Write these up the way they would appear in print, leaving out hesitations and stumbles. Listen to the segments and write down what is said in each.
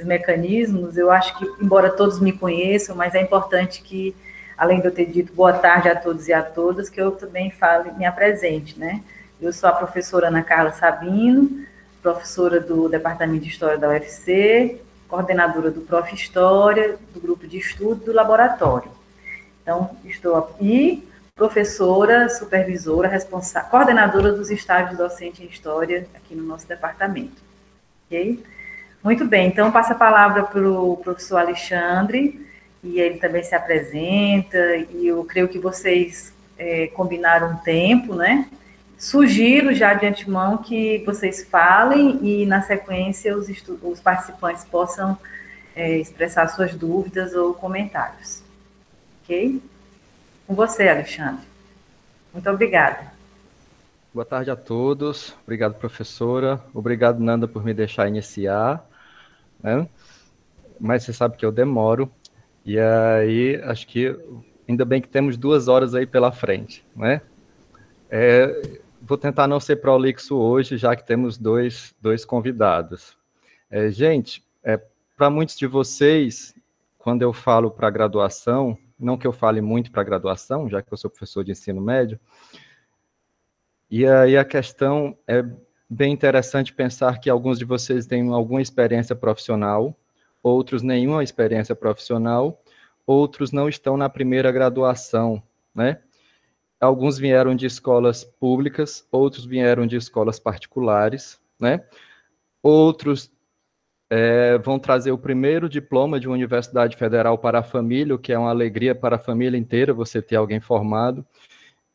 mecanismos, eu acho que, embora todos me conheçam, mas é importante que, além de eu ter dito boa tarde a todos e a todas, que eu também fale, me apresente, né? Eu sou a professora Ana Carla Sabino, professora do Departamento de História da UFC, coordenadora do Prof. História, do grupo de estudo do laboratório. Então, estou aqui, professora, supervisora, coordenadora dos estágios docente em História aqui no nosso departamento. Ok? Muito bem, então passo a palavra para o professor Alexandre, e ele também se apresenta, e eu creio que vocês combinaram um tempo, né? Sugiro já de antemão que vocês falem e, na sequência, os participantes possam expressar suas dúvidas ou comentários. Ok? Com você, Alexandre. Muito obrigada. Boa tarde a todos. Obrigado, professora. Obrigado, Nanda, por me deixar iniciar, né? Mas você sabe que eu demoro. E aí, acho que ainda bem que temos 2 horas aí pela frente, né? Vou tentar não ser prolixo hoje, já que temos dois convidados. Gente, para muitos de vocês, quando eu falo para graduação, não que eu fale muito para graduação, já que eu sou professor de ensino médio, e aí a questão é bem interessante pensar que alguns de vocês têm alguma experiência profissional, outros nenhuma experiência profissional, outros não estão na primeira graduação, né? Alguns vieram de escolas públicas, outros vieram de escolas particulares, né? Outros vão trazer o primeiro diploma de uma universidade federal para a família, o que é uma alegria para a família inteira, você ter alguém formado.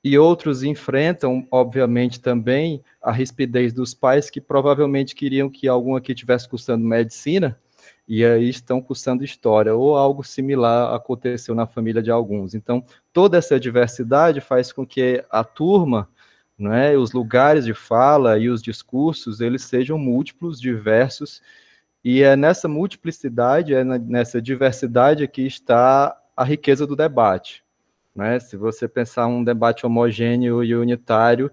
E outros enfrentam, obviamente, também a rispidez dos pais, que provavelmente queriam que algum aqui estivesse cursando medicina, e aí estão cursando história, ou algo similar aconteceu na família de alguns. Então, toda essa diversidade faz com que a turma, né, os lugares de fala e os discursos, eles sejam múltiplos, diversos, e é nessa multiplicidade, nessa diversidade que está a riqueza do debate, né? Se você pensar um debate homogêneo e unitário,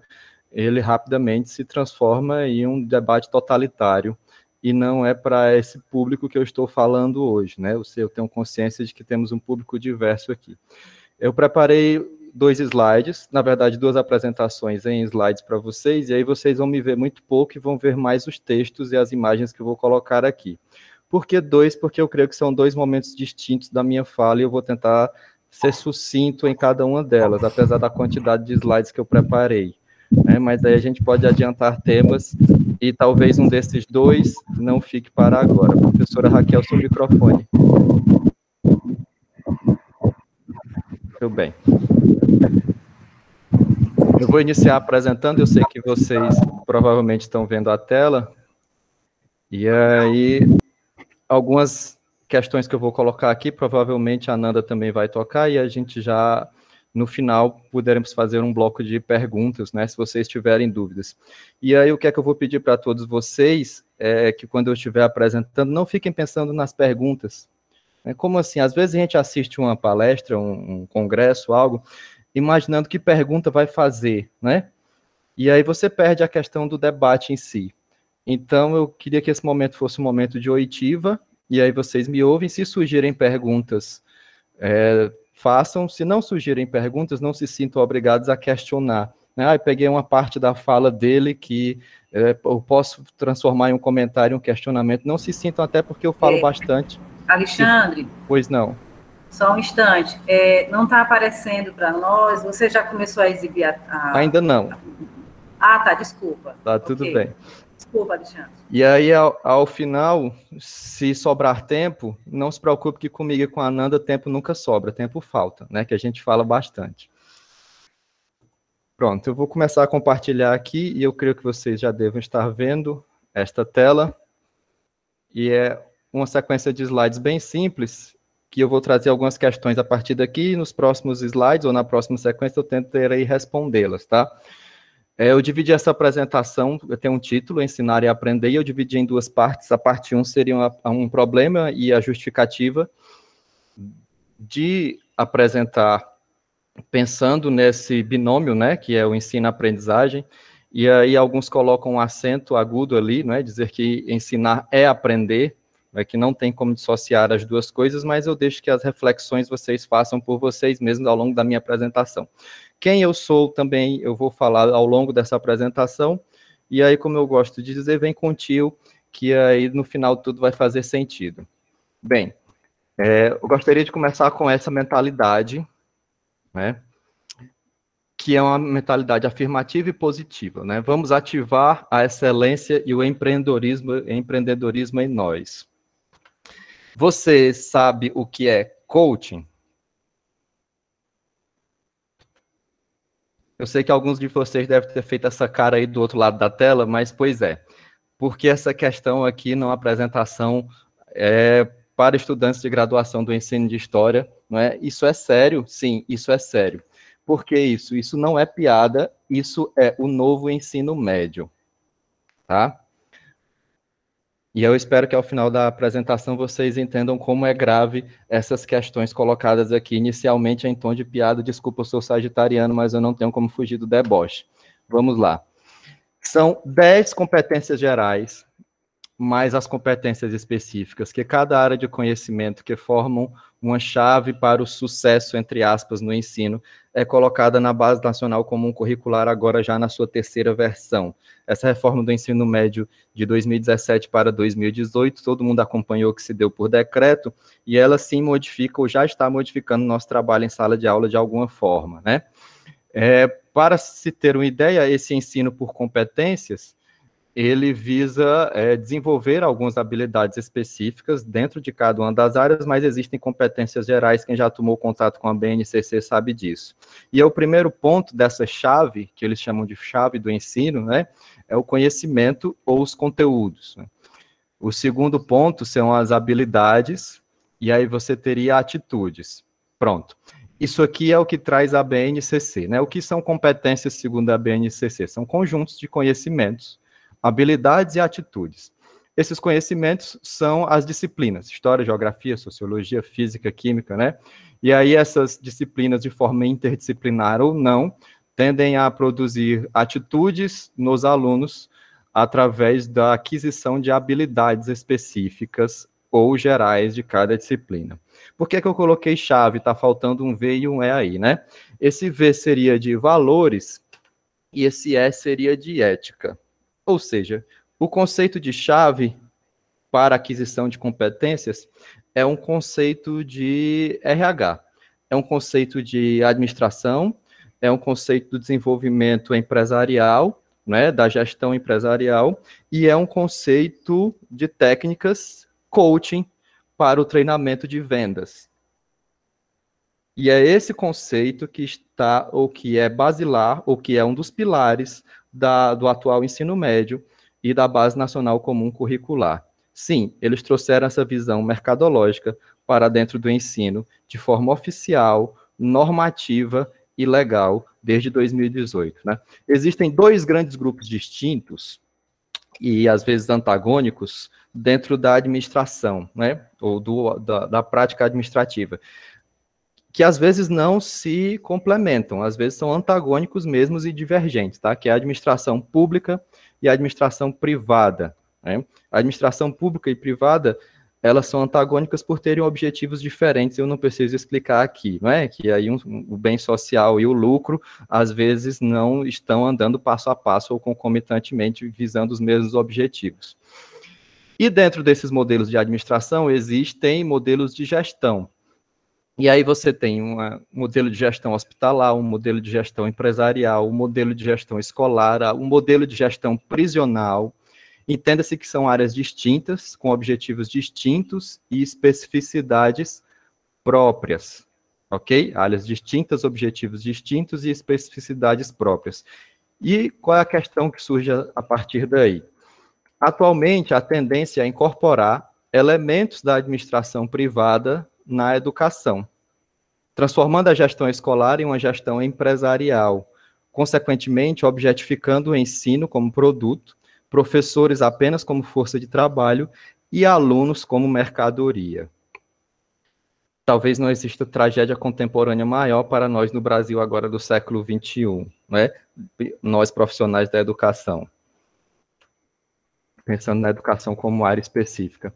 ele rapidamente se transforma em um debate totalitário, e não é para esse público que eu estou falando hoje, né? Eu tenho consciência de que temos um público diverso aqui. Eu preparei 2 slides, na verdade 2 apresentações em slides para vocês, e aí vocês vão me ver muito pouco e vão ver mais os textos e as imagens que eu vou colocar aqui. Por que 2? Porque eu creio que são 2 momentos distintos da minha fala, e eu vou tentar ser sucinto em cada uma delas, apesar da quantidade de slides que eu preparei, né? Mas aí a gente pode adiantar temas, e talvez um desses 2 não fique para agora. Professora Raquel, seu microfone. Muito bem. Eu vou iniciar apresentando, eu sei que vocês provavelmente estão vendo a tela, e aí algumas questões que eu vou colocar aqui, provavelmente a Nanda também vai tocar, e a gente já, no final, poderemos fazer um bloco de perguntas, né, se vocês tiverem dúvidas. E aí o que é que eu vou pedir para todos vocês, é que quando eu estiver apresentando, não fiquem pensando nas perguntas. Como assim? Às vezes a gente assiste uma palestra, um congresso, algo, imaginando que pergunta vai fazer, né? E aí você perde a questão do debate em si. Então, eu queria que esse momento fosse um momento de oitiva, e aí vocês me ouvem. Se surgirem perguntas, façam. Se não surgirem perguntas, não se sintam obrigados a questionar. Eu peguei uma parte da fala dele que eu posso transformar em um comentário, um questionamento. Não se sintam, até porque eu falo bastante. Alexandre. Pois não. Só um instante. Não está aparecendo para nós? Você já começou a exibir Ainda não. Tá, desculpa. Tá, tudo bem. Desculpa, Alexandre. E aí, ao final, se sobrar tempo, não se preocupe que comigo e com a Nanda, tempo nunca sobra, tempo falta, né? Que a gente fala bastante. Pronto, eu vou começar a compartilhar aqui, e eu creio que vocês já devem estar vendo esta tela. E é uma sequência de slides bem simples, que eu vou trazer algumas questões a partir daqui, e nos próximos slides, ou na próxima sequência, eu tentarei respondê-las, tá? Eu dividi essa apresentação, eu tenho um título, Ensinar e Aprender, e eu dividi em 2 partes. A parte 1 seria um problema e a justificativa de apresentar, pensando nesse binômio, né, que é o ensino-aprendizagem, e aí alguns colocam um acento agudo ali, né, dizer que ensinar é aprender, é que não tem como dissociar as duas coisas, mas eu deixo que as reflexões vocês façam por vocês mesmos ao longo da minha apresentação. Quem eu sou também eu vou falar ao longo dessa apresentação, e aí, como eu gosto de dizer, vem com o tio, que aí no final tudo vai fazer sentido. Bem, eu gostaria de começar com essa mentalidade, né, que é uma mentalidade afirmativa e positiva, né? Vamos ativar a excelência e o empreendedorismo em nós. Você sabe o que é coaching? Eu sei que alguns de vocês devem ter feito essa cara aí do outro lado da tela, mas pois é. Porque essa questão aqui numa apresentação para estudantes de graduação do ensino de história, não é? Isso é sério? Sim, isso é sério. Por que isso? Isso não é piada, isso é o novo ensino médio, tá? E eu espero que ao final da apresentação vocês entendam como é grave essas questões colocadas aqui, inicialmente em tom de piada. Desculpa, eu sou sagitariano, mas eu não tenho como fugir do deboche. Vamos lá. São 10 competências gerais, mais as competências específicas, que cada área de conhecimento que formam uma chave para o sucesso, entre aspas, no ensino, é colocada na Base Nacional Comum Curricular, agora já na sua terceira versão. Essa reforma do ensino médio de 2017 para 2018, todo mundo acompanhou que se deu por decreto, e ela sim modifica, ou já está modificando o nosso trabalho em sala de aula de alguma forma, né? Para se ter uma ideia, esse ensino por competências, ele visa desenvolver algumas habilidades específicas dentro de cada uma das áreas, mas existem competências gerais, quem já tomou contato com a BNCC sabe disso. E o primeiro ponto dessa chave, que eles chamam de chave do ensino, né, é o conhecimento ou os conteúdos. Né? O segundo ponto são as habilidades, e aí você teria atitudes. Pronto. Isso aqui é o que traz a BNCC. Né? O que são competências segundo a BNCC? São conjuntos de conhecimentos, habilidades e atitudes. Esses conhecimentos são as disciplinas, história, geografia, sociologia, física, química, né? E aí essas disciplinas, de forma interdisciplinar ou não, tendem a produzir atitudes nos alunos através da aquisição de habilidades específicas ou gerais de cada disciplina. Por que eu coloquei chave? Está faltando um V e um E aí, né? Esse V seria de valores e esse E seria de ética. Ou seja, o conceito de chave para aquisição de competências é um conceito de RH, é um conceito de administração, é um conceito do desenvolvimento empresarial, né, da gestão empresarial, e é um conceito de técnicas coaching para o treinamento de vendas. E é esse conceito que está, ou que é basilar, ou que é um dos pilares do atual ensino médio e da Base Nacional Comum Curricular. Sim, eles trouxeram essa visão mercadológica para dentro do ensino, de forma oficial, normativa e legal, desde 2018. Né? Existem dois grandes grupos distintos, e às vezes antagônicos, dentro da administração, né? Ou da prática administrativa, que às vezes não se complementam, às vezes são antagônicos mesmos e divergentes, tá? Que é a administração pública e a administração privada. Né? A administração pública e privada, elas são antagônicas por terem objetivos diferentes, eu não preciso explicar aqui, não é? Que aí o bem social e o lucro, às vezes, não estão andando passo a passo ou concomitantemente visando os mesmos objetivos. E dentro desses modelos de administração, existem modelos de gestão. E aí você tem um modelo de gestão hospitalar, um modelo de gestão empresarial, um modelo de gestão escolar, um modelo de gestão prisional. Entenda-se que são áreas distintas, com objetivos distintos e especificidades próprias, ok? Áreas distintas, objetivos distintos e especificidades próprias. E qual é a questão que surge a partir daí? Atualmente, a tendência é incorporar elementos da administração privada na educação, transformando a gestão escolar em uma gestão empresarial, consequentemente objetificando o ensino como produto, professores apenas como força de trabalho e alunos como mercadoria. Talvez não exista tragédia contemporânea maior para nós no Brasil agora do século XXI, né? Nós profissionais da educação, pensando na educação como área específica.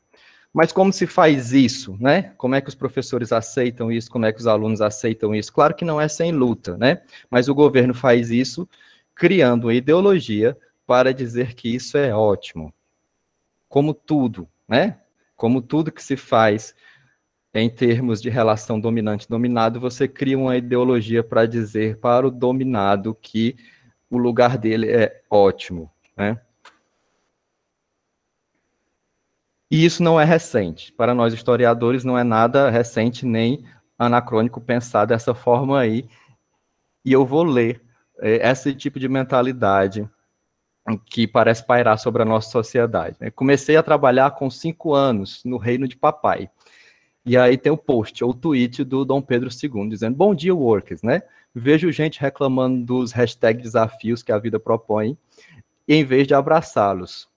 Mas como se faz isso, né? Como é que os professores aceitam isso? Como é que os alunos aceitam isso? Claro que não é sem luta, né? Mas o governo faz isso criando uma ideologia para dizer que isso é ótimo. Como tudo, né? Como tudo que se faz em termos de relação dominante-dominado, você cria uma ideologia para dizer para o dominado que o lugar dele é ótimo, né? E isso não é recente. Para nós historiadores, não é nada recente nem anacrônico pensar dessa forma aí. E eu vou ler esse tipo de mentalidade que parece pairar sobre a nossa sociedade. Comecei a trabalhar com 5 anos no reino de papai. E aí tem o post, ou o tweet do Dom Pedro II, dizendo, bom dia, workers, né? Vejo gente reclamando dos hashtag desafios que a vida propõe, em vez de abraçá-los.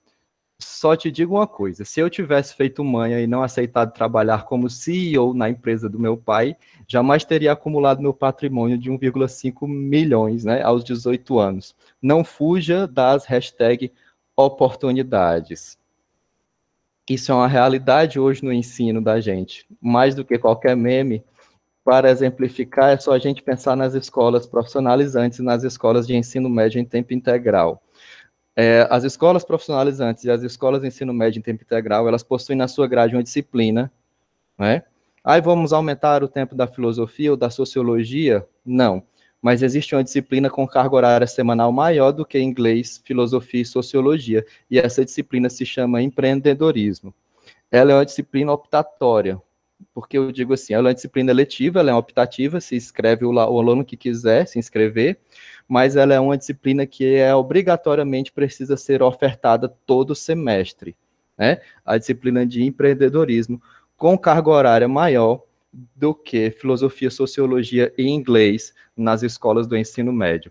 Só te digo uma coisa, se eu tivesse feito manha e não aceitado trabalhar como CEO na empresa do meu pai, jamais teria acumulado meu patrimônio de 1,5 milhões, né, aos 18 anos. Não fuja das hashtag oportunidades. Isso é uma realidade hoje no ensino da gente. Mais do que qualquer meme, para exemplificar, é só a gente pensar nas escolas profissionalizantes e nas escolas de ensino médio em tempo integral. As escolas profissionalizantes e as escolas de ensino médio em tempo integral, elas possuem na sua grade uma disciplina, né? Aí vamos aumentar o tempo da filosofia ou da sociologia? Não. Mas existe uma disciplina com carga horária semanal maior do que inglês, filosofia e sociologia. E essa disciplina se chama empreendedorismo. Ela é uma disciplina optatória, porque eu digo assim, ela é uma disciplina letiva, ela é optativa, se inscreve o aluno que quiser se inscrever, mas ela é uma disciplina que obrigatoriamente precisa ser ofertada todo semestre, né? A disciplina de empreendedorismo, com carga horária maior do que filosofia, sociologia e inglês nas escolas do ensino médio.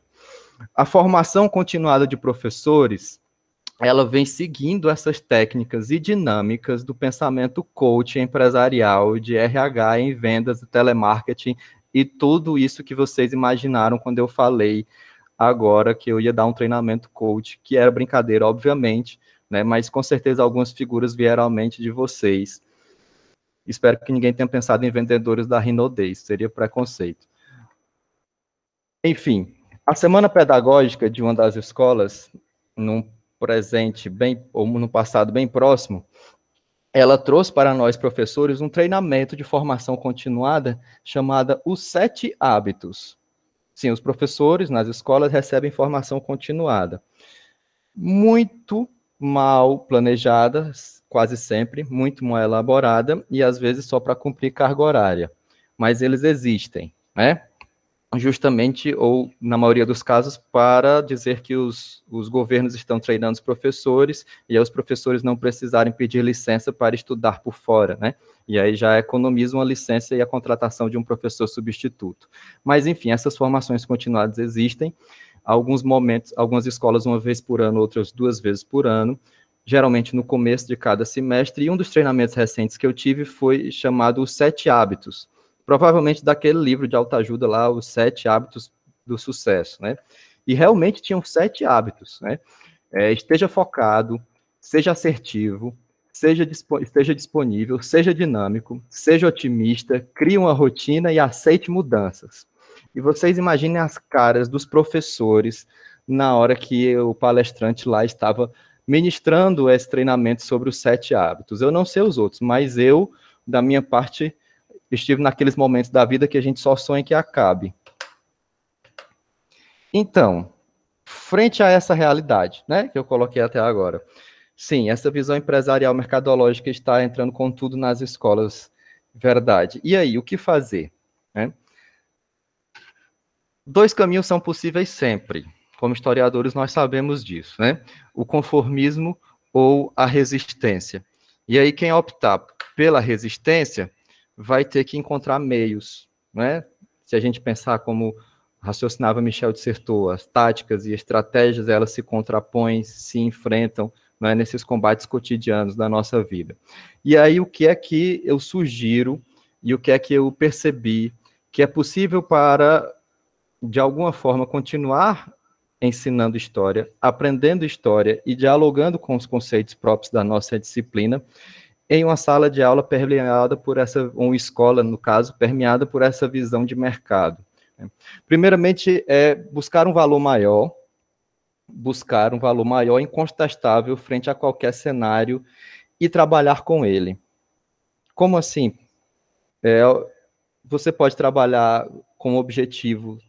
A formação continuada de professores, ela vem seguindo essas técnicas e dinâmicas do pensamento coach empresarial, de RH em vendas, telemarketing e tudo isso que vocês imaginaram quando eu falei agora que eu ia dar um treinamento coach, que era brincadeira, obviamente, né? Mas com certeza algumas figuras vieram à mente de vocês. Espero que ninguém tenha pensado em vendedores da Rinodez, seria preconceito. Enfim, a semana pedagógica de uma das escolas, num presente bem, ou no passado bem próximo, ela trouxe para nós, professores, um treinamento de formação continuada chamada Os 7 Hábitos. Sim, os professores nas escolas recebem formação continuada. Muito mal planejada, quase sempre, muito mal elaborada, e às vezes só para cumprir carga horária. Mas eles existem, né? Justamente, ou na maioria dos casos, para dizer que os governos estão treinando os professores e aí os professores não precisarem pedir licença para estudar por fora, né? E aí já economizam a licença e a contratação de um professor substituto. Mas, enfim, essas formações continuadas existem, alguns momentos, algumas escolas uma vez por ano, outras 2 vezes por ano, geralmente no começo de cada semestre, e um dos treinamentos recentes que eu tive foi chamado Os 7 Hábitos, provavelmente daquele livro de autoajuda lá, Os 7 Hábitos do Sucesso, né? E realmente tinham 7 hábitos, né? Esteja focado, seja assertivo, esteja disponível, seja dinâmico, seja otimista, crie uma rotina e aceite mudanças. E vocês imaginem as caras dos professores na hora que o palestrante lá estava ministrando esse treinamento sobre os 7 hábitos. Eu não sei os outros, mas eu, da minha parte, estive naqueles momentos da vida que a gente só sonha que acabe. Então, frente a essa realidade, né, que eu coloquei até agora, sim, essa visão empresarial mercadológica está entrando com tudo nas escolas, verdade. E aí, o que fazer? Né? 2 caminhos são possíveis sempre. Como historiadores, nós sabemos disso, né? O conformismo ou a resistência. E aí, quem optar pela resistência vai ter que encontrar meios, né? Se a gente pensar como raciocinava Michel de Certeau, as táticas e estratégias, elas se contrapõem, se enfrentam, né, nesses combates cotidianos da nossa vida. E aí, o que é que eu sugiro e o que é que eu percebi que é possível para, de alguma forma, continuar ensinando história, aprendendo história e dialogando com os conceitos próprios da nossa disciplina, em uma sala de aula permeada por essa, ou escola, no caso, permeada por essa visão de mercado. Primeiramente, é buscar um valor maior incontestável frente a qualquer cenário e trabalhar com ele. Como assim? Você pode trabalhar com o objetivo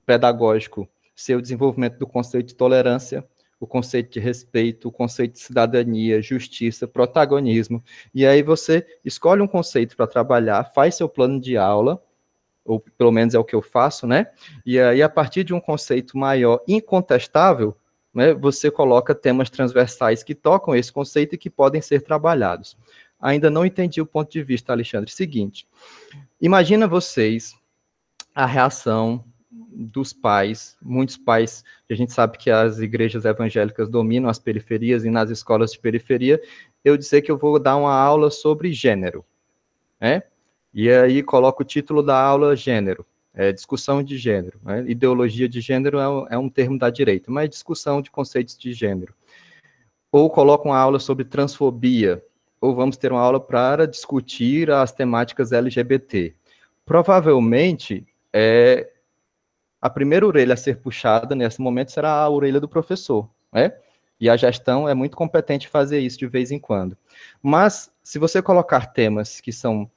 pedagógico, ser o desenvolvimento do conceito de tolerância, o conceito de respeito, o conceito de cidadania, justiça, protagonismo, e aí você escolhe um conceito para trabalhar, faz seu plano de aula, ou pelo menos é o que eu faço, né? E aí, a partir de um conceito maior, incontestável, né, você coloca temas transversais que tocam esse conceito e que podem ser trabalhados. Ainda não entendi o ponto de vista, Alexandre. Seguinte, imagina vocês a reação dos pais, muitos pais, a gente sabe que as igrejas evangélicas dominam as periferias e nas escolas de periferia, eu dizer que eu vou dar uma aula sobre gênero, né? E aí coloco o título da aula gênero, discussão de gênero, né? Ideologia de gênero é um termo da direita, mas discussão de conceitos de gênero. Ou coloco uma aula sobre transfobia, ou vamos ter uma aula para discutir as temáticas LGBT. Provavelmente, a primeira orelha a ser puxada nesse momento será a orelha do professor, né? E a gestão é muito competente em fazer isso de vez em quando. Mas, se você colocar temas que são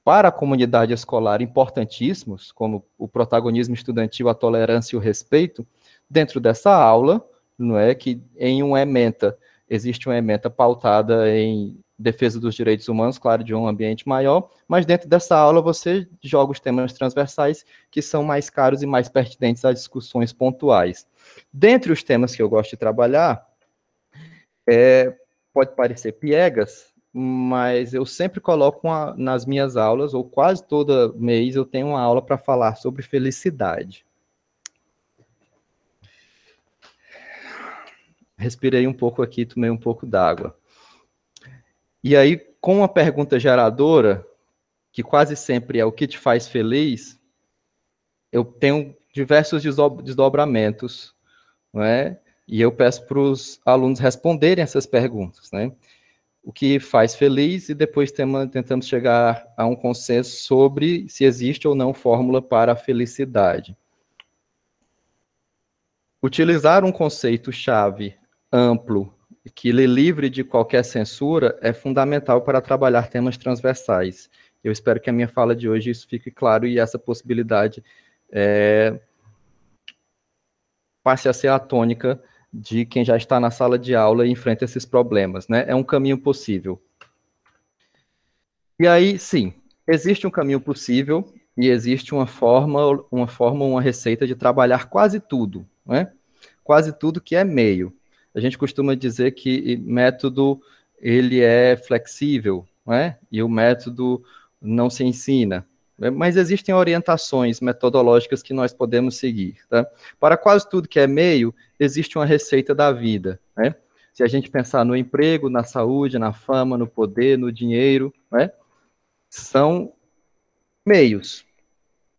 para a comunidade escolar importantíssimos, como o protagonismo estudantil, a tolerância e o respeito, dentro dessa aula, não é que em um ementa, existe uma ementa pautada em defesa dos direitos humanos, claro, de um ambiente maior, mas dentro dessa aula você joga os temas transversais que são mais caros e mais pertinentes às discussões pontuais. Dentre os temas que eu gosto de trabalhar, pode parecer piegas, mas eu sempre coloco nas minhas aulas, ou quase todo mês eu tenho uma aula para falar sobre felicidade. Respirei um pouco aqui, tomei um pouco d'água. E aí, com uma pergunta geradora, que quase sempre é o que te faz feliz, eu tenho diversos desdobramentos, não é? E eu peço para os alunos responderem essas perguntas, né? O que faz feliz, e depois tentamos chegar a um consenso sobre se existe ou não fórmula para a felicidade. Utilizar um conceito-chave amplo, que lhe livre de qualquer censura, é fundamental para trabalhar temas transversais. Eu espero que a minha fala de hoje isso fique claro e essa possibilidade passe a ser a tônica de quem já está na sala de aula e enfrenta esses problemas, né? É um caminho possível. E aí, sim, existe um caminho possível e existe uma receita de trabalhar quase tudo, né? Quase tudo que é meio. A gente costuma dizer que método, ele é flexível, né? E o método não se ensina. Mas existem orientações metodológicas que nós podemos seguir, tá? Para quase tudo que é meio, existe uma receita da vida, né? Se a gente pensar no emprego, na saúde, na fama, no poder, no dinheiro, né? São meios.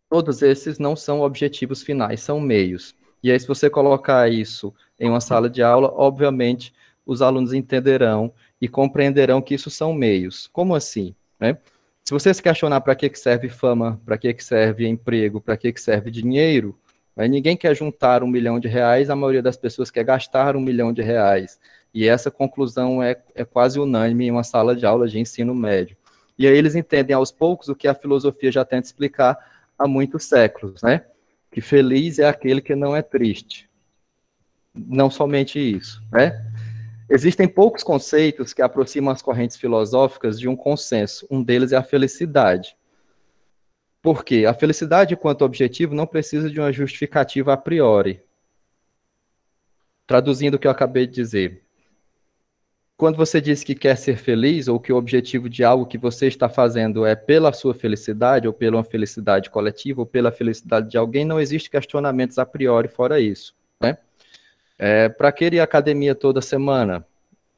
Todos esses não são objetivos finais, são meios. E aí, se você colocar isso em uma sala de aula, obviamente, os alunos entenderão e compreenderão que isso são meios. Como assim? Né? Se você se questionar para que serve fama, para que serve emprego, para que serve dinheiro, ninguém quer juntar R$1 milhão, a maioria das pessoas quer gastar R$1 milhão. E essa conclusão é quase unânime em uma sala de aula de ensino médio. E aí eles entendem aos poucos o que a filosofia já tenta explicar há muitos séculos, né? Que feliz é aquele que não é triste. Não somente isso, né? Existem poucos conceitos que aproximam as correntes filosóficas de um consenso. Um deles é a felicidade. Por quê? A felicidade, enquanto objetivo, não precisa de uma justificativa a priori. Traduzindo o que eu acabei de dizer. Quando você diz que quer ser feliz, ou que o objetivo de algo que você está fazendo é pela sua felicidade, ou pela uma felicidade coletiva, ou pela felicidade de alguém, não existe questionamentos a priori fora isso, né? Para que ir à academia toda semana?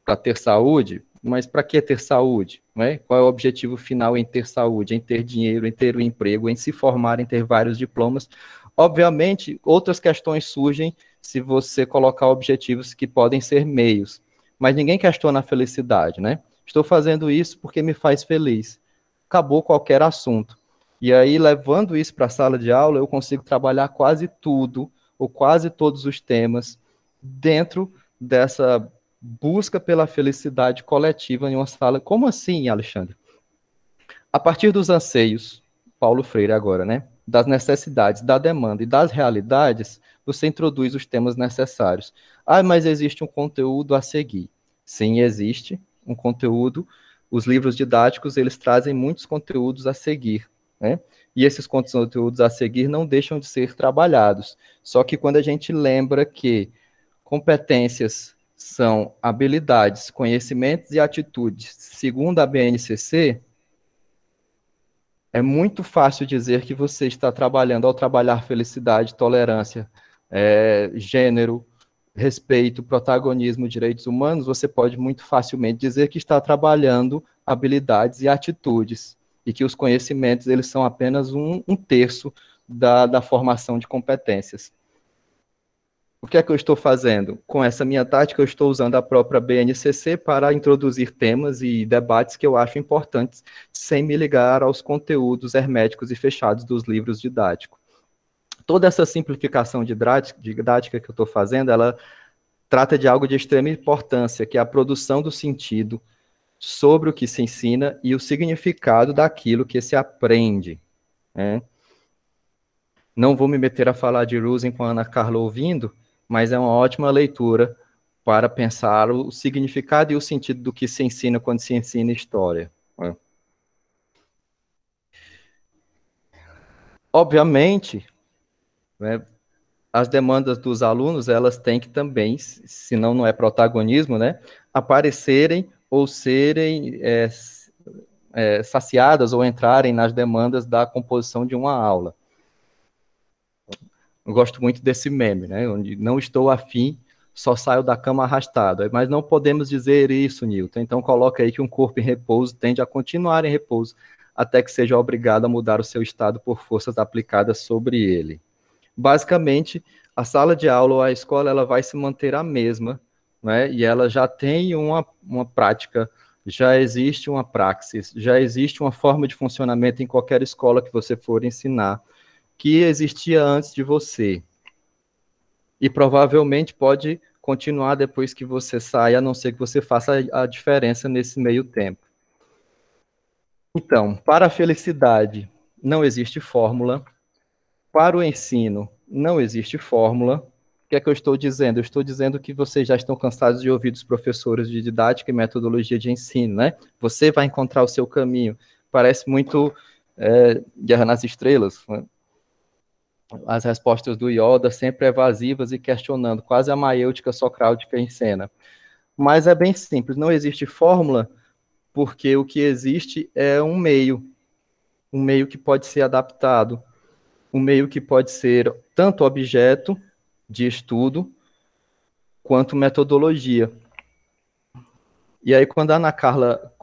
Para ter saúde? Mas para que ter saúde? Né? Qual é o objetivo final em ter saúde, em ter dinheiro, em ter um emprego, em se formar, em ter vários diplomas? Obviamente, outras questões surgem se você colocar objetivos que podem ser meios. Mas ninguém questiona a felicidade, né? Estou fazendo isso porque me faz feliz. Acabou qualquer assunto. E aí, levando isso para a sala de aula, eu consigo trabalhar quase tudo, ou quase todos os temas, dentro dessa busca pela felicidade coletiva em uma sala. Como assim, Alexandre? A partir dos anseios, Paulo Freire agora, né? Das necessidades, da demanda e das realidades, você introduz os temas necessários. Ah, mas existe um conteúdo a seguir. Sim, existe um conteúdo. Os livros didáticos, eles trazem muitos conteúdos a seguir, né? E esses conteúdos a seguir não deixam de ser trabalhados. Só que quando a gente lembra que competências são habilidades, conhecimentos e atitudes, segundo a BNCC, é muito fácil dizer que você está trabalhando, ao trabalhar felicidade, tolerância, gênero, respeito, protagonismo, direitos humanos, você pode muito facilmente dizer que está trabalhando habilidades e atitudes, e que os conhecimentos eles são apenas um terço da formação de competências. O que é que eu estou fazendo? Com essa minha tática, eu estou usando a própria BNCC para introduzir temas e debates que eu acho importantes, sem me ligar aos conteúdos herméticos e fechados dos livros didáticos. Toda essa simplificação didática que eu estou fazendo, ela trata de algo de extrema importância, que é a produção do sentido sobre o que se ensina e o significado daquilo que se aprende, né? Não vou me meter a falar de Rosen com a Ana Carla ouvindo, mas é uma ótima leitura para pensar o significado e o sentido do que se ensina quando se ensina história. Obviamente, né, as demandas dos alunos, elas têm que também, senão não é protagonismo, né, aparecerem ou serem saciadas ou entrarem nas demandas da composição de uma aula. Eu gosto muito desse meme, né, onde não estou afim, só saio da cama arrastado. Mas não podemos dizer isso, Newton. Então coloca aí que um corpo em repouso tende a continuar em repouso até que seja obrigado a mudar o seu estado por forças aplicadas sobre ele. Basicamente, a sala de aula ou a escola ela vai se manter a mesma, né? E ela já tem uma prática, já existe uma praxis, já existe uma forma de funcionamento em qualquer escola que você for ensinar, que existia antes de você. E provavelmente pode continuar depois que você saia, a não ser que você faça a diferença nesse meio tempo. Então, para a felicidade, não existe fórmula. Para o ensino, não existe fórmula. O que é que eu estou dizendo? Eu estou dizendo que vocês já estão cansados de ouvir dos professores de didática e metodologia de ensino, né? Você vai encontrar o seu caminho. Parece muito Guerra nas Estrelas, né? As respostas do Yoda sempre evasivas e questionando, quase a maêutica socrática em cena. Mas é bem simples, não existe fórmula, porque o que existe é um meio que pode ser adaptado, um meio que pode ser tanto objeto de estudo, quanto metodologia. E aí, quando a Ana Carla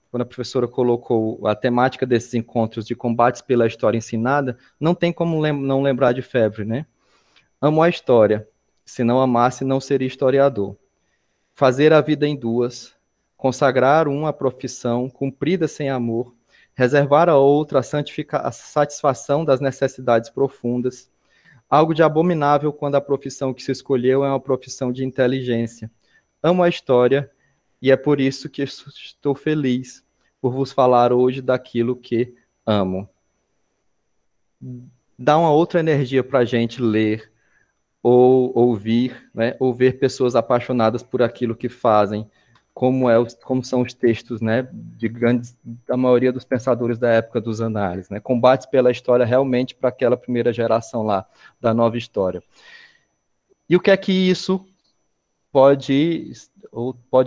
quando a professora colocou a temática desses encontros de combates pela história ensinada, não tem como não lembrar de Febvre, né? Amo a história, se não amasse, não seria historiador. Fazer a vida em duas, consagrar uma profissão cumprida sem amor, reservar a outra a satisfação das necessidades profundas, algo de abominável quando a profissão que se escolheu é uma profissão de inteligência. Amo a história e é por isso que estou feliz por vos falar hoje daquilo que amo. Dá uma outra energia para a gente ler ou ouvir, né, ou ver pessoas apaixonadas por aquilo que fazem, como são os textos, né, da maioria dos pensadores da época dos análises, né, combates pela história realmente para aquela primeira geração lá, da nova história. E o que é que isso pode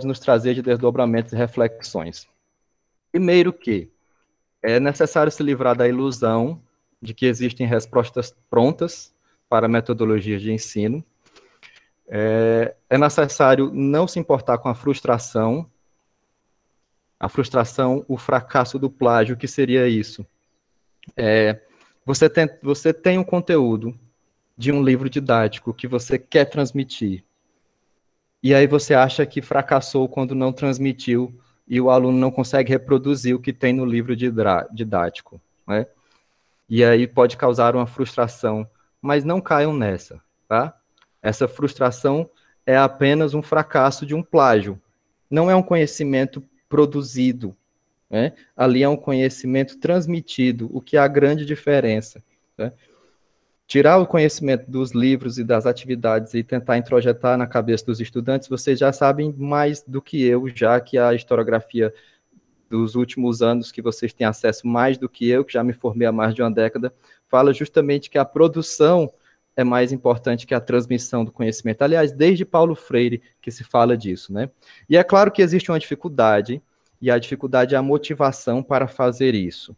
nos trazer de desdobramentos e reflexões? Primeiro que é necessário se livrar da ilusão de que existem respostas prontas para metodologias de ensino. É necessário não se importar com a frustração, o fracasso do plágio. O que seria isso? Você tem um conteúdo de um livro didático que você quer transmitir, e aí você acha que fracassou quando não transmitiu e o aluno não consegue reproduzir o que tem no livro didático, né? E aí pode causar uma frustração, mas não caiam nessa, tá? Essa frustração é apenas um fracasso de um plágio, não é um conhecimento produzido, né? Ali é um conhecimento transmitido, o que é a grande diferença, né? Tirar o conhecimento dos livros e das atividades e tentar introjetar na cabeça dos estudantes, vocês já sabem mais do que eu, já que a historiografia dos últimos anos, que vocês têm acesso mais do que eu, que já me formei há mais de uma década, fala justamente que a produção é mais importante que a transmissão do conhecimento. Aliás, desde Paulo Freire que se fala disso, né? E é claro que existe uma dificuldade, e a dificuldade é a motivação para fazer isso.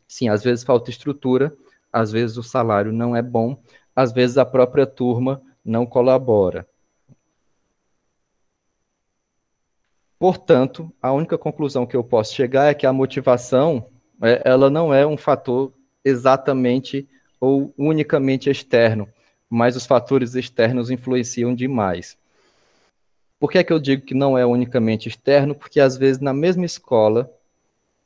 Sim, às vezes falta estrutura, às vezes o salário não é bom, às vezes a própria turma não colabora. Portanto, a única conclusão que eu posso chegar é que a motivação, ela não é um fator exatamente ou unicamente externo, mas os fatores externos influenciam demais. Por que é que eu digo que não é unicamente externo? Porque às vezes na mesma escola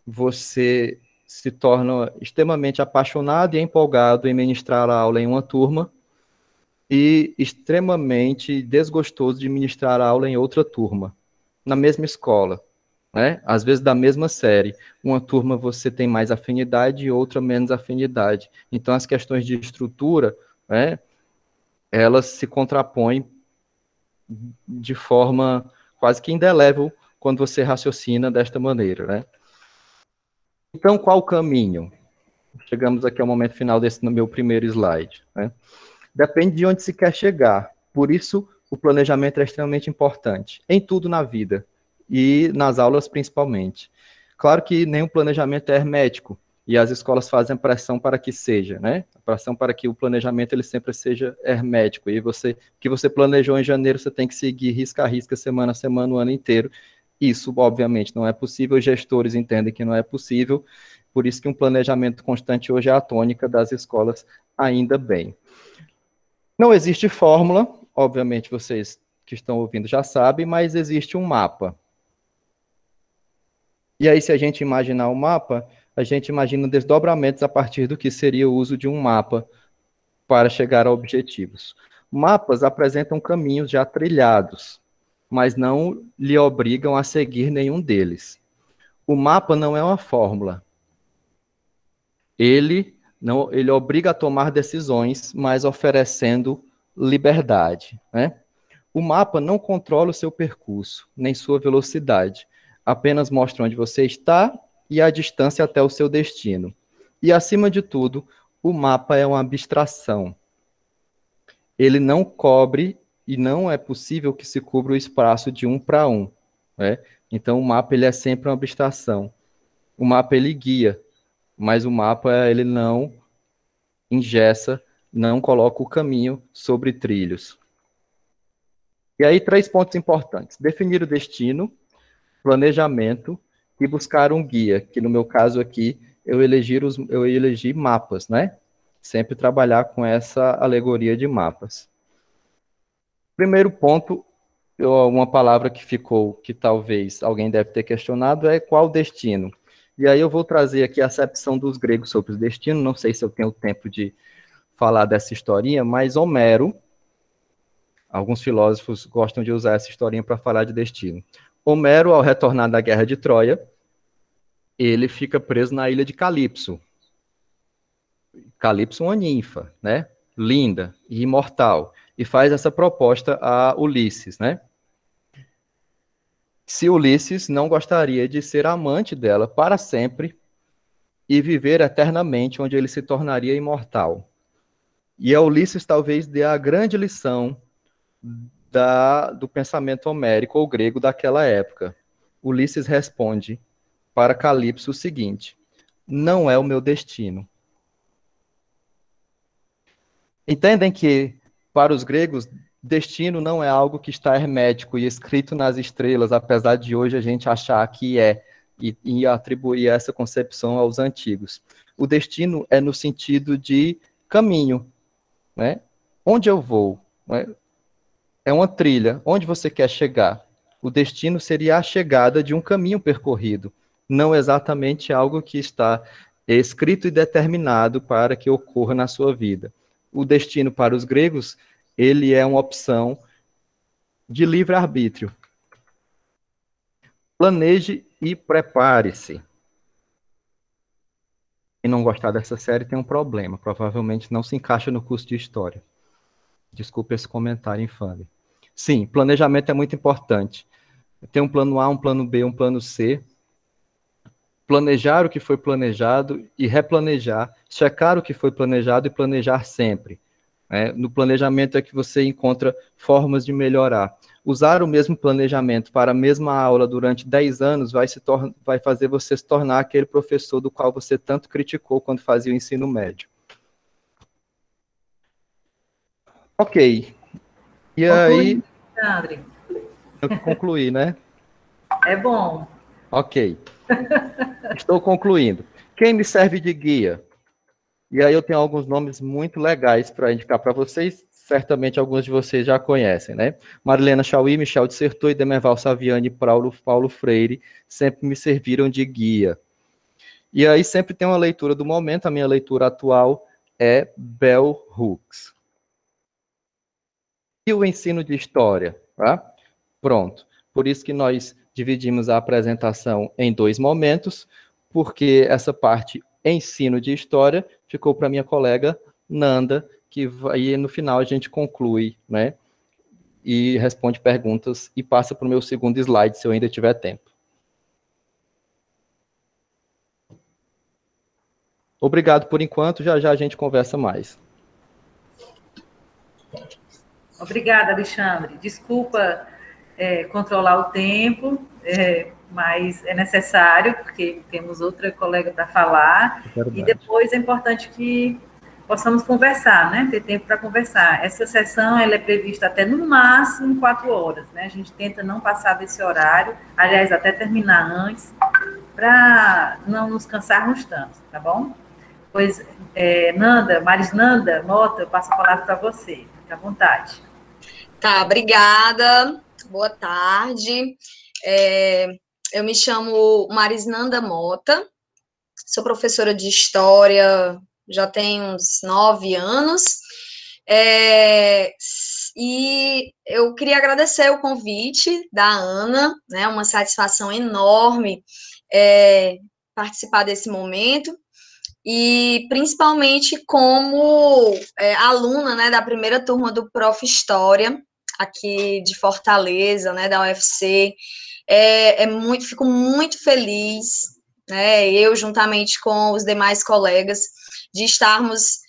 você se torna extremamente apaixonado e empolgado em ministrar a aula em uma turma e extremamente desgostoso de ministrar a aula em outra turma, na mesma escola, né? Às vezes da mesma série. Uma turma você tem mais afinidade e outra menos afinidade. Então as questões de estrutura, né, elas se contrapõem de forma quase que indelével quando você raciocina desta maneira, né? Então, qual o caminho? Chegamos aqui ao momento final desse no meu primeiro slide, né? Depende de onde se quer chegar. Por isso, o planejamento é extremamente importante, em tudo na vida, e nas aulas principalmente. Claro que nenhum planejamento é hermético, e as escolas fazem pressão para que seja, né? A pressão para que o planejamento ele sempre seja hermético, e você, que você planejou em janeiro, você tem que seguir risca a risca, semana a semana, o ano inteiro. Isso, obviamente, não é possível, os gestores entendem que não é possível, por isso que um planejamento constante hoje é a tônica das escolas, ainda bem. Não existe fórmula, obviamente vocês que estão ouvindo já sabem, mas existe um mapa. E aí, se a gente imaginar o mapa, a gente imagina desdobramentos a partir do que seria o uso de um mapa para chegar a objetivos. Mapas apresentam caminhos já trilhados, mas não lhe obrigam a seguir nenhum deles. O mapa não é uma fórmula. Ele obriga a tomar decisões, mas oferecendo liberdade, né? O mapa não controla o seu percurso, nem sua velocidade, apenas mostra onde você está e a distância até o seu destino. E, acima de tudo, o mapa é uma abstração. Ele não cobre e não é possível que se cubra o espaço de um para um, né? Então, o mapa ele é sempre uma abstração. O mapa ele guia, mas o mapa ele não engessa, não coloca o caminho sobre trilhos. E aí, 3 pontos importantes. Definir o destino, planejamento e buscar um guia, que no meu caso aqui, eu elegi mapas, né? Sempre trabalhar com essa alegoria de mapas. Primeiro ponto, uma palavra que ficou, que talvez alguém deve ter questionado, é qual destino? E aí eu vou trazer aqui a acepção dos gregos sobre o destino, não sei se eu tenho tempo de falar dessa historinha, mas Homero, alguns filósofos gostam de usar essa historinha para falar de destino. Homero, ao retornar da guerra de Troia, ele fica preso na ilha de Calipso. Calipso é uma ninfa, né? Linda e imortal, e faz essa proposta a Ulisses, né? Se Ulisses não gostaria de ser amante dela para sempre e viver eternamente, onde ele se tornaria imortal. E a Ulisses talvez dê a grande lição do pensamento homérico ou grego daquela época. Ulisses responde para Calipso o seguinte: não é o meu destino. Entendem que, para os gregos, destino não é algo que está hermético e escrito nas estrelas, apesar de hoje a gente achar que é, e atribuir essa concepção aos antigos. O destino é no sentido de caminho, né? Onde eu vou? Né? É uma trilha. Onde você quer chegar? O destino seria a chegada de um caminho percorrido, não exatamente algo que está escrito e determinado para que ocorra na sua vida. O destino para os gregos, ele é uma opção de livre-arbítrio. Planeje e prepare-se. Quem não gostar dessa série tem um problema. Provavelmente não se encaixa no curso de História. Desculpe esse comentário infame. Sim, planejamento é muito importante. Tem um plano A, um plano B, um plano C. Planejar o que foi planejado e replanejar. Checar o que foi planejado e planejar sempre. No planejamento é que você encontra formas de melhorar. Usar o mesmo planejamento para a mesma aula durante 10 anos vai fazer você se tornar aquele professor do qual você tanto criticou quando fazia o ensino médio. Ok. E aí... Alexandre. Eu concluí, né? É bom. Ok. Estou concluindo. Quem me serve de guia? E aí eu tenho alguns nomes muito legais para indicar para vocês. Certamente alguns de vocês já conhecem, né? Marilena Chauí, Michel de Certeau, Demerval Saviani e Paulo Freire sempre me serviram de guia. E aí sempre tem uma leitura do momento. A minha leitura atual é Bell Hooks. E o ensino de história, tá? Pronto. Por isso que nós dividimos a apresentação em 2 momentos, porque essa parte ensino de história ficou para minha colega Nanda, que aí no final a gente conclui, né? E responde perguntas e passa para o meu segundo slide, se eu ainda tiver tempo. Obrigado por enquanto, já já a gente conversa mais. Obrigada, Alexandre. Desculpa controlar o tempo, mas é necessário, porque temos outra colega para falar, e depois é importante que possamos conversar, né? Ter tempo para conversar. Essa sessão ela é prevista até no máximo 4 horas, né? A gente tenta não passar desse horário, aliás, até terminar antes, para não nos cansarmos tanto, tá bom? Pois, Marisnanda Mota, eu passo a palavra para você. Fique à vontade. Tá, obrigada. Boa tarde. Eu me chamo Marisnanda Mota, sou professora de História, já tenho uns 9 anos, e eu queria agradecer o convite da Ana, né, uma satisfação enorme participar desse momento, e principalmente como aluna, né, da primeira turma do Prof. História, aqui de Fortaleza, né, da UFC, fico muito feliz, né, eu juntamente com os demais colegas, de estarmos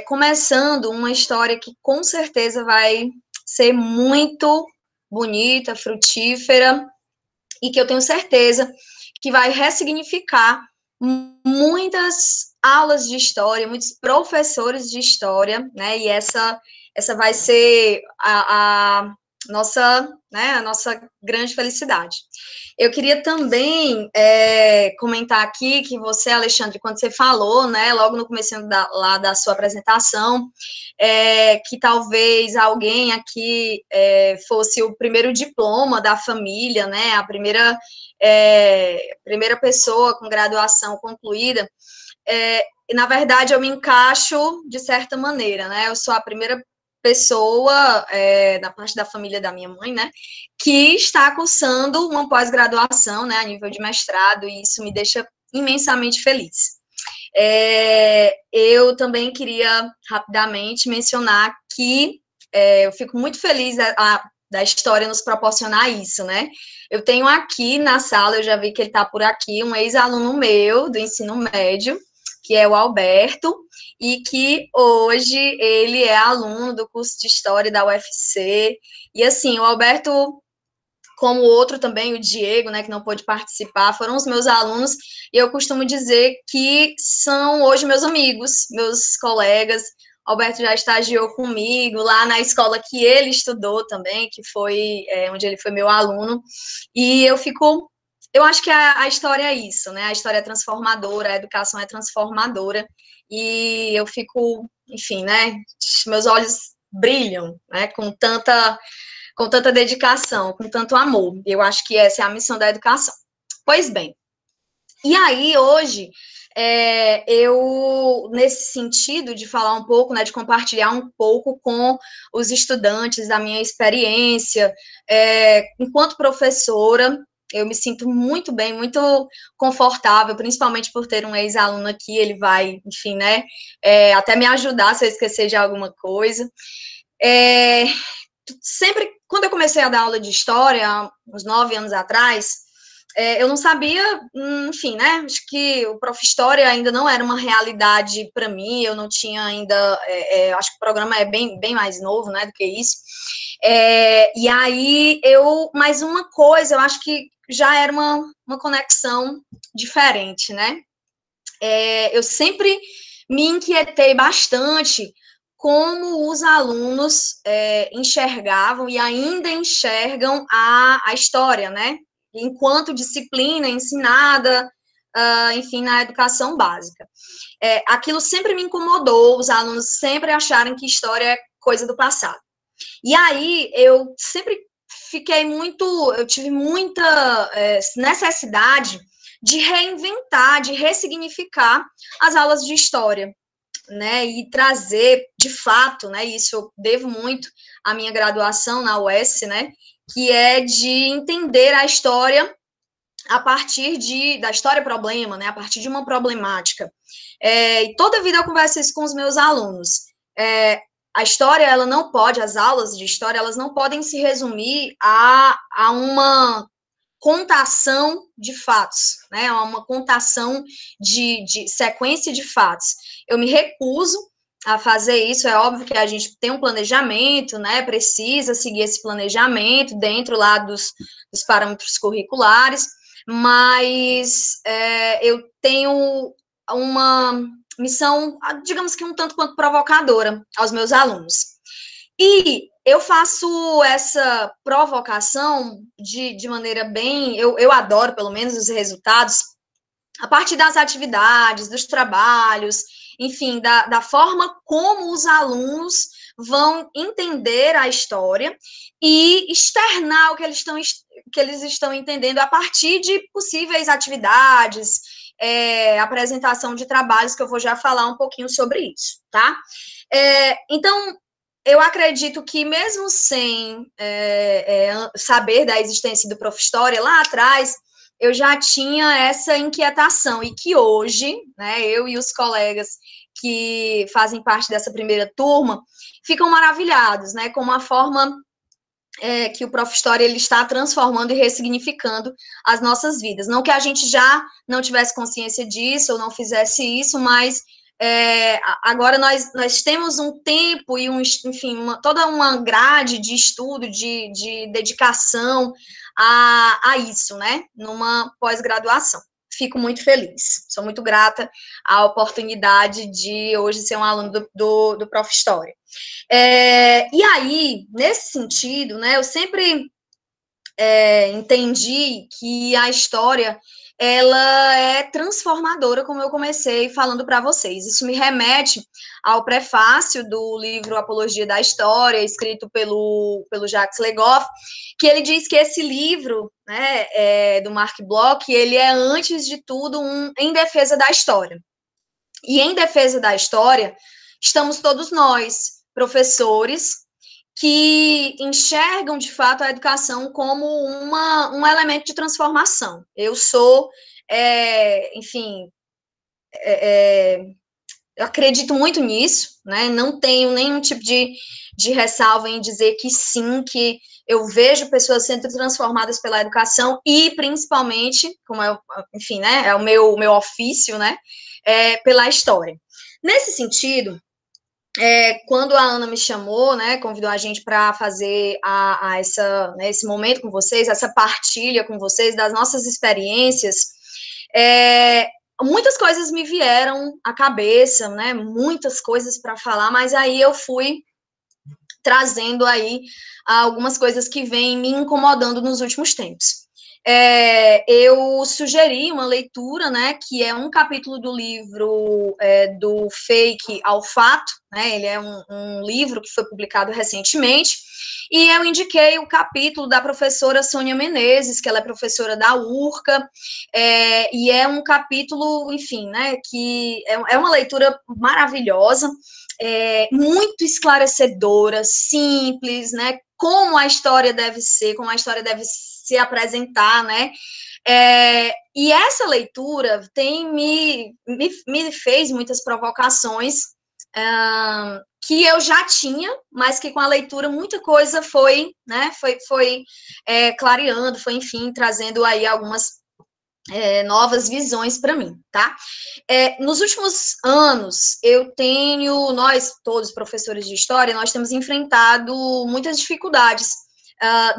começando uma história que com certeza vai ser muito bonita, frutífera, e que eu tenho certeza que vai ressignificar muitas aulas de história, muitos professores de história, né, e essa vai ser a nossa, né, a nossa grande felicidade. Eu queria também comentar aqui que você, Alexandre, quando você falou, né, logo no começo lá da sua apresentação, que talvez alguém aqui fosse o primeiro diploma da família, né, a primeira pessoa com graduação concluída, e na verdade eu me encaixo de certa maneira, né, eu sou a primeira pessoa da parte da família da minha mãe, né, que está cursando uma pós-graduação, né, a nível de mestrado, e isso me deixa imensamente feliz. Eu também queria rapidamente mencionar que eu fico muito feliz da história nos proporcionar isso, né? Eu tenho aqui na sala, eu já vi que ele está por aqui, um ex-aluno meu do ensino médio, que é o Alberto, e que hoje ele é aluno do curso de História da UFC, e assim, o Alberto, como o outro também, o Diego, né, que não pôde participar, foram os meus alunos, e eu costumo dizer que são hoje meus amigos, meus colegas. O Alberto já estagiou comigo lá na escola que ele estudou também, que foi onde ele foi meu aluno, e eu acho que a história é isso, né, a história é transformadora, a educação é transformadora, e eu fico, enfim, né, meus olhos brilham, né, com tanta com tanta dedicação, com tanto amor. Eu acho que essa é a missão da educação. Pois bem, e aí hoje, eu, nesse sentido de falar um pouco, né, de compartilhar um pouco com os estudantes da minha experiência, enquanto professora, eu me sinto muito bem, muito confortável, principalmente por ter um ex-aluno aqui, ele vai, enfim, né, até me ajudar se eu esquecer de alguma coisa. Sempre, quando eu comecei a dar aula de história, uns 9 anos atrás, eu não sabia, enfim, né, acho que o Prof. História ainda não era uma realidade para mim, eu não tinha ainda, acho que o programa é bem mais novo, né, do que isso, e aí mas uma coisa, eu acho que já era uma conexão diferente, né, eu sempre me inquietei bastante como os alunos enxergavam e ainda enxergam a história, né, enquanto disciplina ensinada, enfim, na educação básica. Aquilo sempre me incomodou, os alunos sempre acharem que história é coisa do passado. E aí, eu sempre eu tive muita necessidade de reinventar, de ressignificar as aulas de história, né, e trazer, de fato, né, isso eu devo muito à minha graduação na UES, né, que é de entender a história a partir da história-problema, né, a partir de uma problemática. E toda vida eu converso isso com os meus alunos. A história, ela não pode, as aulas de história, elas não podem se resumir a uma contação de fatos, né, uma contação de sequência de fatos. Eu me recuso a fazer isso, é óbvio que a gente tem um planejamento, né, precisa seguir esse planejamento dentro lá dos parâmetros curriculares, mas eu tenho uma missão, digamos que um tanto quanto provocadora aos meus alunos. E eu faço essa provocação de maneira bem... Eu adoro, pelo menos, os resultados a partir das atividades, dos trabalhos, enfim, da forma como os alunos vão entender a história e externar o que eles estão entendendo a partir de possíveis atividades, apresentação de trabalhos, que eu vou já falar um pouquinho sobre isso, tá? Então, eu acredito que mesmo sem saber da existência do Prof. História lá atrás, eu já tinha essa inquietação, e que hoje, né, eu e os colegas que fazem parte dessa primeira turma, ficam maravilhados, né, com a forma que o Prof. História ele está transformando e ressignificando as nossas vidas. Não que a gente já não tivesse consciência disso, ou não fizesse isso, mas agora nós temos um tempo e enfim, toda uma grade de estudo, de dedicação a isso, né, numa pós-graduação. Fico muito feliz, sou muito grata à oportunidade de hoje ser um aluno do Prof. História. E aí, nesse sentido, né, eu sempre entendi que a história ela é transformadora, como eu comecei falando para vocês. Isso me remete ao prefácio do livro Apologia da História, escrito pelo Jacques Legoff, que ele diz que esse livro, né, do Marc Bloch, ele é, antes de tudo, em defesa da história. E em defesa da história, estamos todos nós, professores, que enxergam, de fato, a educação como um elemento de transformação. Eu sou, enfim, eu acredito muito nisso, né? Não tenho nenhum tipo de ressalva em dizer que sim, que eu vejo pessoas sendo transformadas pela educação e, principalmente, como enfim, né, é o meu ofício, né, pela história. Nesse sentido, quando a Ana me chamou, né, convidou a gente para fazer esse momento com vocês, essa partilha com vocês das nossas experiências, muitas coisas me vieram à cabeça, né, muitas coisas para falar, mas aí eu fui trazendo aí algumas coisas que vêm me incomodando nos últimos tempos. eu sugeri uma leitura, né, que é um capítulo do livro do Fake ao Fato, né, ele é um livro que foi publicado recentemente, e eu indiquei o capítulo da professora Sônia Menezes, que ela é professora da URCA, e é um capítulo, enfim, né, que é uma leitura maravilhosa, muito esclarecedora, simples, né, como a história deve ser, como a história deve se apresentar, né, e essa leitura me fez muitas provocações, que eu já tinha, mas que com a leitura muita coisa foi, né, foi clareando, foi, enfim, trazendo aí algumas novas visões para mim, tá? Nos últimos anos, nós todos professores de história, nós temos enfrentado muitas dificuldades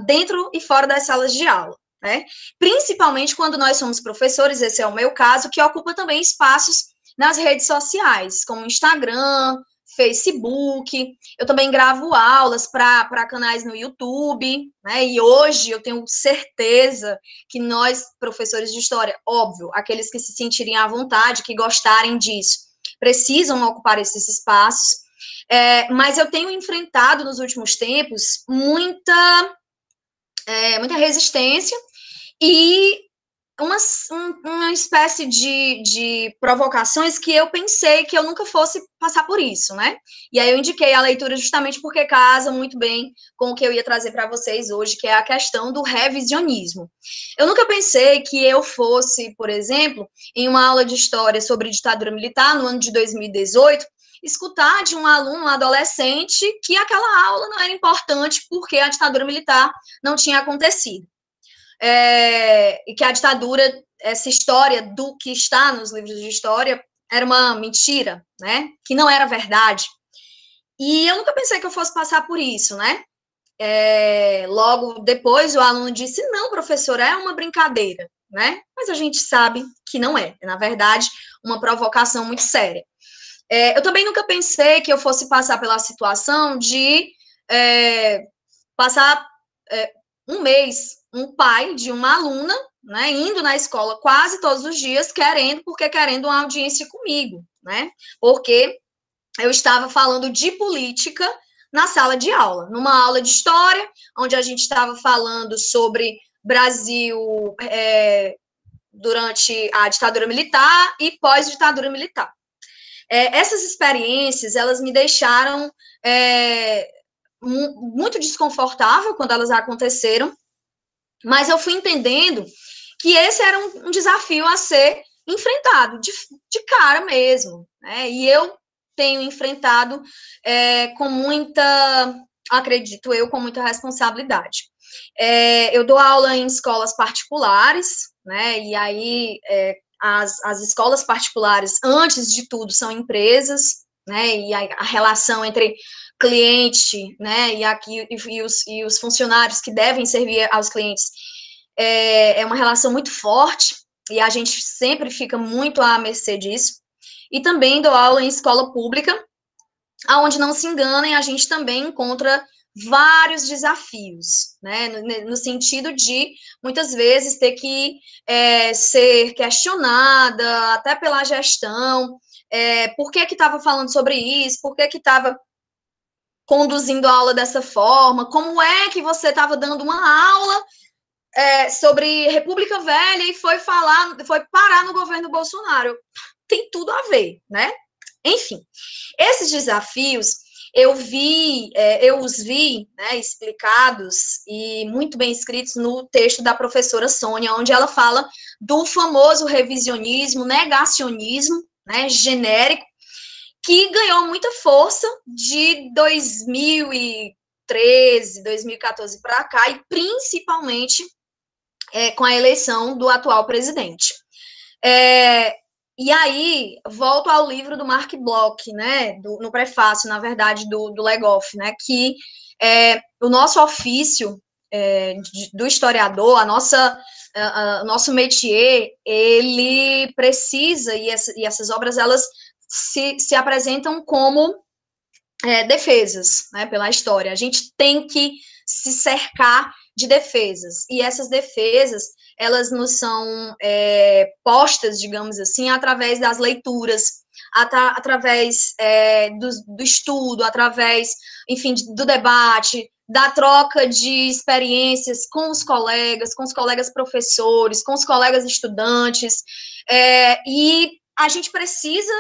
dentro e fora das salas de aula, né? Principalmente quando nós somos professores, esse é o meu caso, que ocupa também espaços nas redes sociais, como Instagram, Facebook, eu também gravo aulas para canais no YouTube, né? E hoje eu tenho certeza que nós, professores de história, óbvio, aqueles que se sentirem à vontade, que gostarem disso, precisam ocupar esses espaços, mas eu tenho enfrentado nos últimos tempos muita resistência e uma espécie de provocações que eu pensei que eu nunca fosse passar por isso, né? E aí eu indiquei a leitura justamente porque casa muito bem com o que eu ia trazer para vocês hoje, que é a questão do revisionismo. Eu nunca pensei que eu fosse, por exemplo, em uma aula de história sobre ditadura militar, no ano de 2018, escutar de um aluno, um adolescente, que aquela aula não era importante porque a ditadura militar não tinha acontecido. E que a ditadura, essa história do que está nos livros de história, era uma mentira, né? Que não era verdade. E eu nunca pensei que eu fosse passar por isso, né? Logo depois, o aluno disse, não, professora, é uma brincadeira, né? Mas a gente sabe que não é. Na verdade, uma provocação muito séria. Eu também nunca pensei que eu fosse passar pela situação de passar um mês, um pai de uma aluna, né, indo na escola quase todos os dias, querendo uma audiência comigo, né, porque eu estava falando de política na sala de aula, numa aula de história, onde a gente estava falando sobre Brasil durante a ditadura militar e pós-ditadura militar. Essas experiências, elas me deixaram muito desconfortável quando elas aconteceram, mas eu fui entendendo que esse era um desafio a ser enfrentado de cara mesmo, né? E eu tenho enfrentado com muita, acredito eu, com muita responsabilidade. Eu dou aula em escolas particulares, né? E aí as escolas particulares, antes de tudo, são empresas, né? E a relação entre cliente, né, e os funcionários que devem servir aos clientes é uma relação muito forte, e a gente sempre fica muito à mercê disso. E também dou aula em escola pública, aonde, não se enganem, a gente também encontra vários desafios, né, no sentido de, muitas vezes, ter que ser questionada, até pela gestão, por que estava falando sobre isso, por que estava conduzindo a aula dessa forma, como é que você estava dando uma aula sobre República Velha e foi parar no governo Bolsonaro. Tem tudo a ver, né? Enfim, esses desafios eu os vi, né, explicados e muito bem escritos no texto da professora Sônia, onde ela fala do famoso revisionismo, negacionismo, né, genérico, que ganhou muita força de 2013, 2014 para cá, e principalmente com a eleição do atual presidente. E aí, volto ao livro do Mark Bloch, né, no prefácio, na verdade, do Legoff, né, que o nosso ofício do historiador, o nosso métier, ele precisa, e essas obras, elas se apresentam como defesas, né, pela história. A gente tem que se cercar de defesas, e essas defesas, elas nos são postas, digamos assim, através das leituras, através do estudo, através, enfim, do debate, da troca de experiências com os colegas professores, com os colegas estudantes, e a gente precisa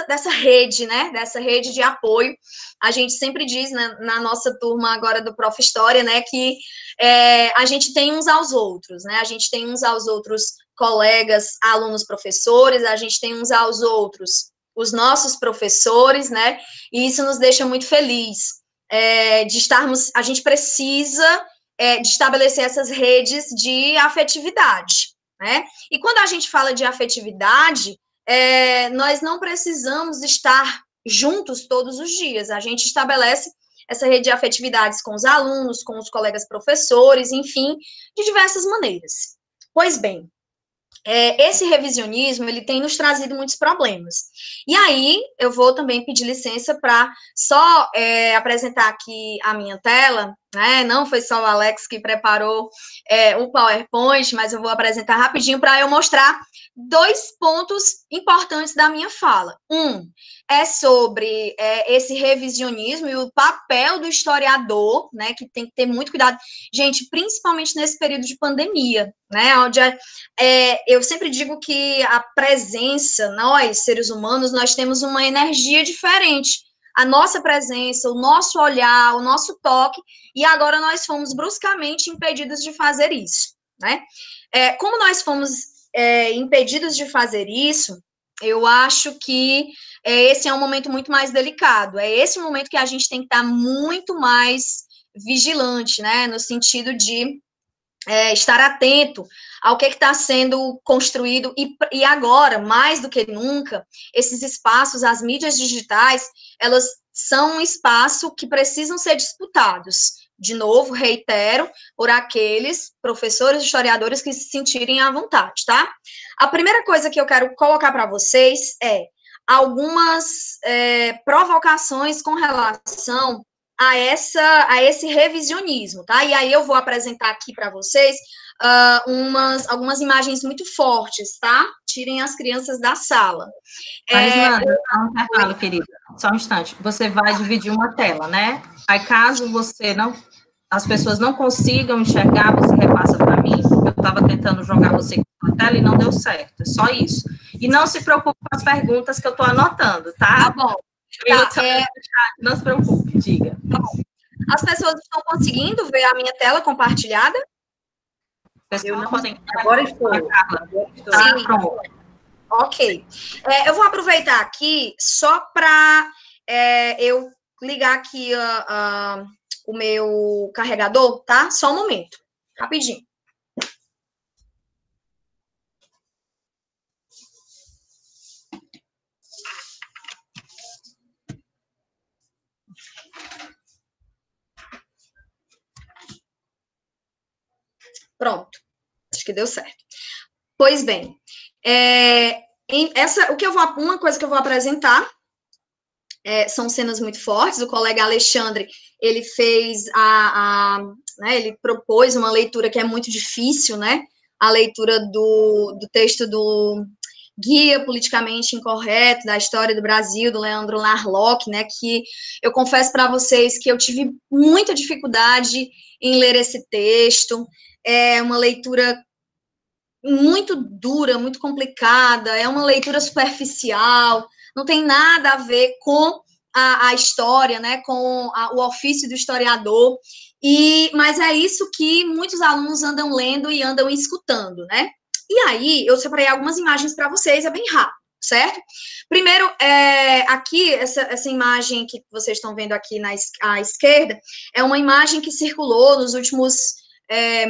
dessa rede, né, dessa rede de apoio. A gente sempre diz, né, na nossa turma agora do Prof. História, né, que a gente tem uns aos outros, né, a gente tem uns aos outros colegas, alunos, professores, a gente tem uns aos outros os nossos professores, né, e isso nos deixa muito feliz. De estarmos, a gente precisa de estabelecer essas redes de afetividade, né? E quando a gente fala de afetividade, nós não precisamos estar juntos todos os dias, a gente estabelece essa rede de afetividades com os alunos, com os colegas professores, enfim, de diversas maneiras. Pois bem, esse revisionismo, ele tem nos trazido muitos problemas. E aí, eu vou também pedir licença para só apresentar aqui a minha tela, né? Não foi só o Alex que preparou o PowerPoint, mas eu vou apresentar rapidinho para eu mostrar 2 pontos importantes da minha fala. É sobre esse revisionismo e o papel do historiador, né? Que tem que ter muito cuidado. Gente, principalmente nesse período de pandemia, né? Onde eu sempre digo que a presença, nós, seres humanos, nós temos uma energia diferente. A nossa presença, o nosso olhar, o nosso toque, e agora nós fomos bruscamente impedidos de fazer isso, né? Como nós fomos impedidos de fazer isso, eu acho que esse é um momento muito mais delicado. É esse momento que a gente tem que estar muito mais vigilante, né? No sentido de estar atento ao que está sendo construído, e agora, mais do que nunca, esses espaços, as mídias digitais, elas são um espaço que precisam ser disputados. De novo, reitero, por aqueles professores e historiadores que se sentirem à vontade, tá? A primeira coisa que eu quero colocar para vocês é algumas provocações com relação a esse revisionismo, tá? E aí eu vou apresentar aqui para vocês algumas imagens muito fortes, tá? Tirem as crianças da sala. Marisnanda, só um intervalo, querida. Só um instante. Você vai dividir uma tela, né? Aí, caso as pessoas não consigam enxergar, você repassa para mim, porque eu estava tentando jogar você na tela e não deu certo. É só isso. E não se preocupe com as perguntas que eu estou anotando, tá? Tá bom. Não se preocupe, diga. Tá bom. As pessoas estão conseguindo ver a minha tela compartilhada? Eu não podem... Agora estou. Tá, pronto. Ok. Eu vou aproveitar aqui só para eu ligar aqui o meu carregador, tá? Só um momento. Rapidinho. Pronto. Acho que deu certo. Pois bem, uma coisa que eu vou apresentar são cenas muito fortes. O colega Alexandre, ele fez né, ele propôs uma leitura que é muito difícil, né? A leitura do texto do Guia Politicamente Incorreto da História do Brasil, do Leandro Narlock, né? Que eu confesso para vocês que eu tive muita dificuldade em ler esse texto. É uma leitura muito dura, muito complicada, é uma leitura superficial, não tem nada a ver com a história, né, com o ofício do historiador, mas é isso que muitos alunos andam lendo e andam escutando, né? E aí, eu separei algumas imagens para vocês, é bem rápido, certo? Primeiro, aqui, essa imagem que vocês estão vendo aqui à esquerda, é uma imagem que circulou nos últimos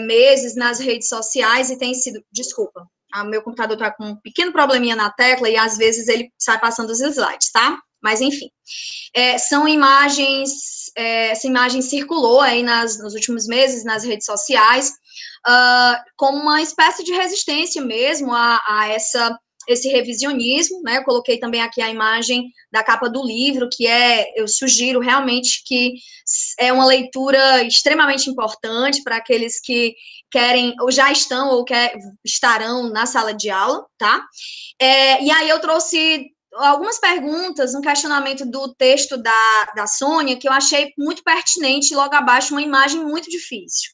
meses nas redes sociais e tem sido... Desculpa, meu computador está com um pequeno probleminha na tecla e às vezes ele sai passando os slides, tá? Mas enfim, são imagens... essa imagem circulou aí nos últimos meses nas redes sociais como uma espécie de resistência mesmo a esse revisionismo, né? Eu coloquei também aqui a imagem da capa do livro, que eu sugiro realmente que é uma leitura extremamente importante para aqueles que querem, ou já estão, ou estarão na sala de aula, tá? E aí eu trouxe algumas perguntas, um questionamento do texto da Sônia, que eu achei muito pertinente, e logo abaixo uma imagem muito difícil.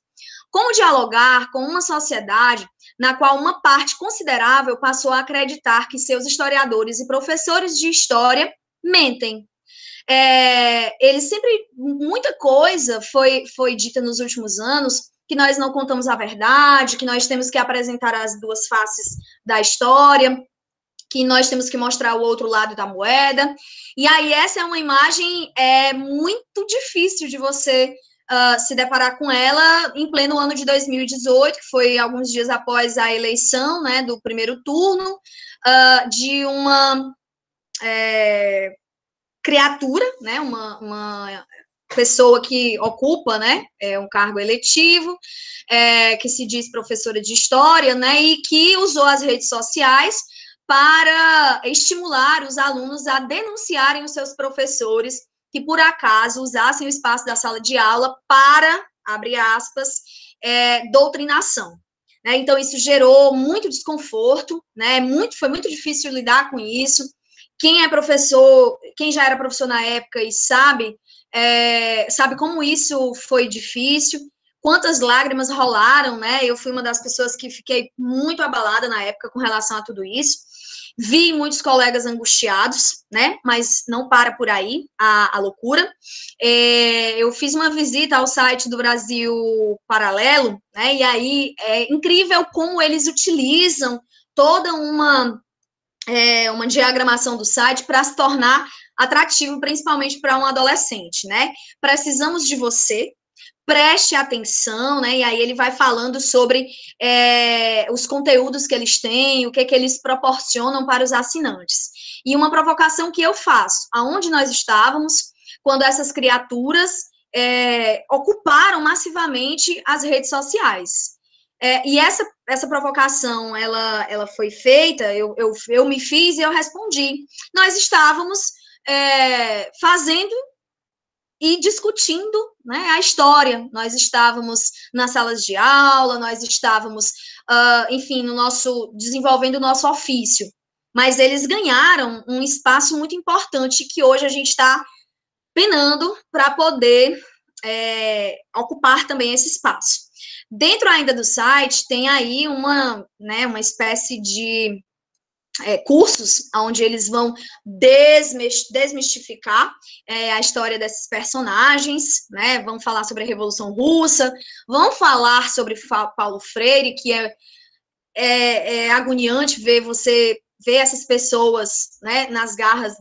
Como dialogar com uma sociedade na qual uma parte considerável passou a acreditar que seus historiadores e professores de história mentem? Muita coisa foi dita nos últimos anos, que nós não contamos a verdade, que nós temos que apresentar as duas faces da história, que nós temos que mostrar o outro lado da moeda. E aí essa é uma imagem muito difícil de você se deparar com ela em pleno ano de 2018, que foi alguns dias após a eleição, né, do primeiro turno, de uma criatura, né, uma pessoa que ocupa, né, um cargo eletivo, que se diz professora de história, né, e que usou as redes sociais para estimular os alunos a denunciarem os seus professores que, por acaso, usassem o espaço da sala de aula para, abre aspas, doutrinação. Né? Então, isso gerou muito desconforto, né? Foi muito difícil lidar com isso. Quem é professor, quem já era professor na época e sabe como isso foi difícil, quantas lágrimas rolaram, né? Eu fui uma das pessoas que fiquei muito abalada na época com relação a tudo isso. Vi muitos colegas angustiados, né? Mas não para por aí a loucura. Eu fiz uma visita ao site do Brasil Paralelo, né? E aí é incrível como eles utilizam toda uma diagramação do site para se tornar atrativo, principalmente para um adolescente, né? Precisamos de você. Preste atenção, né? E aí ele vai falando sobre os conteúdos que eles têm, o que eles proporcionam para os assinantes. E uma provocação que eu faço, aonde nós estávamos, quando essas criaturas ocuparam massivamente as redes sociais. E essa provocação, ela foi feita, eu me fiz e eu respondi. Nós estávamos fazendo e discutindo, né, a história. Nós estávamos nas salas de aula, nós estávamos, enfim, desenvolvendo o nosso ofício. Mas eles ganharam um espaço muito importante que hoje a gente está penando para poder ocupar também esse espaço. Dentro ainda do site, tem aí uma espécie de cursos onde eles vão desmistificar a história desses personagens, né? Vão falar sobre a Revolução Russa, vão falar sobre Paulo Freire, que é agoniante ver essas pessoas, né, nas garras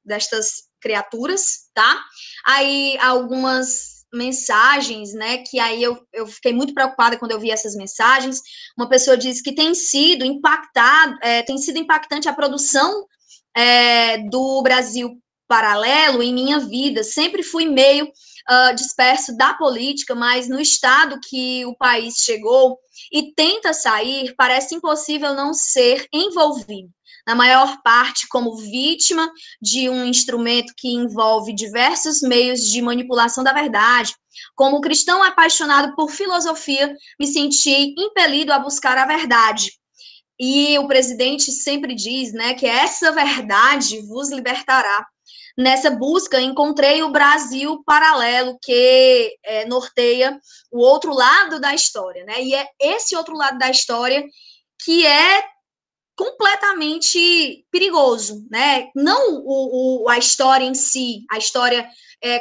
destas criaturas, tá? Aí algumas mensagens, né, que aí eu fiquei muito preocupada quando eu vi essas mensagens. Uma pessoa disse que tem sido impactante a produção do Brasil Paralelo em minha vida. Sempre fui meio disperso da política, mas no estado que o país chegou e tenta sair, parece impossível não ser envolvido, na maior parte como vítima de um instrumento que envolve diversos meios de manipulação da verdade. Como cristão apaixonado por filosofia, me senti impelido a buscar a verdade. E o presidente sempre diz, né, que essa verdade vos libertará. Nessa busca, encontrei o Brasil Paralelo, que norteia o outro lado da história, né? E é esse outro lado da história que é completamente perigoso, né? Não a história em si, a história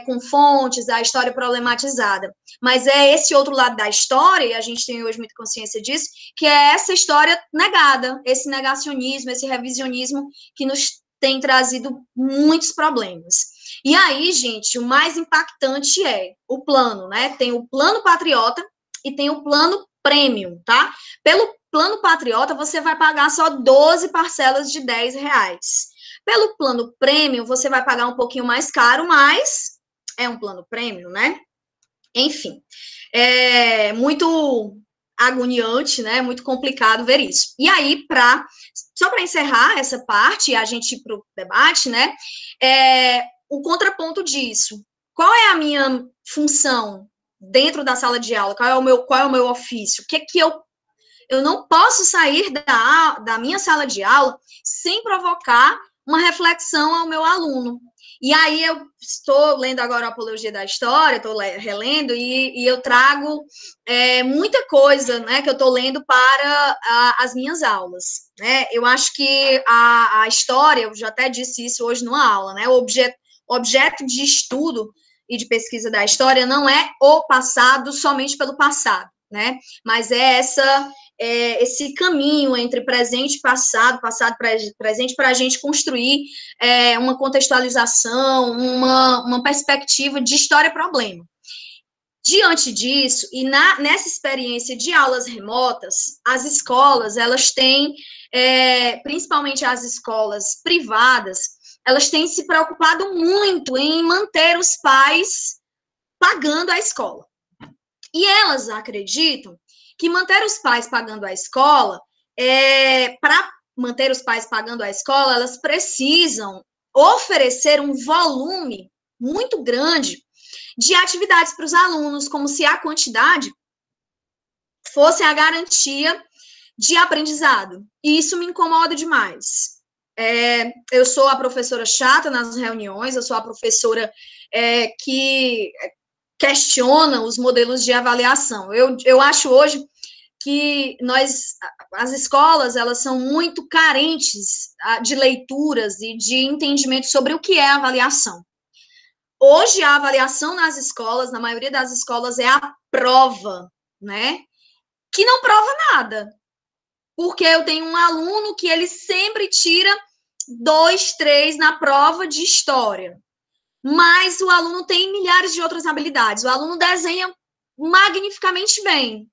com fontes, a história problematizada, mas é esse outro lado da história, e a gente tem hoje muita consciência disso, que é essa história negada, esse negacionismo, esse revisionismo que nos tem trazido muitos problemas. E aí, gente, o mais impactante é o plano, né? Tem o plano patriota e tem o plano premium, tá? Pelo plano patriota, você vai pagar só 12 parcelas de R$10. Pelo plano premium, você vai pagar um pouquinho mais caro, mas é um plano premium, né? Enfim, muito agoniante, né? Muito complicado ver isso. E aí, só para encerrar essa parte e a gente ir para o debate, né? O contraponto disso. Qual é a minha função dentro da sala de aula? Qual é o meu ofício? O que é que eu não posso sair da minha sala de aula sem provocar uma reflexão ao meu aluno. E aí eu estou lendo agora a Apologia da História, estou relendo, e eu trago muita coisa, né, que eu estou lendo para as minhas aulas. Né? Eu acho que a história, eu já até disse isso hoje numa aula, né, o objeto de estudo e de pesquisa da história não é o passado somente pelo passado, né, mas é esse caminho entre presente e passado, presente, para a gente construir uma contextualização, uma perspectiva de história-problema. Diante disso, e nessa experiência de aulas remotas, as escolas, elas têm, principalmente as escolas privadas, elas têm se preocupado muito em manter os pais pagando a escola. E elas acreditam que manter os pais pagando a escola, para manter os pais pagando a escola, elas precisam oferecer um volume muito grande de atividades para os alunos, como se a quantidade fosse a garantia de aprendizado. E isso me incomoda demais. Eu sou a professora chata nas reuniões, eu sou a professora que questiona os modelos de avaliação. Eu acho hoje que as escolas, elas são muito carentes de leituras e de entendimento sobre o que é avaliação. Hoje, a avaliação nas escolas, na maioria das escolas, é a prova, né? Que não prova nada. Porque eu tenho um aluno que ele sempre tira 2, 3 na prova de história. Mas o aluno tem milhares de outras habilidades. O aluno desenha magnificamente bem.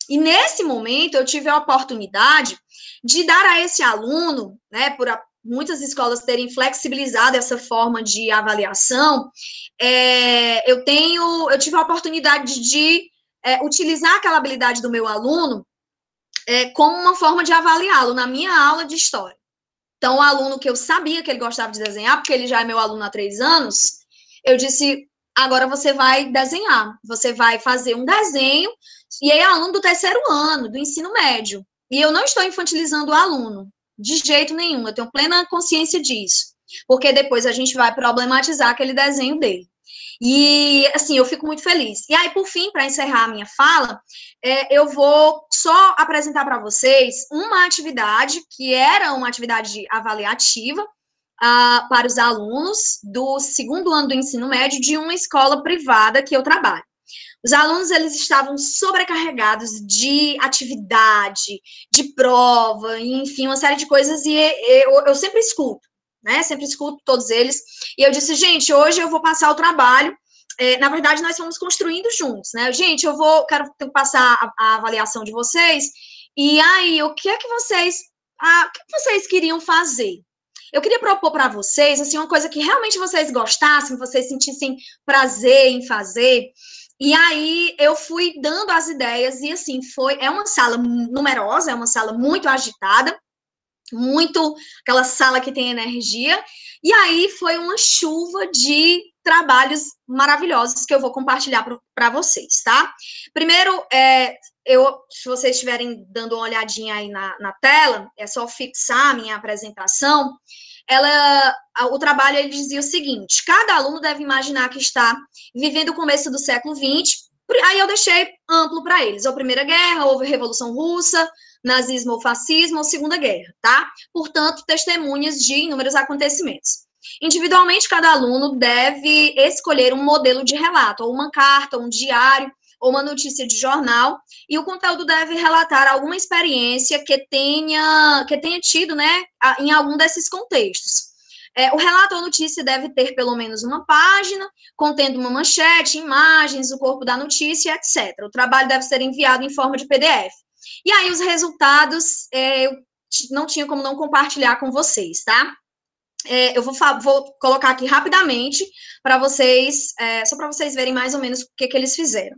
E nesse momento eu tive a oportunidade de dar a esse aluno, né, por muitas escolas terem flexibilizado essa forma de avaliação, eu tive a oportunidade de utilizar aquela habilidade do meu aluno como uma forma de avaliá-lo na minha aula de história. Então, o aluno que eu sabia que ele gostava de desenhar, porque ele já é meu aluno há 3 anos, eu disse, agora você vai desenhar, você vai fazer um desenho, e aí é aluno do 3º ano, do ensino médio. E eu não estou infantilizando o aluno, de jeito nenhum, eu tenho plena consciência disso, porque depois a gente vai problematizar aquele desenho dele. E, assim, eu fico muito feliz. E aí, por fim, para encerrar a minha fala, eu vou só apresentar para vocês uma atividade que era uma atividade avaliativa para os alunos do 2º ano do ensino médio de uma escola privada que eu trabalho. Os alunos, eles estavam sobrecarregados de atividade, de prova, enfim, uma série de coisas, e eu sempre escuto, né? Sempre escuto todos eles. E eu disse, gente, hoje eu vou passar o trabalho. Na verdade, nós fomos construindo juntos, né? Gente, quero passar a avaliação de vocês. E aí, o que vocês queriam fazer? Eu queria propor para vocês, assim, uma coisa que realmente vocês gostassem, vocês sentissem prazer em fazer. E aí, eu fui dando as ideias, e assim, é uma sala numerosa, é uma sala muito agitada, muito aquela sala que tem energia, e aí foi uma chuva de trabalhos maravilhosos que eu vou compartilhar para vocês, tá? Primeiro, se vocês estiverem dando uma olhadinha aí na tela, é só fixar a minha apresentação. O trabalho, ele dizia o seguinte: cada aluno deve imaginar que está vivendo o começo do século XX. Aí eu deixei amplo para eles, ou Primeira Guerra, ou Revolução Russa, nazismo ou fascismo, ou Segunda Guerra, tá? Portanto, testemunhas de inúmeros acontecimentos. Individualmente, cada aluno deve escolher um modelo de relato, ou uma carta, ou um diário, ou uma notícia de jornal, e o conteúdo deve relatar alguma experiência que tenha tido, né, em algum desses contextos. O relato ou notícia deve ter pelo menos uma página, contendo uma manchete, imagens, o corpo da notícia, etc. O trabalho deve ser enviado em forma de PDF. E aí, os resultados, eu não tinha como não compartilhar com vocês, tá? eu vou colocar aqui rapidamente para vocês, só para vocês verem mais ou menos o que eles fizeram.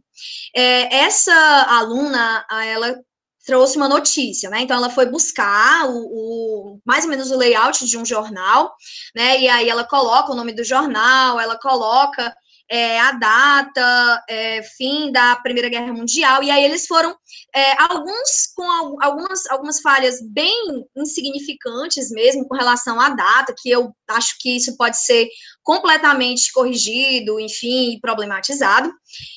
Essa aluna, ela trouxe uma notícia, né? Então, ela foi buscar mais ou menos o layout de um jornal, né? E aí ela coloca o nome do jornal, ela coloca a data, fim da Primeira Guerra Mundial, e aí eles foram, alguns com algumas falhas bem insignificantes mesmo, com relação à data, que eu acho que isso pode ser completamente corrigido, enfim, problematizado.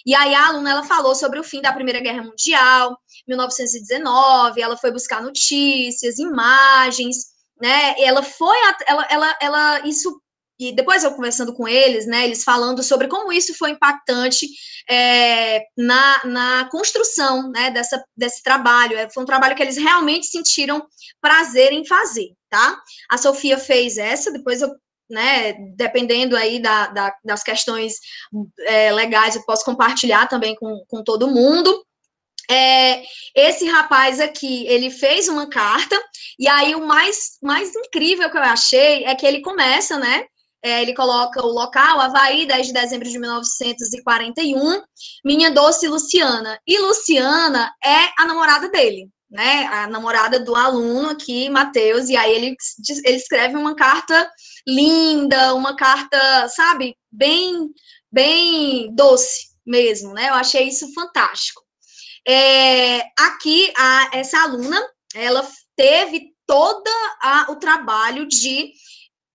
E aí a aluna, ela falou sobre o fim da Primeira Guerra Mundial, 1919, ela foi buscar notícias, imagens, né, ela foi, isso, e depois eu conversando com eles, né, eles falando sobre como isso foi impactante na construção, né, desse trabalho. Foi um trabalho que eles realmente sentiram prazer em fazer, tá? A Sofia fez essa, depois eu, né, dependendo aí das questões legais, eu posso compartilhar também com todo mundo. Esse rapaz aqui, ele fez uma carta, e aí o mais incrível que eu achei é que ele começa, né, ele coloca o local, Havaí, 10 de dezembro de 1941, minha doce Luciana. E Luciana é a namorada dele, né? A namorada do aluno aqui, Matheus. E aí ele escreve uma carta linda, uma carta, sabe, bem doce mesmo, né? Eu achei isso fantástico. Aqui, essa aluna, ela teve todo o trabalho de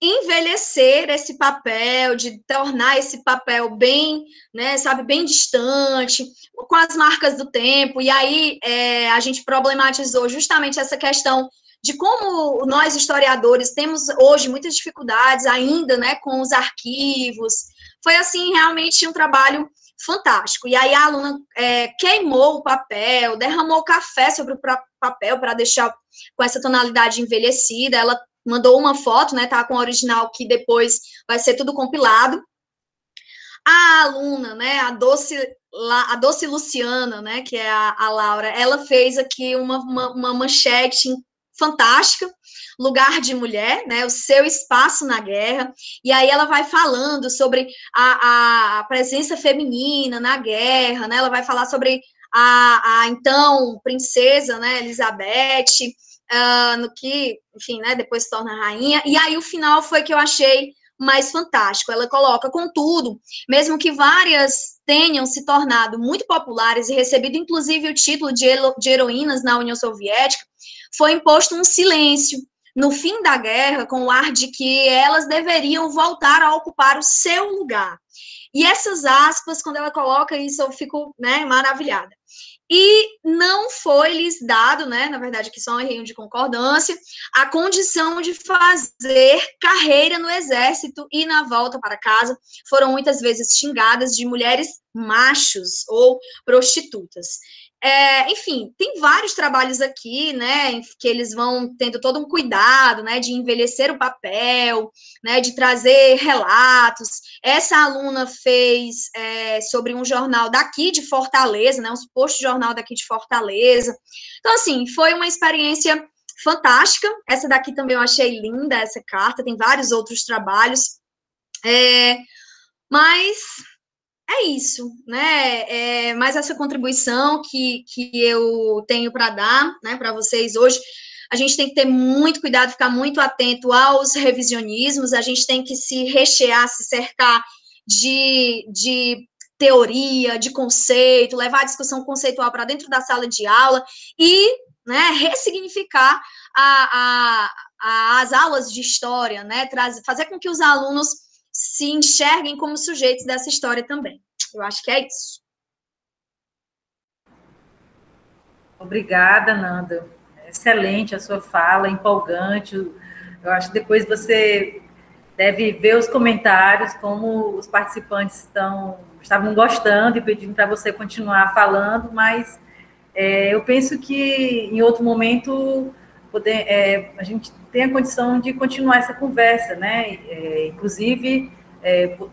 envelhecer esse papel, de tornar esse papel bem, né, sabe, bem distante, com as marcas do tempo, e aí a gente problematizou justamente essa questão de como nós, historiadores, temos hoje muitas dificuldades ainda, né, com os arquivos. Foi, assim, realmente um trabalho fantástico. E aí a aluna queimou o papel, derramou café sobre o papel para deixar com essa tonalidade envelhecida. Ela mandou uma foto, né, tá com o original, que depois vai ser tudo compilado. A aluna, né, a doce Luciana, né, que é a Laura, ela fez aqui uma manchete fantástica, lugar de mulher, né, o seu espaço na guerra, e aí ela vai falando sobre a presença feminina na guerra, né, ela vai falar sobre a então princesa, né, Elizabeth, no que, enfim, né, depois se torna rainha, e aí o final foi que eu achei mais fantástico. Ela coloca, contudo, mesmo que várias tenham se tornado muito populares e recebido, inclusive, o título de heroínas na União Soviética, foi imposto um silêncio no fim da guerra, com o ar de que elas deveriam voltar a ocupar o seu lugar. E essas aspas, quando ela coloca isso, eu fico, né, maravilhada. E não foi lhes dado, né, na verdade, aqui só um errinho de concordância, a condição de fazer carreira no exército e na volta para casa foram muitas vezes xingadas de mulheres machos ou prostitutas. Enfim, tem vários trabalhos aqui, né, que eles vão tendo todo um cuidado, né, de envelhecer o papel, né, de trazer relatos. Essa aluna fez sobre um jornal daqui de Fortaleza, né, um suposto jornal daqui de Fortaleza. Então, assim, foi uma experiência fantástica. Essa daqui também eu achei linda, essa carta, tem vários outros trabalhos. Mas é isso, né? Mais essa contribuição que eu tenho para dar, né, para vocês hoje. A gente tem que ter muito cuidado, ficar muito atento aos revisionismos, a gente tem que se rechear, se cercar de teoria, de conceito, levar a discussão conceitual para dentro da sala de aula e, né, ressignificar as aulas de história, né, fazer com que os alunos se enxerguem como sujeitos dessa história também. Eu acho que é isso. Obrigada, Nanda. Excelente a sua fala, empolgante. Eu acho que depois você deve ver os comentários, como os participantes estavam gostando e pedindo para você continuar falando, mas eu penso que em outro momento a gente tem a condição de continuar essa conversa, né? Inclusive,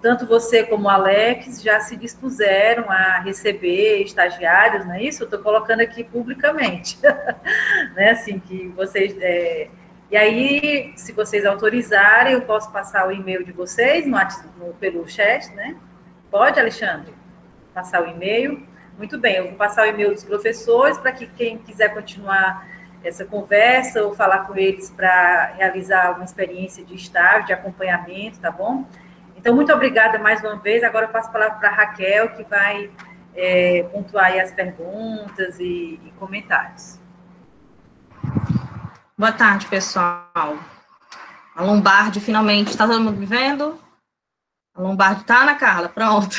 tanto você como o Alex já se dispuseram a receber estagiários, não é isso? Eu estou colocando aqui publicamente, né? Assim, que vocês E aí, se vocês autorizarem, eu posso passar o e-mail de vocês pelo chat, né? Pode, Alexandre? Passar o e-mail? Muito bem, eu vou passar o e-mail dos professores para que quem quiser continuar essa conversa ou falar com eles para realizar uma experiência de estágio, de acompanhamento, tá bom? Então, muito obrigada mais uma vez. Agora eu passo a palavra para a Raquel, que vai pontuar aí as perguntas e comentários. Boa tarde, pessoal. A Lombardi, finalmente, está todo mundo me vendo? A Lombardi tá, Ana Carla? Pronto.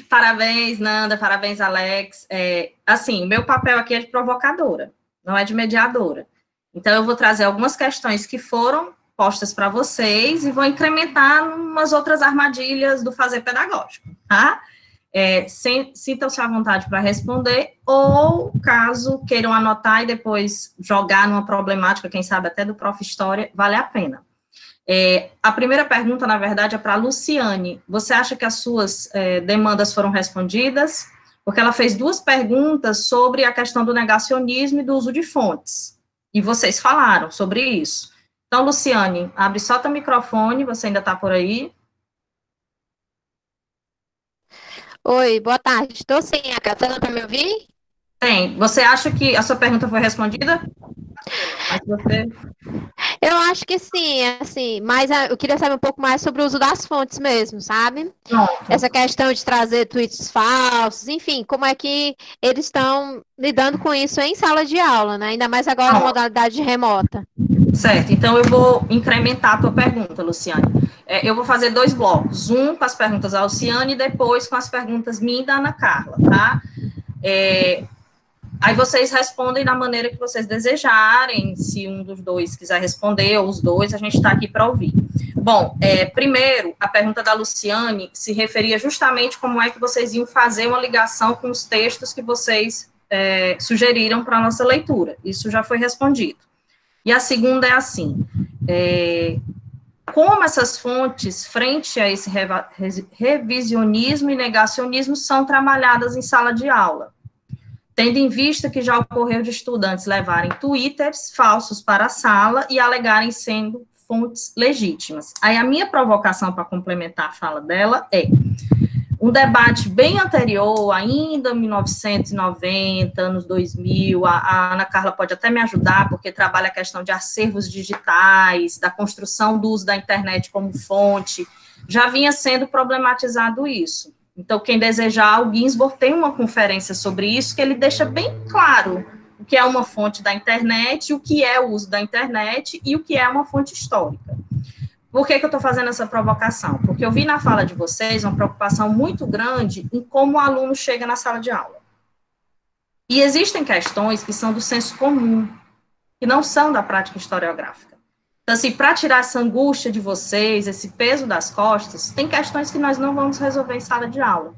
Parabéns, Nanda, parabéns, Alex. Assim, o meu papel aqui é de provocadora, não é de mediadora. Então, eu vou trazer algumas questões que foram postas para vocês e vou incrementar umas outras armadilhas do fazer pedagógico, tá? Sintam-se à vontade para responder, ou caso queiram anotar e depois jogar numa problemática, quem sabe até do Prof. História, vale a pena. A primeira pergunta, na verdade, é para a Luciane. Você acha que as suas demandas foram respondidas? Porque ela fez 2 perguntas sobre a questão do negacionismo e do uso de fontes. E vocês falaram sobre isso. Então, Luciane, abre só teu microfone, você ainda está por aí. Oi, boa tarde. Estou sim, a Catana para me ouvir? Tem. Você acha que a sua pergunta foi respondida? Mas você... Eu acho que sim, assim, mas eu queria saber um pouco mais sobre o uso das fontes mesmo, sabe? Pronto. Essa questão de trazer tweets falsos, enfim, como é que eles estão lidando com isso em sala de aula, né? Ainda mais agora na modalidade remota. Certo, então eu vou incrementar a tua pergunta, Luciane. Eu vou fazer 2 blocos, um com as perguntas da Luciane e depois com as perguntas minha e da Ana Carla, tá? Aí vocês respondem da maneira que vocês desejarem, se um dos 2 quiser responder, ou os 2, a gente está aqui para ouvir. Bom, primeiro, a pergunta da Luciane se referia justamente como é que vocês iam fazer uma ligação com os textos que vocês sugeriram para a nossa leitura. Isso já foi respondido. E a segunda é assim, como essas fontes, frente a esse revisionismo e negacionismo, são trabalhadas em sala de aula? Tendo em vista que já ocorreu de estudantes levarem twitters falsos para a sala e alegarem sendo fontes legítimas. Aí a minha provocação para complementar a fala dela um debate bem anterior, ainda em 1990, anos 2000, a Ana Carla pode até me ajudar, porque trabalha a questão de acervos digitais, da construção do uso da internet como fonte, já vinha sendo problematizado isso. Então, quem desejar, o Ginsburg tem uma conferência sobre isso, que ele deixa bem claro o que é uma fonte da internet, o que é o uso da internet e o que é uma fonte histórica. Por que eu estou fazendo essa provocação? Porque eu vi na fala de vocês uma preocupação muito grande em como o aluno chega na sala de aula. E existem questões que são do senso comum, que não são da prática historiográfica. Então, assim, para tirar essa angústia de vocês, esse peso das costas, tem questões que nós não vamos resolver em sala de aula.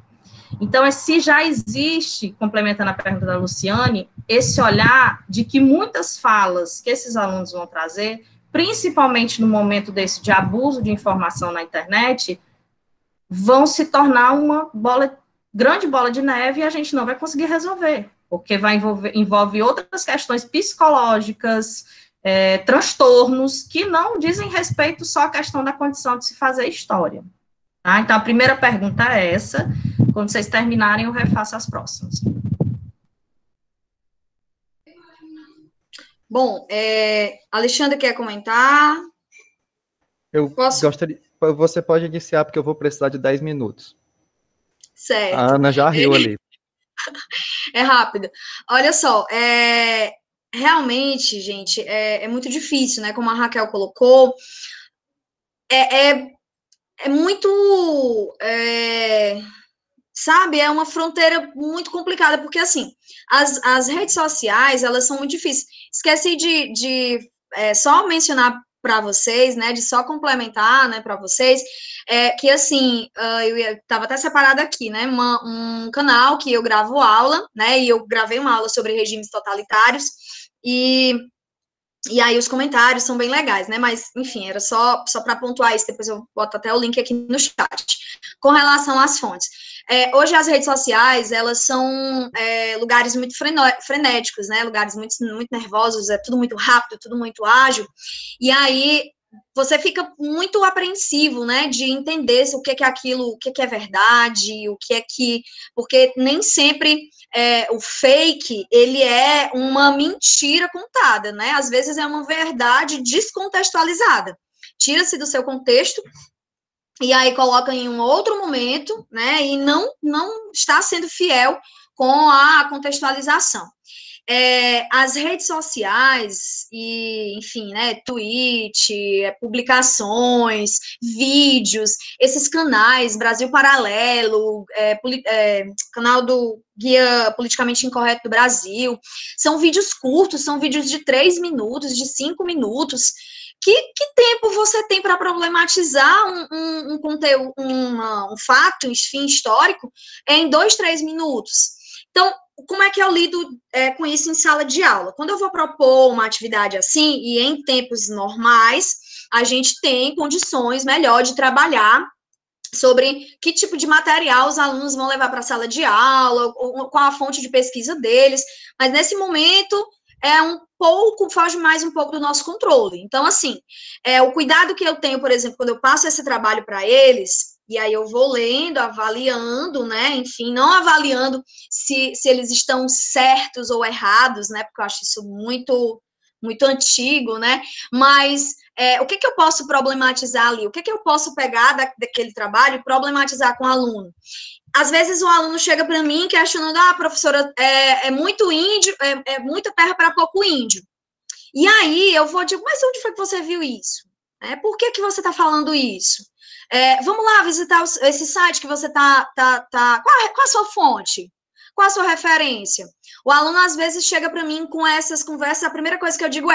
Então, se já existe, complementando a pergunta da Luciane, esse olhar de que muitas falas que esses alunos vão trazer, principalmente no momento desse de abuso de informação na internet, vão se tornar uma grande bola de neve e a gente não vai conseguir resolver, porque envolve outras questões psicológicas, transtornos que não dizem respeito só à questão da condição de se fazer história. Tá? Então, a primeira pergunta é essa. Quando vocês terminarem, eu refaço as próximas. Bom, Alexandre quer comentar? Eu gostaria... Você pode iniciar, porque eu vou precisar de 10 minutos. Certo. A Ana já riu ali. É rápido. Olha só, realmente, gente, é muito difícil, né? Como a Raquel colocou, é muito, sabe, é uma fronteira muito complicada, porque, assim, as redes sociais, elas são muito difíceis. Esqueci de só mencionar para vocês, né, de só complementar, né, para vocês, que, assim, eu estava até separada aqui, né, um canal que eu gravo aula, né, e eu gravei uma aula sobre regimes totalitários, e aí os comentários são bem legais, né, mas, enfim, era só para pontuar isso, depois eu boto até o link aqui no chat. Com relação às fontes, Hoje as redes sociais, elas são lugares muito frenéticos, né? Lugares muito, muito nervosos, é tudo muito rápido, tudo muito ágil. E aí você fica muito apreensivo, né? De entender o que é aquilo, o que é verdade, o que é que... Porque nem sempre o fake, ele é uma mentira contada, né? Às vezes é uma verdade descontextualizada. Tira-se do seu contexto e aí coloca em um outro momento, né, e não está sendo fiel com a contextualização. As redes sociais, e, enfim, né, tweet, publicações, vídeos, esses canais, Brasil Paralelo, canal do Guia Politicamente Incorreto do Brasil, são vídeos curtos, são vídeos de 3 minutos, de 5 minutos, que tempo você tem para problematizar um conteúdo, um fato, enfim, histórico, em 2, 3 minutos? Então, como é que eu lido com isso em sala de aula? Quando eu vou propor uma atividade assim, e em tempos normais, a gente tem condições melhor de trabalhar sobre que tipo de material os alunos vão levar para a sala de aula, qual a fonte de pesquisa deles, mas nesse momento foge mais um pouco do nosso controle. Então, assim, o cuidado que eu tenho, por exemplo, quando eu passo esse trabalho para eles, e aí eu vou lendo, avaliando, né, enfim, não avaliando se eles estão certos ou errados, né, porque eu acho isso muito, muito antigo, né, mas o que eu posso problematizar ali? O que eu posso pegar daquele trabalho e problematizar com o aluno? Às vezes o aluno chega para mim questionando, professora, é muito índio, muita terra para pouco índio. E aí eu vou dizer, mas onde foi que você viu isso? Por que você está falando isso? Vamos lá visitar esse site que você está... Qual a sua fonte? Qual a sua referência? O aluno, às vezes, chega para mim com essas conversas, a primeira coisa que eu digo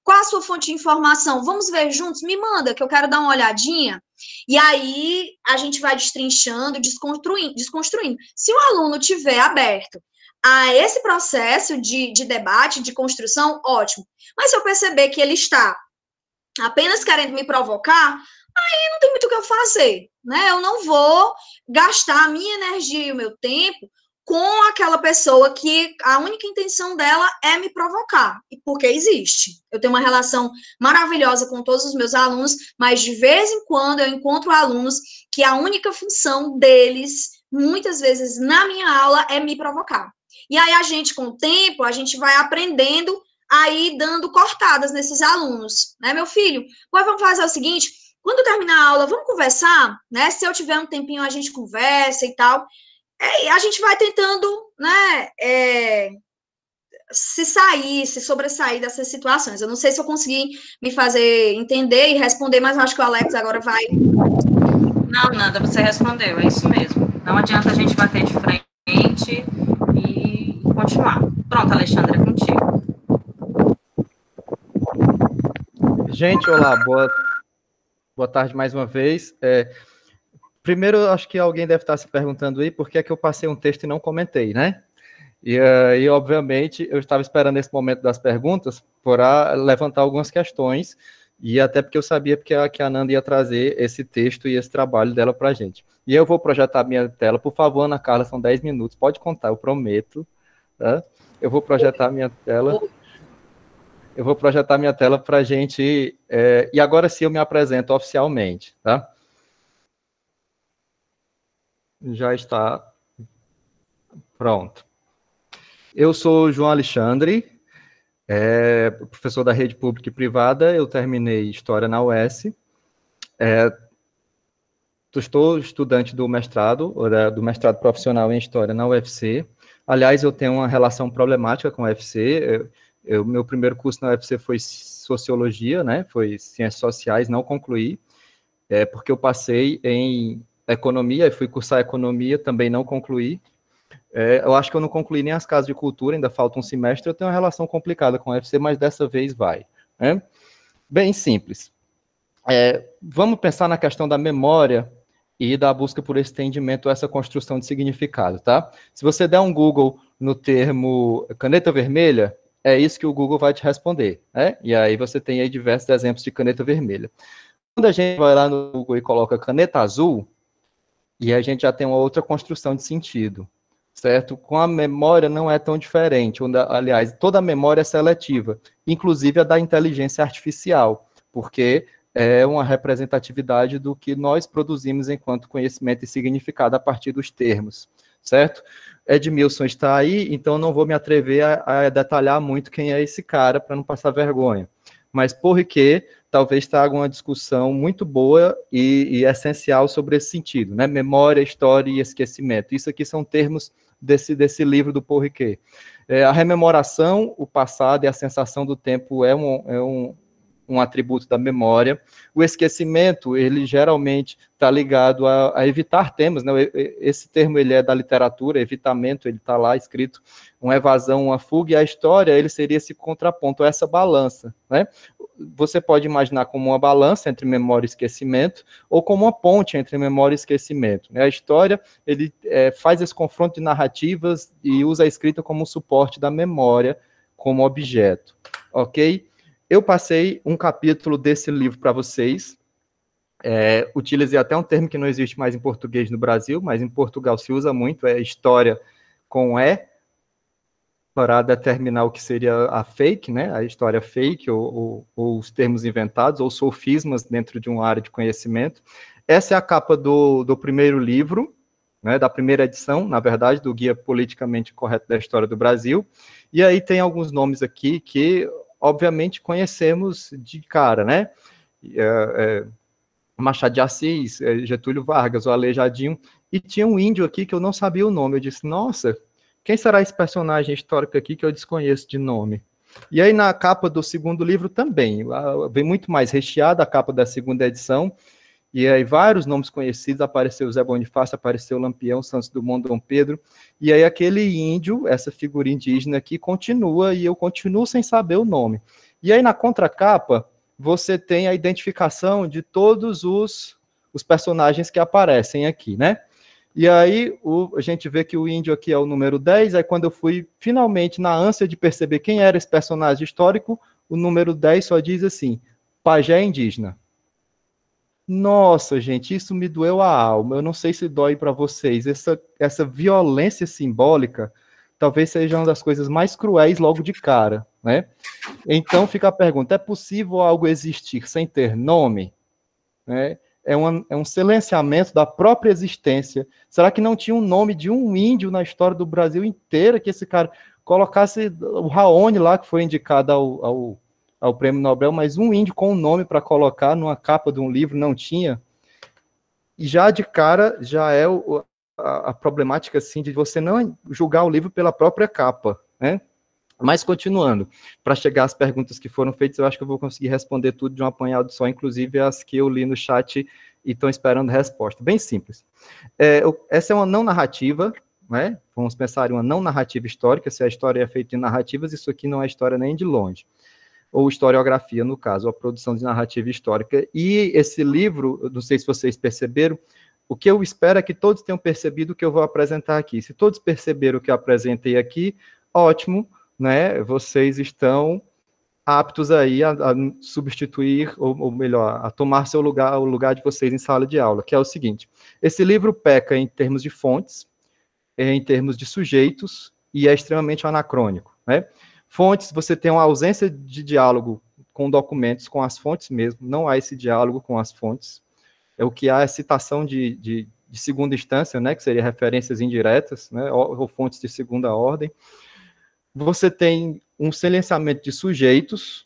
qual a sua fonte de informação? Vamos ver juntos? Me manda, que eu quero dar uma olhadinha. E aí, a gente vai destrinchando, desconstruindo. Se o aluno tiver aberto a esse processo de debate, de construção, ótimo. Mas se eu perceber que ele está apenas querendo me provocar, aí não tem muito o que eu fazer, né? Eu não vou gastar a minha energia e o meu tempo com aquela pessoa que a única intenção dela é me provocar, porque existe. Eu tenho uma relação maravilhosa com todos os meus alunos, mas de vez em quando eu encontro alunos que a única função deles, muitas vezes na minha aula, é me provocar. E aí a gente, com o tempo, a gente vai aprendendo aí dando cortadas nesses alunos, né, meu filho? Pois vamos fazer o seguinte, quando terminar a aula, vamos conversar, né? Se eu tiver um tempinho, a gente conversa e tal. E a gente vai tentando, né, se sobressair dessas situações. Eu não sei se eu consegui me fazer entender e responder, mas eu acho que o Alex agora vai... Não, Nanda, você respondeu, é isso mesmo. Não adianta a gente bater de frente e continuar. Pronto, Alexandre, é contigo. Gente, olá, boa tarde mais uma vez. Primeiro, acho que alguém deve estar se perguntando aí por que é que eu passei um texto e não comentei, né? E aí, obviamente, eu estava esperando esse momento das perguntas para levantar algumas questões, e até porque eu sabia que a Nanda ia trazer esse texto e esse trabalho dela para a gente. E eu vou projetar minha tela. Por favor, Ana Carla, são 10 minutos. Pode contar, eu prometo. Tá? Eu vou projetar minha tela. Eu vou projetar minha tela para a gente... e agora sim eu me apresento oficialmente, tá? Já está pronto. Eu sou João Alexandre, professor da rede pública e privada. Eu terminei História na UES. Estou estudante do mestrado profissional em História na UFC. Aliás, eu tenho uma relação problemática com a UFC. Meu primeiro curso na UFC foi Sociologia, né? Foi Ciências Sociais, não concluí, porque eu passei em Economia e fui cursar Economia, também não concluí. Eu acho que eu não concluí nem as casas de cultura, ainda falta um semestre. Eu tenho uma relação complicada com a UFC, mas dessa vez vai. Né? Bem simples. Vamos pensar na questão da memória e da busca por esse entendimento, essa construção de significado, tá? Se você der um Google no termo caneta vermelha, é isso que o Google vai te responder, né? E aí você tem aí diversos exemplos de caneta vermelha. Quando a gente vai lá no Google e coloca caneta azul, E a gente já tem uma outra construção de sentido, certo? Com a memória não é tão diferente, aliás, toda a memória é seletiva, inclusive a da inteligência artificial, porque é uma representatividade do que nós produzimos enquanto conhecimento e significado a partir dos termos, certo? Edmilson está aí, então não vou me atrever a detalhar muito quem é esse cara, para não passar vergonha. Mas Porriquet talvez traga uma discussão muito boa e essencial sobre esse sentido, né? Memória, história e esquecimento. Isso aqui são termos desse livro do Porriquet. A rememoração, o passado e a sensação do tempo é um atributo da memória. O esquecimento, ele geralmente está ligado a evitar temas, né? Esse termo ele é da literatura, evitamento, ele está lá escrito, uma evasão, uma fuga, e a história, ele seria esse contraponto, essa balança, né? Você pode imaginar como uma balança entre memória e esquecimento, ou como uma ponte entre memória e esquecimento, né? A história, ele faz esse confronto de narrativas e usa a escrita como suporte da memória, como objeto, ok? Eu passei um capítulo desse livro para vocês, utilizei até um termo que não existe mais em português no Brasil, mas em Portugal se usa muito, é história com E, para determinar o que seria a fake, né, a história fake, ou os termos inventados, ou sofismas dentro de uma área de conhecimento. Essa é a capa do primeiro livro, né, da primeira edição, na verdade, do Guia Politicamente Correto da História do Brasil, e aí tem alguns nomes aqui que obviamente conhecemos de cara, né? Machado de Assis, Getúlio Vargas, o Aleijadinho, e tinha um índio aqui que eu não sabia o nome. Eu disse, nossa, quem será esse personagem histórico aqui que eu desconheço de nome? E aí na capa do segundo livro também, vem muito mais recheada a capa da segunda edição, e aí vários nomes conhecidos, apareceu Zé Bonifácio, apareceu Lampião, Santos Dumont, Dom Pedro, e aí aquele índio, essa figura indígena aqui, continua, e eu continuo sem saber o nome. E aí na contracapa, você tem a identificação de todos os personagens que aparecem aqui, né? E aí a gente vê que o índio aqui é o número 10, aí quando eu fui, finalmente, na ânsia de perceber quem era esse personagem histórico, o número 10 só diz assim, pajé indígena. Nossa, gente, isso me doeu a alma. Eu não sei se dói para vocês. Essa violência simbólica talvez seja uma das coisas mais cruéis logo de cara, né? Então fica a pergunta, é possível algo existir sem ter nome? Né? É um silenciamento da própria existência. Será que não tinha um nome de um índio na história do Brasil inteira que esse cara colocasse o Raoni lá, que foi indicado ao Prêmio Nobel, mas um índio com um nome para colocar numa capa de um livro não tinha? E já de cara, já é a problemática, assim, de você não julgar o livro pela própria capa, né? Mas, continuando, para chegar às perguntas que foram feitas, eu acho que eu vou conseguir responder tudo de um apanhado só, inclusive as que eu li no chat e estão esperando resposta. Bem simples. Essa é uma não narrativa, né? Vamos pensar em uma não narrativa histórica. Se a história é feita em narrativas, isso aqui não é história nem de longe. Ou historiografia, no caso, a produção de narrativa histórica. E esse livro, não sei se vocês perceberam, o que eu espero é que todos tenham percebido o que eu vou apresentar aqui. Se todos perceberam o que eu apresentei aqui, ótimo, né? Vocês estão aptos aí a substituir, ou melhor, a tomar seu lugar, o lugar de vocês em sala de aula, que é o seguinte: esse livro peca em termos de fontes, em termos de sujeitos, e é extremamente anacrônico, né? Fontes, você tem uma ausência de diálogo com documentos, com as fontes mesmo, não há esse diálogo com as fontes. O que há é citação de segunda instância, né, que seria referências indiretas, né, ou fontes de segunda ordem. Você tem um silenciamento de sujeitos.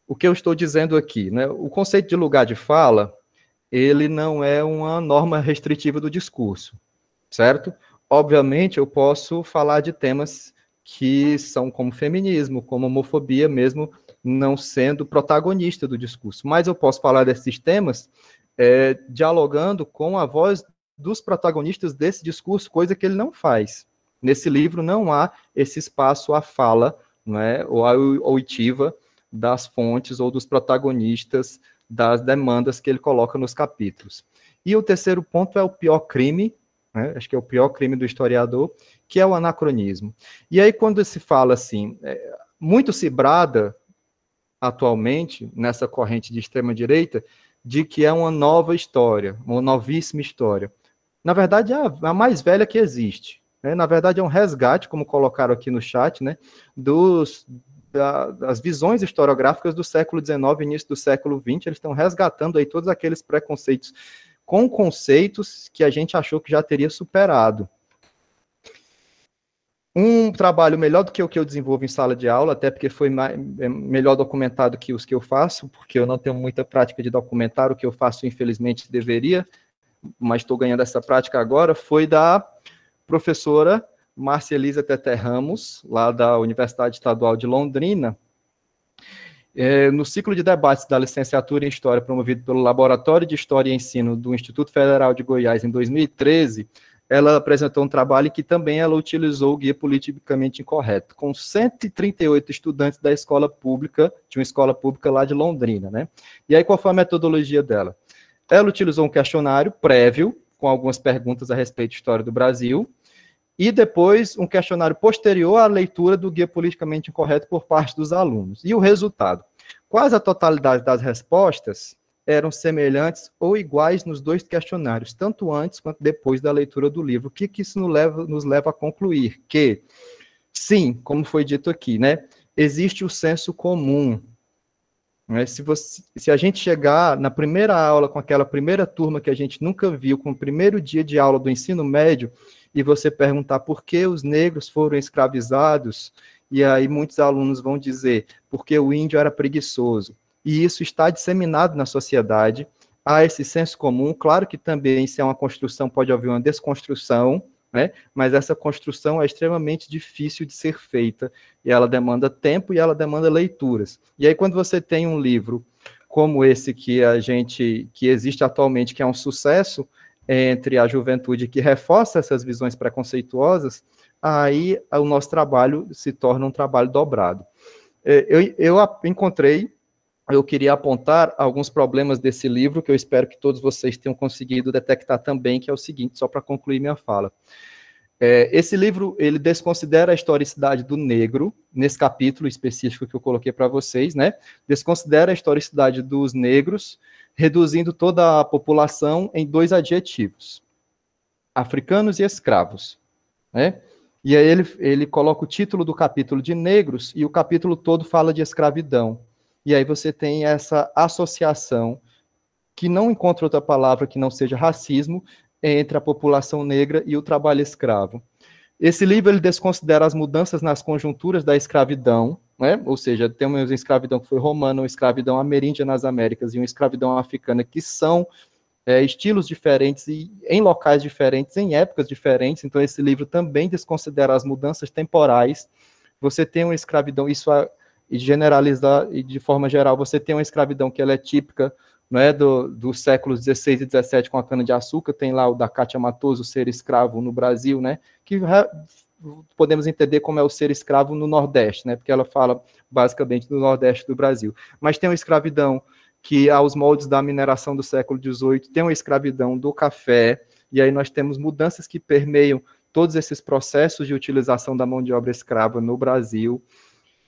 O que eu estou dizendo aqui, né, o conceito de lugar de fala, ele não é uma norma restritiva do discurso, certo? Obviamente, eu posso falar de temas que são como feminismo, como homofobia, mesmo não sendo protagonista do discurso. Mas eu posso falar desses temas dialogando com a voz dos protagonistas desse discurso, coisa que ele não faz. Nesse livro não há esse espaço à fala, né, ou à oitiva das fontes ou dos protagonistas das demandas que ele coloca nos capítulos. E o terceiro ponto é o pior crime, né, acho que é o pior crime do historiador, que é o anacronismo. E aí, quando se fala assim, muito se brada atualmente, nessa corrente de extrema-direita, de que é uma nova história, uma novíssima história. na verdade, é a mais velha que existe. Né? Na verdade, é um resgate, como colocaram aqui no chat, né, das visões historiográficas do século XIX e início do século XX. Eles estão resgatando aí todos aqueles preconceitos com conceitos que a gente achou que já teria superado. Um trabalho melhor do que o que eu desenvolvo em sala de aula, até porque foi melhor documentado que os que eu faço, porque eu não tenho muita prática de documentar, o que eu faço, infelizmente, deveria, mas estou ganhando essa prática agora, foi da professora Márcia Elisa Teté Ramos, lá da Universidade Estadual de Londrina. No ciclo de debates da licenciatura em História, promovido pelo Laboratório de História e Ensino do Instituto Federal de Goiás, em 2013, ela apresentou um trabalho em que também ela utilizou o Guia Politicamente Incorreto, com 138 estudantes da escola pública, de uma escola pública lá de Londrina, né? E aí, qual foi a metodologia dela? Ela utilizou um questionário prévio, com algumas perguntas a respeito de história do Brasil, e depois um questionário posterior à leitura do Guia Politicamente Incorreto por parte dos alunos. E o resultado? Quase a totalidade das respostas eram semelhantes ou iguais nos dois questionários, tanto antes quanto depois da leitura do livro. O que isso nos leva a concluir? Que, sim, como foi dito aqui, né, existe o senso comum. Né? Se a gente chegar na primeira aula com aquela primeira turma que a gente nunca viu, com o primeiro dia de aula do ensino médio, e você perguntar por que os negros foram escravizados, e aí muitos alunos vão dizer, porque o índio era preguiçoso. E isso está disseminado na sociedade, há esse senso comum, claro que também, se é uma construção, pode haver uma desconstrução, né? Mas essa construção é extremamente difícil de ser feita, e ela demanda tempo e ela demanda leituras. E aí, quando você tem um livro como esse que existe atualmente, que é um sucesso entre a juventude, que reforça essas visões preconceituosas, aí o nosso trabalho se torna um trabalho dobrado. Eu queria apontar alguns problemas desse livro, que eu espero que todos vocês tenham conseguido detectar também, que é o seguinte, só para concluir minha fala. Esse livro, ele desconsidera a historicidade do negro, nesse capítulo específico que eu coloquei para vocês, né? Desconsidera a historicidade dos negros, reduzindo toda a população em dois adjetivos, africanos e escravos, né? E aí ele coloca o título do capítulo de negros, e o capítulo todo fala de escravidão. E aí você tem essa associação, que não encontra outra palavra que não seja racismo, entre a população negra e o trabalho escravo. Esse livro ele desconsidera as mudanças nas conjunturas da escravidão, né? Ou seja, tem uma escravidão que foi romana, uma escravidão ameríndia nas Américas e uma escravidão africana, que são estilos diferentes e em locais diferentes, em épocas diferentes. Então esse livro também desconsidera as mudanças temporais. Você tem uma escravidão, e generalizar, e de forma geral, você tem uma escravidão que ela é típica, não é, dos séculos XVI e XVII com a cana-de-açúcar, tem lá o da Cátia Matoso, o ser escravo no Brasil, né, que podemos entender como é o ser escravo no Nordeste, né, porque ela fala basicamente do Nordeste do Brasil. Mas tem uma escravidão que, aos moldes da mineração do século XVIII, tem uma escravidão do café, e aí nós temos mudanças que permeiam todos esses processos de utilização da mão de obra escrava no Brasil.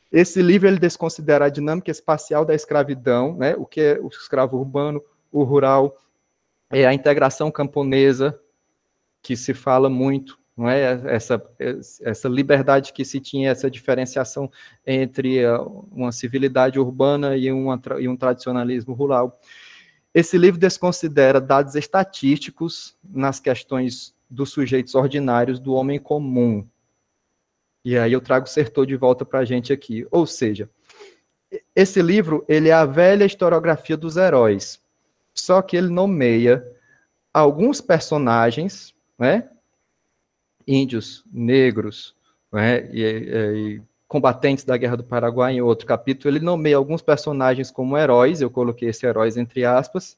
Esse livro ele desconsidera a dinâmica espacial da escravidão, né, o que é o escravo urbano, o rural, a integração camponesa, que se fala muito, não é? Essa liberdade que se tinha, essa diferenciação entre uma civilidade urbana e um tradicionalismo rural. Esse livro desconsidera dados estatísticos nas questões dos sujeitos ordinários, do homem comum. E aí eu trago o Sertor de volta para a gente aqui. Ou seja, esse livro ele é a velha historiografia dos heróis, só que ele nomeia alguns personagens, né, índios, negros, né, e combatentes da Guerra do Paraguai, em outro capítulo, ele nomeia alguns personagens como heróis, eu coloquei esse heróis entre aspas,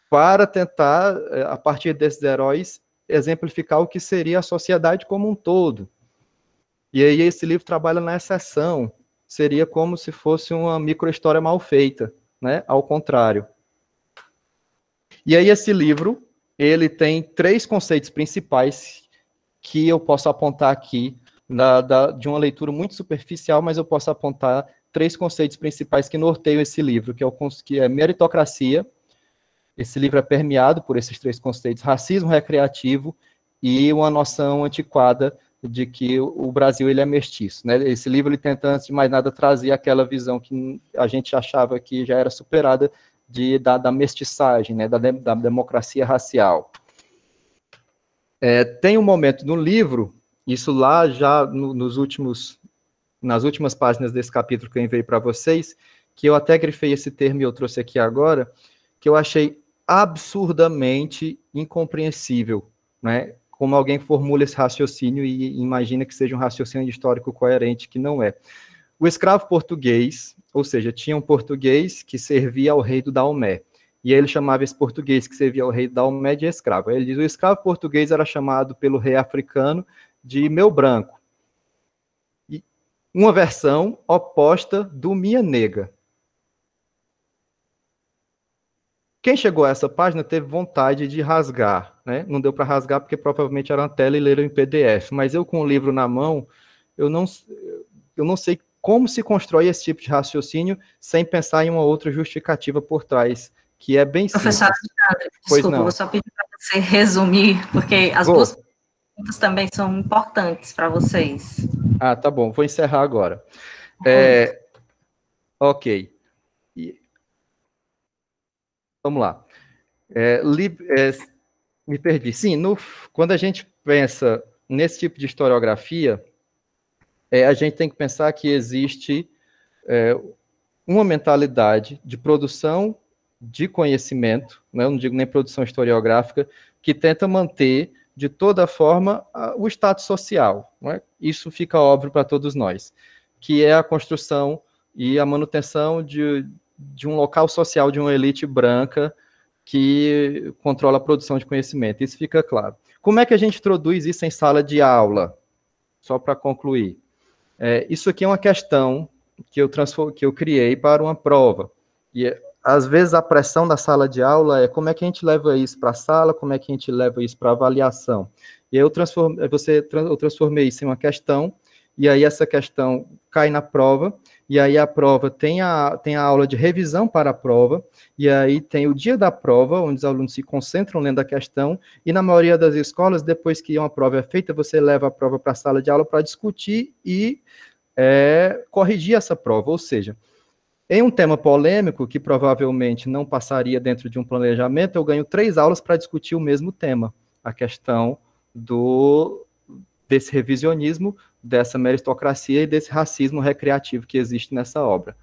para tentar, a partir desses heróis, exemplificar o que seria a sociedade como um todo. E aí esse livro trabalha na exceção, seria como se fosse uma micro-história mal feita, né? Ao contrário. E aí esse livro, ele tem 3 conceitos principais que eu posso apontar aqui, de uma leitura muito superficial, mas eu posso apontar 3 conceitos principais que norteiam esse livro, que é meritocracia, esse livro é permeado por esses 3 conceitos: racismo recreativo e uma noção antiquada de que o Brasil ele é mestiço, né? Esse livro ele tenta, antes de mais nada, trazer aquela visão que a gente achava que já era superada da mestiçagem, né? Da democracia racial. Tem um momento no livro, isso lá já nas últimas páginas desse capítulo que eu enviei para vocês, que eu até grifei esse termo e eu trouxe aqui agora, que eu achei absurdamente incompreensível, né? Como alguém formula esse raciocínio e imagina que seja um raciocínio histórico coerente, que não é. O escravo português, ou seja, tinha um português que servia ao rei do Daomé, e ele chamava esse português que servia ao rei do Daomé de escravo. Aí ele diz: o escravo português era chamado pelo rei africano de meu branco. E uma versão oposta do minha nega. Quem chegou a essa página teve vontade de rasgar, né? Não deu para rasgar porque provavelmente era uma tela e leram em PDF, mas eu com o livro na mão, eu não sei como se constrói esse tipo de raciocínio sem pensar em uma outra justificativa por trás, que é bem simples. Professor, desculpa, vou só pedir para você resumir, porque as duas perguntas também são importantes para vocês. Ah, tá bom, vou encerrar agora. Ok. Vamos lá. Me perdi. Sim, quando a gente pensa nesse tipo de historiografia, a gente tem que pensar que existe uma mentalidade de produção de conhecimento, né, eu não digo nem produção historiográfica, que tenta manter, de toda forma, o status social. Não é? Isso fica óbvio para todos nós, que é a construção e a manutenção de um local social, de uma elite branca que controla a produção de conhecimento. Isso fica claro. Como é que a gente introduz isso em sala de aula? Só para concluir. Isso aqui é uma questão que eu criei para uma prova. E, às vezes, a pressão da sala de aula é como é que a gente leva isso para a sala, como é que a gente leva isso para a avaliação. E aí eu transformei isso em uma questão, e aí essa questão cai na prova, e aí a prova tem a aula de revisão para a prova, e aí tem o dia da prova, onde os alunos se concentram lendo a questão, e na maioria das escolas, depois que uma prova é feita, você leva a prova para a sala de aula para discutir e corrigir essa prova, ou seja, em um tema polêmico, que provavelmente não passaria dentro de um planejamento, eu ganho 3 aulas para discutir o mesmo tema, a questão desse revisionismo, dessa meritocracia e desse racismo recreativo que existe nessa obra.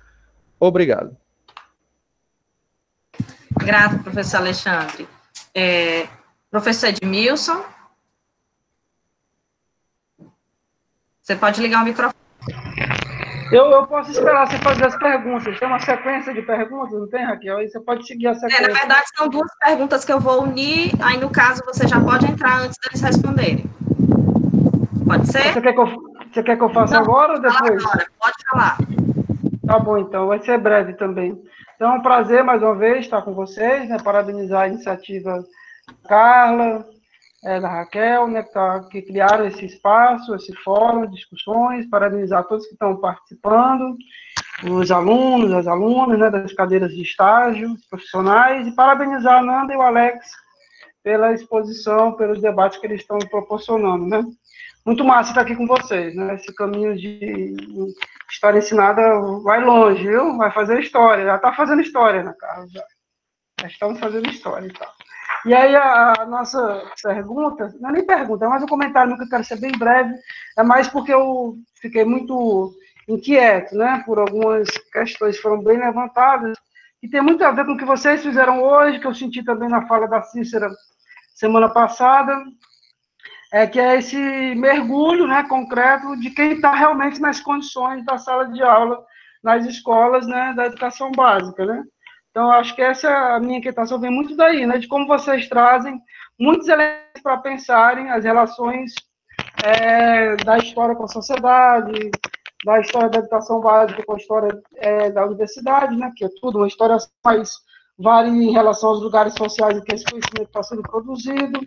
Obrigado. Grato, professor Alexandre. Professor Edmilson? Você pode ligar o microfone. Eu posso esperar você fazer as perguntas. Tem uma sequência de perguntas, não tem, Raquel? Aí você pode seguir a sequência. Na verdade, são 2 perguntas que eu vou unir, aí, no caso, você já pode entrar antes deles responderem. Pode ser? Você quer que eu faça agora ou depois? Agora, pode falar. Tá bom, então. Vai ser breve também. Então, é um prazer, mais uma vez, estar com vocês, né? Parabenizar a iniciativa da Carla, da Raquel, né? Que criaram esse espaço, esse fórum de discussões. Parabenizar todos que estão participando, os alunos, as alunas, né? Das cadeiras de estágio, os profissionais. E parabenizar a Nanda e o Alex pela exposição, pelos debates que eles estão proporcionando, né? Muito massa estar aqui com vocês, né? Esse caminho de história ensinada vai longe, viu? Vai fazer história, já está fazendo história na casa, já estamos fazendo história e tal. E aí a nossa pergunta, não é nem pergunta, é mais um comentário que eu quero ser bem breve, é mais porque eu fiquei muito inquieto, né? Por algumas questões que foram bem levantadas, e tem muito a ver com o que vocês fizeram hoje, que eu senti também na fala da Cícera semana passada, que é esse mergulho, né, concreto de quem está realmente nas condições da sala de aula, nas escolas, né, da educação básica, né? Então, acho que essa a minha inquietação vem muito daí, né, de como vocês trazem muitos elementos para pensarem as relações da história com a sociedade, da história da educação básica com a história da universidade, né, que é tudo uma história mais varia em relação aos lugares sociais em que esse conhecimento está sendo produzido.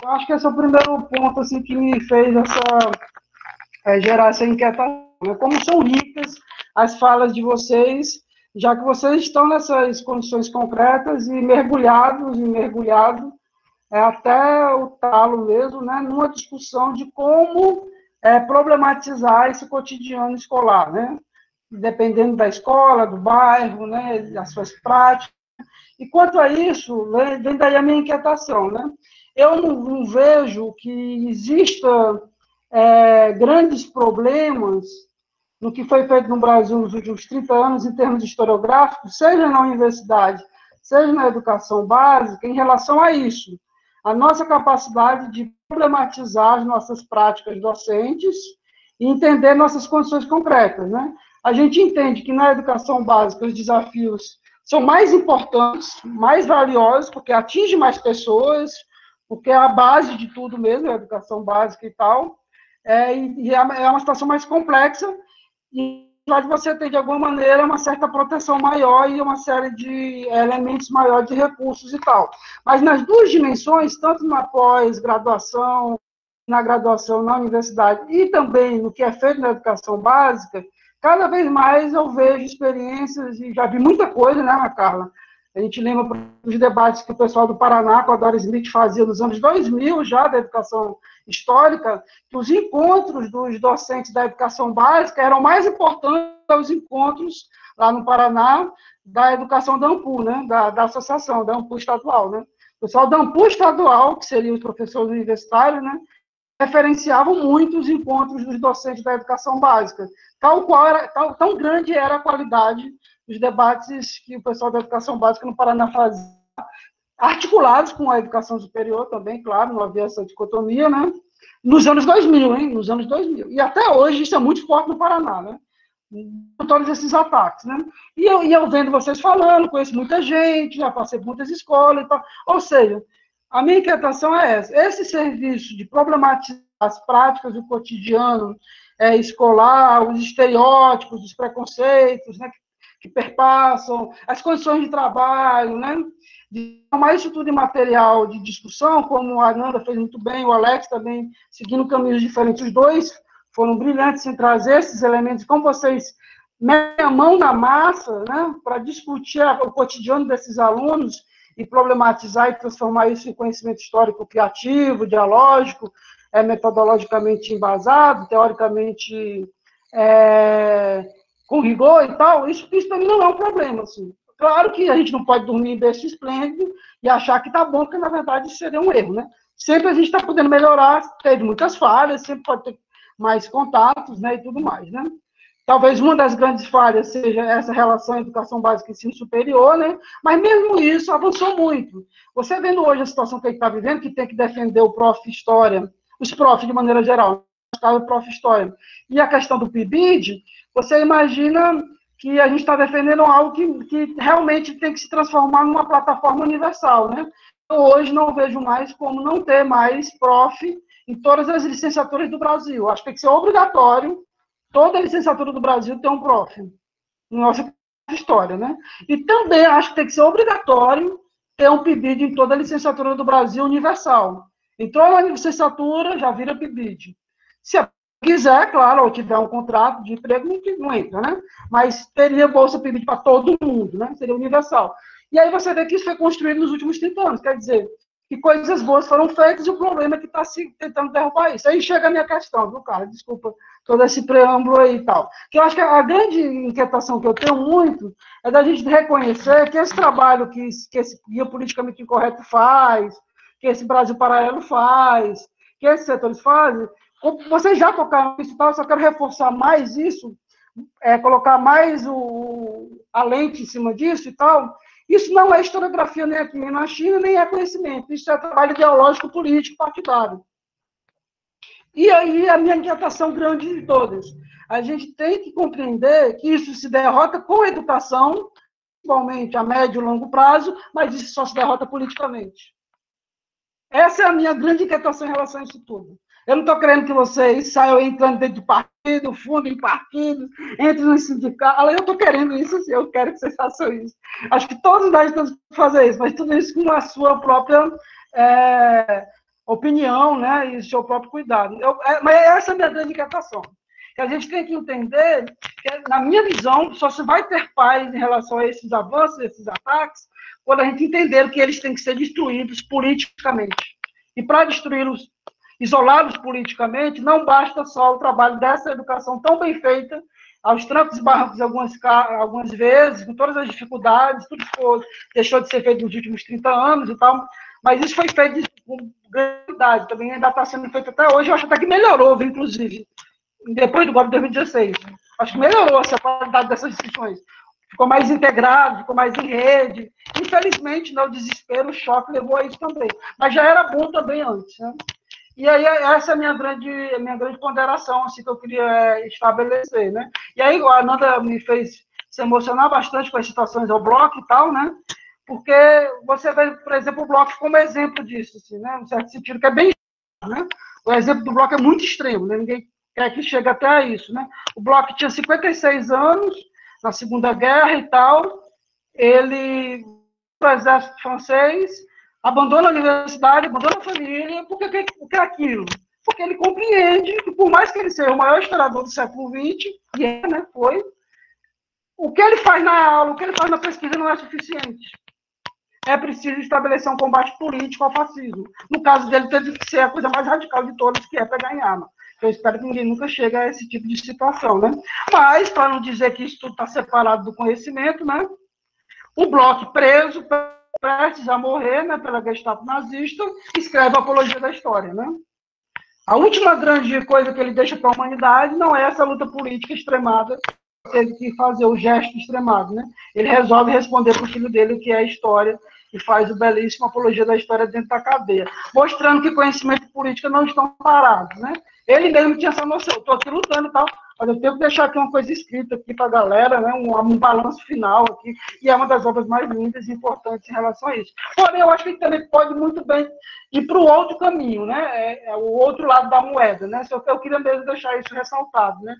Eu acho que esse é o primeiro ponto assim, que me fez gerar essa inquietação. Como são ricas as falas de vocês já que vocês estão nessas condições concretas e mergulhados até o talo mesmo, né, numa discussão de como problematizar esse cotidiano escolar, né, dependendo da escola, do bairro, né, das suas práticas. E quanto a isso, vem daí a minha inquietação, né? Eu não vejo que exista grandes problemas no que foi feito no Brasil nos últimos 30 anos, em termos historiográficos, seja na universidade, seja na educação básica, em relação a isso. A nossa capacidade de problematizar as nossas práticas docentes e entender nossas condições concretas, né? A gente entende que na educação básica os desafios são mais importantes, mais valiosos, porque atinge mais pessoas, porque é a base de tudo mesmo, a educação básica e tal, e é uma situação mais complexa, e lá você tem, de alguma maneira, uma certa proteção maior e uma série de elementos maiores de recursos e tal. Mas nas duas dimensões, tanto na pós-graduação, na graduação, na universidade, e também no que é feito na educação básica, cada vez mais eu vejo experiências, e já vi muita coisa, né, Ana Carla? A gente lembra dos debates que o pessoal do Paraná, com a Dora Smith, fazia nos anos 2000, já, da educação histórica, que os encontros dos docentes da educação básica eram mais importantes que os encontros, lá no Paraná, da educação da AMPU, né, da associação, da AMPU estadual, né? O pessoal da AMPU estadual, que seriam os professores universitários, né, referenciavam muito os encontros dos docentes da educação básica, tão grande era a qualidade dos debates que o pessoal da educação básica no Paraná fazia, articulados com a educação superior também, claro, não havia essa dicotomia, né? Nos anos 2000, hein? Nos anos 2000. E até hoje isso é muito forte no Paraná, né? Todos esses ataques, né? E eu vendo vocês falando, conheço muita gente, já passei por muitas escolas e tal. Ou seja, a minha inquietação é essa. Esse serviço de problematizar as práticas do cotidiano escolar, os estereótipos, os preconceitos, né, que perpassam, as condições de trabalho, né, de tomar isso tudo em material de discussão, como a Ananda fez muito bem, o Alex também, seguindo caminhos diferentes, os dois foram brilhantes em trazer esses elementos, como vocês metem a mão na massa, né, para discutir o cotidiano desses alunos e problematizar e transformar isso em conhecimento histórico criativo, dialógico, metodologicamente embasado, teoricamente com rigor e tal, isso para mim não é um problema, assim. Claro que a gente não pode dormir em berço esplêndido e achar que está bom, porque, na verdade, isso seria um erro, né? Sempre a gente está podendo melhorar, teve muitas falhas, sempre pode ter mais contatos, né, e tudo mais, né? Talvez uma das grandes falhas seja essa relação educação básica e ensino superior, né? Mas mesmo isso avançou muito. Você vendo hoje a situação que a gente está vivendo, que tem que defender o prof. História, os profs de maneira geral, o prof. História, e a questão do PIBID, você imagina que a gente está defendendo algo que realmente tem que se transformar numa plataforma universal, né? Eu hoje não vejo mais como não ter mais prof. Em todas as licenciaturas do Brasil. Acho que tem que ser obrigatório toda a licenciatura do Brasil ter um prof. Nossa história, né? E também acho que tem que ser obrigatório ter um PIBID em toda a licenciatura do Brasil universal. Entrou na licenciatura, já vira PIBID. Se quiser, claro, ou tiver um contrato de emprego, não entra, né? Mas teria bolsa PIBID para todo mundo, né? Seria universal. E aí você vê que isso foi construído nos últimos 30 anos, quer dizer, que coisas boas foram feitas e o problema é que está se tentando derrubar isso. Aí chega a minha questão, viu, cara? Desculpa todo esse preâmbulo aí e tal. Que eu acho que a grande inquietação que eu tenho muito é da gente reconhecer que esse trabalho que esse Guia Politicamente Incorreto faz, que esse Brasil Paralelo faz, que esses setores fazem, vocês já tocaram isso e tal, eu só quero reforçar mais isso, colocar mais a lente em cima disso e tal. Isso não é historiografia nem aqui, nem na China, nem é conhecimento. Isso é trabalho ideológico, político, partidário. E aí a minha inquietação grande de todas. A gente tem que compreender que isso se derrota com a educação, principalmente a médio e longo prazo, mas isso só se derrota politicamente. Essa é a minha grande inquietação em relação a isso tudo. Eu não estou querendo que vocês saiam entrando dentro de partido, fundem partido, entrem no sindicato. Eu estou querendo isso, sim, eu quero que vocês façam isso. Acho que todos nós temos que fazer isso, mas tudo isso com a sua própria opinião, né, e o seu próprio cuidado. Mas essa é a minha grande inquietação. que a gente tem que entender que, na minha visão, só se vai ter paz em relação a esses avanços, esses ataques, quando a gente entender que eles têm que ser destruídos politicamente. E para destruí-los, isolá-los politicamente, não basta só o trabalho dessa educação tão bem feita, aos trancos e barrancos algumas vezes, com todas as dificuldades, tudo deixou de ser feito nos últimos 30 anos e tal, mas isso foi feito com grande qualidade, também ainda está sendo feito até hoje, eu acho até que melhorou, inclusive, depois do golpe de 2016. Acho que melhorou essa qualidade dessas discussões. Ficou mais integrado, ficou mais em rede. Infelizmente, o desespero, o choque levou a isso também. Mas já era bom também antes, né? E aí, essa é a minha grande ponderação, assim, que eu queria estabelecer, né? E aí, a Nanda me fez se emocionar bastante com as citações ao Bloch e tal, né? Porque você vê, por exemplo, o Bloch como exemplo disso, assim, né? No certo sentido, que é bem... né? O exemplo do Bloch é muito extremo, né? Ninguém quer que chegue até isso, né? O Bloch tinha 56 anos, na Segunda Guerra e tal, ele para o exército francês, abandona a universidade, abandona a família, porque o que é aquilo? Porque ele compreende que, por mais que ele seja o maior historiador do século XX, e né, foi, o que ele faz na aula, o que ele faz na pesquisa não é suficiente. É preciso estabelecer um combate político ao fascismo. No caso dele, teve que ser a coisa mais radical de todas, que é pegar em arma. Eu espero que ninguém nunca chegue a esse tipo de situação, né? Mas, para não dizer que isso tudo está separado do conhecimento, né? O Bloch preso, prestes a morrer, né, pela Gestapo nazista, escreve a Apologia da História, né? A última grande coisa que ele deixa para a humanidade não é essa luta política extremada, teve que fazer o gesto extremado, né? Ele resolve responder para o filho dele o que é a história e faz o belíssimo Apologia da História dentro da cadeia, mostrando que conhecimento e política não estão parados, né? Ele mesmo tinha essa noção, estou aqui lutando e tal, mas eu tenho que deixar aqui uma coisa escrita aqui para a galera, né? Um balanço final aqui, e é uma das obras mais lindas e importantes em relação a isso. Porém, eu acho que ele também pode muito bem ir para o outro caminho, né? É o outro lado da moeda, né? Só que eu queria mesmo deixar isso ressaltado, né?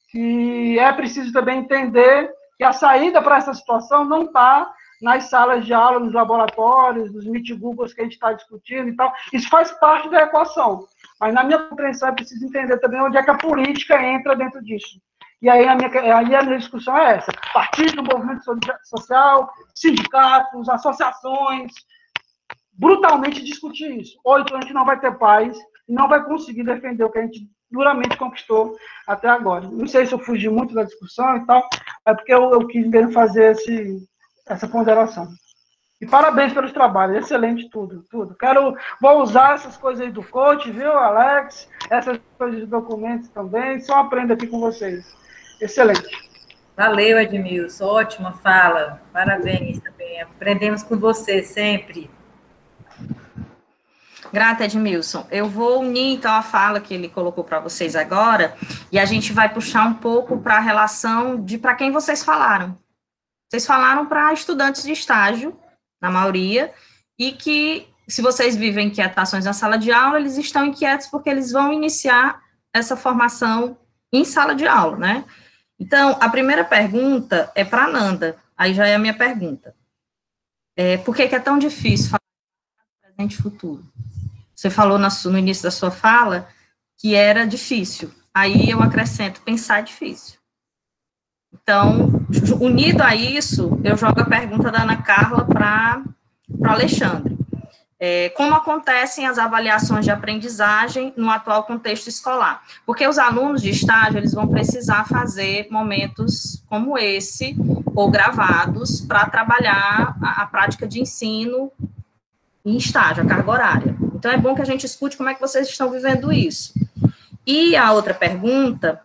Que é preciso também entender que a saída para essa situação não está nas salas de aula, nos laboratórios, nos meet-googles que a gente está discutindo e tal. Isso faz parte da equação. Mas, na minha compreensão, é preciso entender também onde é que a política entra dentro disso. E aí a minha discussão é essa. Partido, movimento social, sindicatos, associações, brutalmente discutir isso. Ou então a gente não vai ter paz, não vai conseguir defender o que a gente duramente conquistou até agora. Não sei se eu fugi muito da discussão e tal, é porque eu quis mesmo fazer essa ponderação. E parabéns pelos trabalhos, excelente tudo. Vou usar essas coisas aí do coach, viu, Alex? Essas coisas de documentos também, só aprendo aqui com vocês. Excelente. Valeu, Edmilson, ótima fala, parabéns também, aprendemos com você sempre. Grata, Edmilson. Eu vou unir, então, a fala que ele colocou para vocês agora, e a gente vai puxar um pouco para a relação de para quem vocês falaram. Vocês falaram para estudantes de estágio, na maioria, e que, se vocês vivem inquietações na sala de aula, eles estão inquietos porque eles vão iniciar essa formação em sala de aula, né? Então, a primeira pergunta é para a Nanda, aí já é a minha pergunta. Por que é tão difícil falar de presente e futuro? Você falou no início da sua fala que era difícil. Aí eu acrescento, pensar é difícil. Então, unido a isso, eu jogo a pergunta da Ana Carla para o Alexandre. Como acontecem as avaliações de aprendizagem no atual contexto escolar? Porque os alunos de estágio, eles vão precisar fazer momentos como esse, ou gravados, para trabalhar a prática de ensino em estágio, a carga horária. Então, é bom que a gente escute como é que vocês estão vivendo isso. E a outra pergunta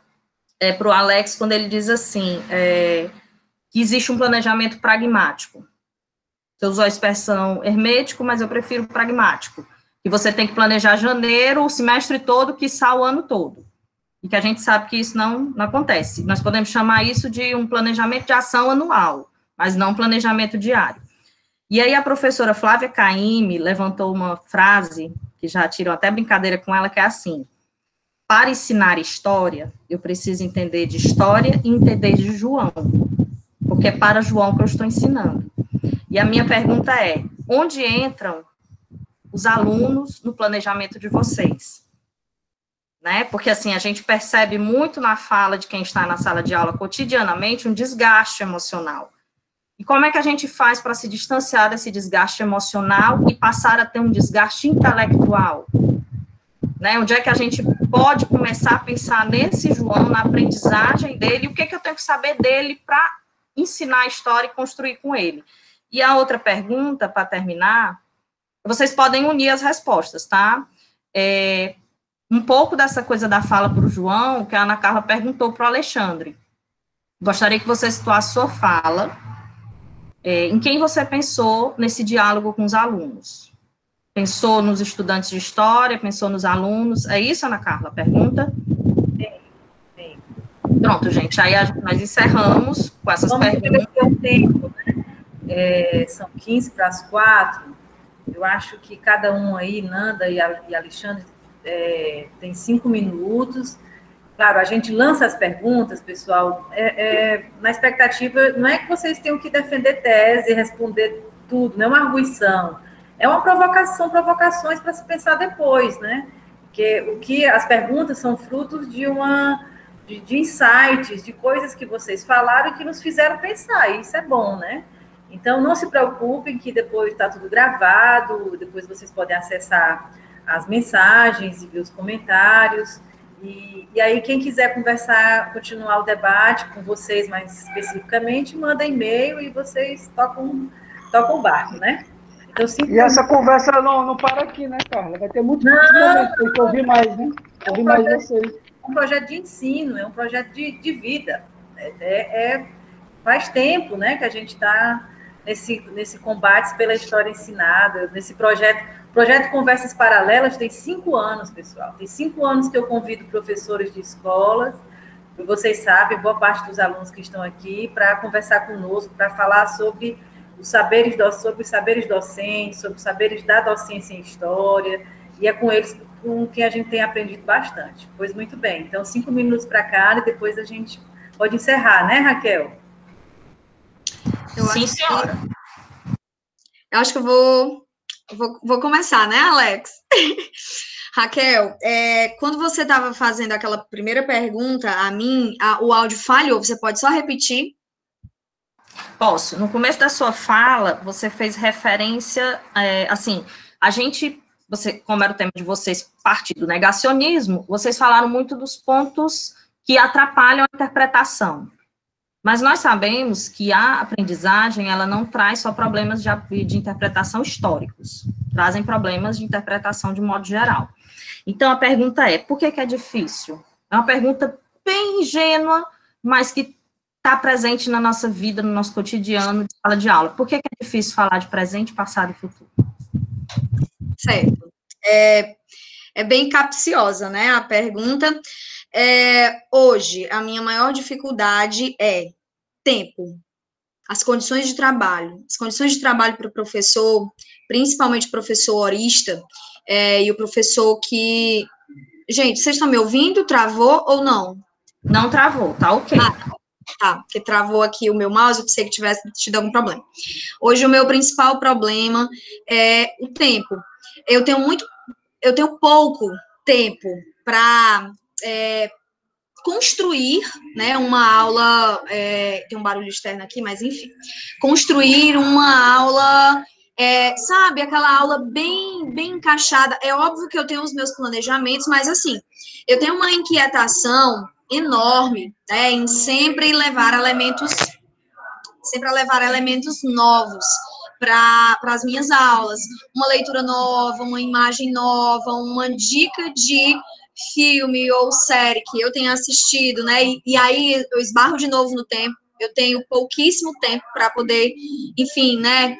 é para o Alex, quando ele diz assim, que existe um planejamento pragmático. Você usou a expressão hermético, mas eu prefiro pragmático. Que você tem que planejar janeiro, o semestre todo, quiçá o ano todo. E que a gente sabe que isso não acontece. Nós podemos chamar isso de um planejamento de ação anual, mas não um planejamento diário. E aí a professora Flávia Caymmi levantou uma frase, que já tiram até brincadeira com ela, que é assim: para ensinar história, eu preciso entender de história e entender de João, porque é para João que eu estou ensinando. E a minha pergunta é, onde entram os alunos no planejamento de vocês? né? Porque, assim, a gente percebe muito na fala de quem está na sala de aula cotidianamente um desgaste emocional. E como é que a gente faz para se distanciar desse desgaste emocional e passar a ter um desgaste intelectual? Né? Onde é que a gente pode começar a pensar nesse João, na aprendizagem dele, o que é que eu tenho que saber dele para ensinar a história e construir com ele? E a outra pergunta, para terminar, vocês podem unir as respostas, tá? Um pouco dessa coisa da fala para o João, que a Ana Carla perguntou para o Alexandre. Gostaria que você situasse sua fala, em quem você pensou nesse diálogo com os alunos. Pensou nos estudantes de história, pensou nos alunos, é isso, Ana Carla? Pergunta? Sim. Pronto, gente, aí nós encerramos com essas perguntas. O tempo, né? São 15 para as 4, eu acho que cada um aí, Nanda e Alexandre, tem 5 minutos. Claro, a gente lança as perguntas, pessoal, na expectativa, não é que vocês tenham que defender tese, responder tudo, não é uma arguição, é uma provocação, são provocações para se pensar depois, né? Porque as perguntas são frutos de insights, de coisas que vocês falaram e que nos fizeram pensar, e isso é bom, né? Então, não se preocupem que depois está tudo gravado, depois vocês podem acessar as mensagens e ver os comentários. E aí, quem quiser conversar, continuar o debate com vocês mais especificamente, manda e-mail e vocês tocam o barco, né? Então, e essa conversa não para aqui, né, Carla? Vai ter muitos momentos, tem que ouvir mais, né? Ouvir mais vocês. É um projeto de ensino, é um projeto de vida. Faz tempo, né, que a gente está nesse combate pela história ensinada, nesse projeto. O projeto Conversas Paralelas tem 5 anos, pessoal. Tem 5 anos que eu convido professores de escolas, e vocês sabem, boa parte dos alunos que estão aqui, para conversar conosco, para falar sobre os saberes docentes, sobre os saberes da docência em história, e é com eles com quem a gente tem aprendido bastante. Pois muito bem. Então, 5 minutos para cá, e depois a gente pode encerrar, né, Raquel? Sim, senhora. Eu acho que eu vou começar, né, Alex? Raquel, quando você estava fazendo aquela primeira pergunta a mim, o áudio falhou, você pode só repetir? Posso. No começo da sua fala, você fez referência, assim, como era o tema de vocês, parte do negacionismo, vocês falaram muito dos pontos que atrapalham a interpretação. Mas nós sabemos que a aprendizagem, ela não traz só problemas de interpretação históricos, trazem problemas de interpretação de modo geral. Então, a pergunta por que é difícil? É uma pergunta bem ingênua, mas que está presente na nossa vida, no nosso cotidiano de sala de aula. Por que é difícil falar de presente, passado e futuro? Certo. É bem capciosa, né, a pergunta. Hoje, a minha maior dificuldade é tempo, as condições de trabalho. As condições de trabalho para o professor, principalmente o professor horista, e o professor que... Gente, vocês estão me ouvindo? Travou ou não? Não travou, tá ok. Tá, porque travou aqui o meu mouse, eu pensei que tivesse tido algum problema. Hoje, o meu principal problema é o tempo. Eu tenho pouco tempo para construir, né, uma aula, tem um barulho externo aqui, mas enfim, construir uma aula, sabe, aquela aula bem encaixada. É óbvio que eu tenho os meus planejamentos, mas assim, eu tenho uma inquietação enorme, né, em sempre levar elementos novos para as minhas aulas, uma leitura nova, uma imagem nova, uma dica de filme ou série que eu tenha assistido, né, e aí eu esbarro de novo no tempo, eu tenho pouquíssimo tempo para poder, enfim, né,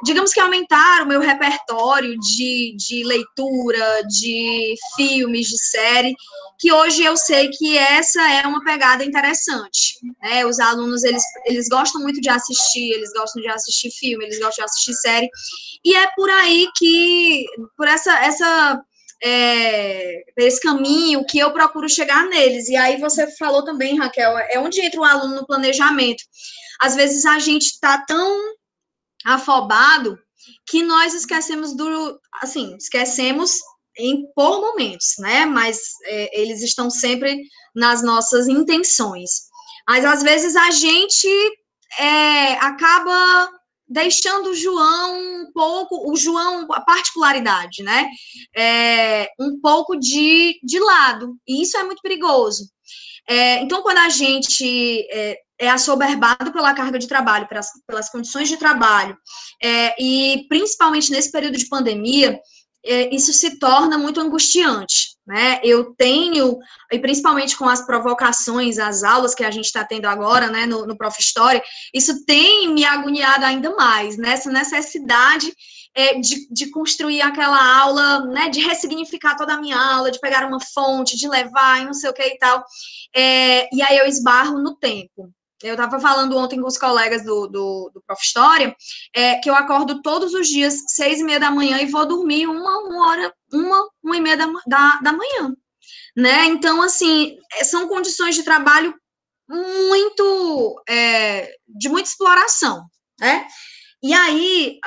digamos que aumentar o meu repertório de leitura, de filmes, de série, que hoje eu sei que essa é uma pegada interessante, né, os alunos, eles gostam muito de assistir, eles gostam de assistir filme, eles gostam de assistir série, e é por aí que, por esse caminho que eu procuro chegar neles, e aí você falou também, Raquel, é onde entra o aluno no planejamento. Às vezes a gente está tão afobado que nós esquecemos por momentos, né? Mas eles estão sempre nas nossas intenções. Mas às vezes a gente acaba deixando o João um pouco, a particularidade, né? Um pouco de lado, e isso é muito perigoso. Então, quando a gente é assoberbado pela carga de trabalho, pelas condições de trabalho, e principalmente nesse período de pandemia, isso se torna muito angustiante, né? Eu tenho, e principalmente com as provocações, as aulas que a gente está tendo agora, né, no Prof. História, isso tem me agoniado ainda mais, né? Essa necessidade de construir aquela aula, né, de ressignificar toda a minha aula, de pegar uma fonte, de levar e não sei o que e tal, e aí eu esbarro no tempo. Eu estava falando ontem com os colegas do Prof. História, que eu acordo todos os dias, 6h30 da manhã, e vou dormir 1h30 da manhã, né? Então, assim, são condições de trabalho de muita exploração, né? E aí,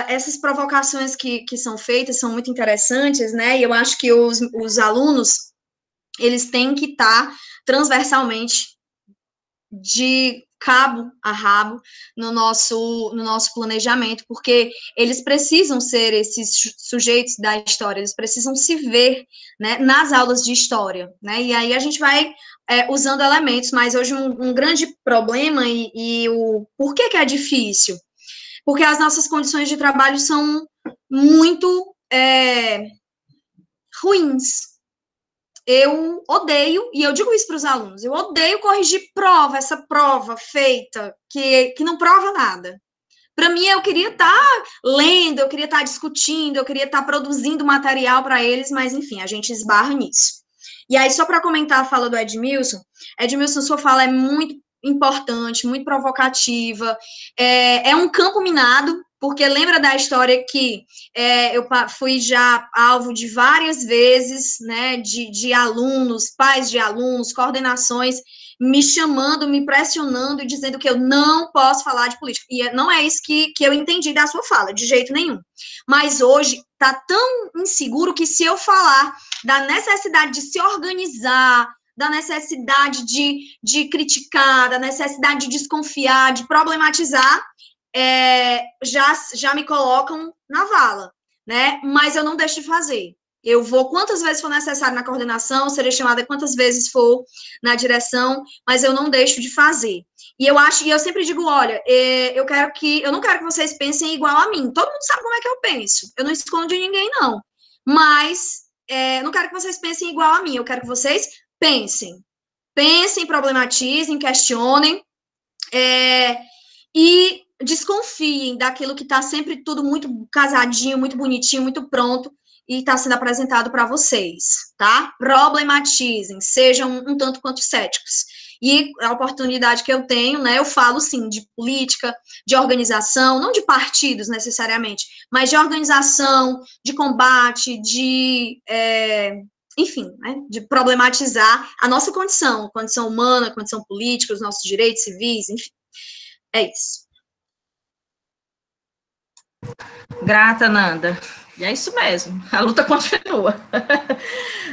essas provocações que são feitas são muito interessantes, né? E eu acho que os alunos, eles têm que estar transversalmente de cabo a rabo no nosso planejamento, porque eles precisam ser esses sujeitos da história, eles precisam se ver, né, nas aulas de história, né, e aí a gente vai usando elementos, mas hoje um grande problema e o porquê que é difícil? Porque as nossas condições de trabalho são muito ruins. Eu odeio, e eu digo isso para os alunos, eu odeio corrigir prova, essa prova feita, que não prova nada. Para mim, eu queria estar lendo, eu queria estar discutindo, eu queria estar produzindo material para eles, mas, enfim, a gente esbarra nisso. E aí, só para comentar a fala do Edmilson, sua fala é muito importante, muito provocativa, é um campo minado, porque lembra da história que eu fui já alvo de várias vezes, né, de alunos, pais de alunos, coordenações, me chamando, me pressionando e dizendo que eu não posso falar de política. E não é isso que eu entendi da sua fala, de jeito nenhum. Mas hoje está tão inseguro que se eu falar da necessidade de se organizar, da necessidade de criticar, da necessidade de desconfiar, de problematizar, já me colocam na vala, né? Mas eu não deixo de fazer. Eu vou quantas vezes for necessário na coordenação, serei chamada quantas vezes for na direção, mas eu não deixo de fazer. E eu sempre digo, olha, eu não quero que vocês pensem igual a mim. Todo mundo sabe como é que eu penso. Eu não escondo de ninguém, não. Mas não quero que vocês pensem igual a mim. Eu quero que vocês pensem, problematizem, questionem, e desconfiem daquilo que está sempre tudo muito casadinho, muito bonitinho, muito pronto, e está sendo apresentado para vocês, tá? Problematizem, sejam um tanto quanto céticos. E a oportunidade que eu tenho, né, eu falo, sim, de política, de organização, não de partidos, necessariamente, mas de organização, de combate, enfim, né, de problematizar a nossa condição humana, condição política, os nossos direitos civis, enfim. É isso. Grata, Nanda. E é isso mesmo, a luta continua.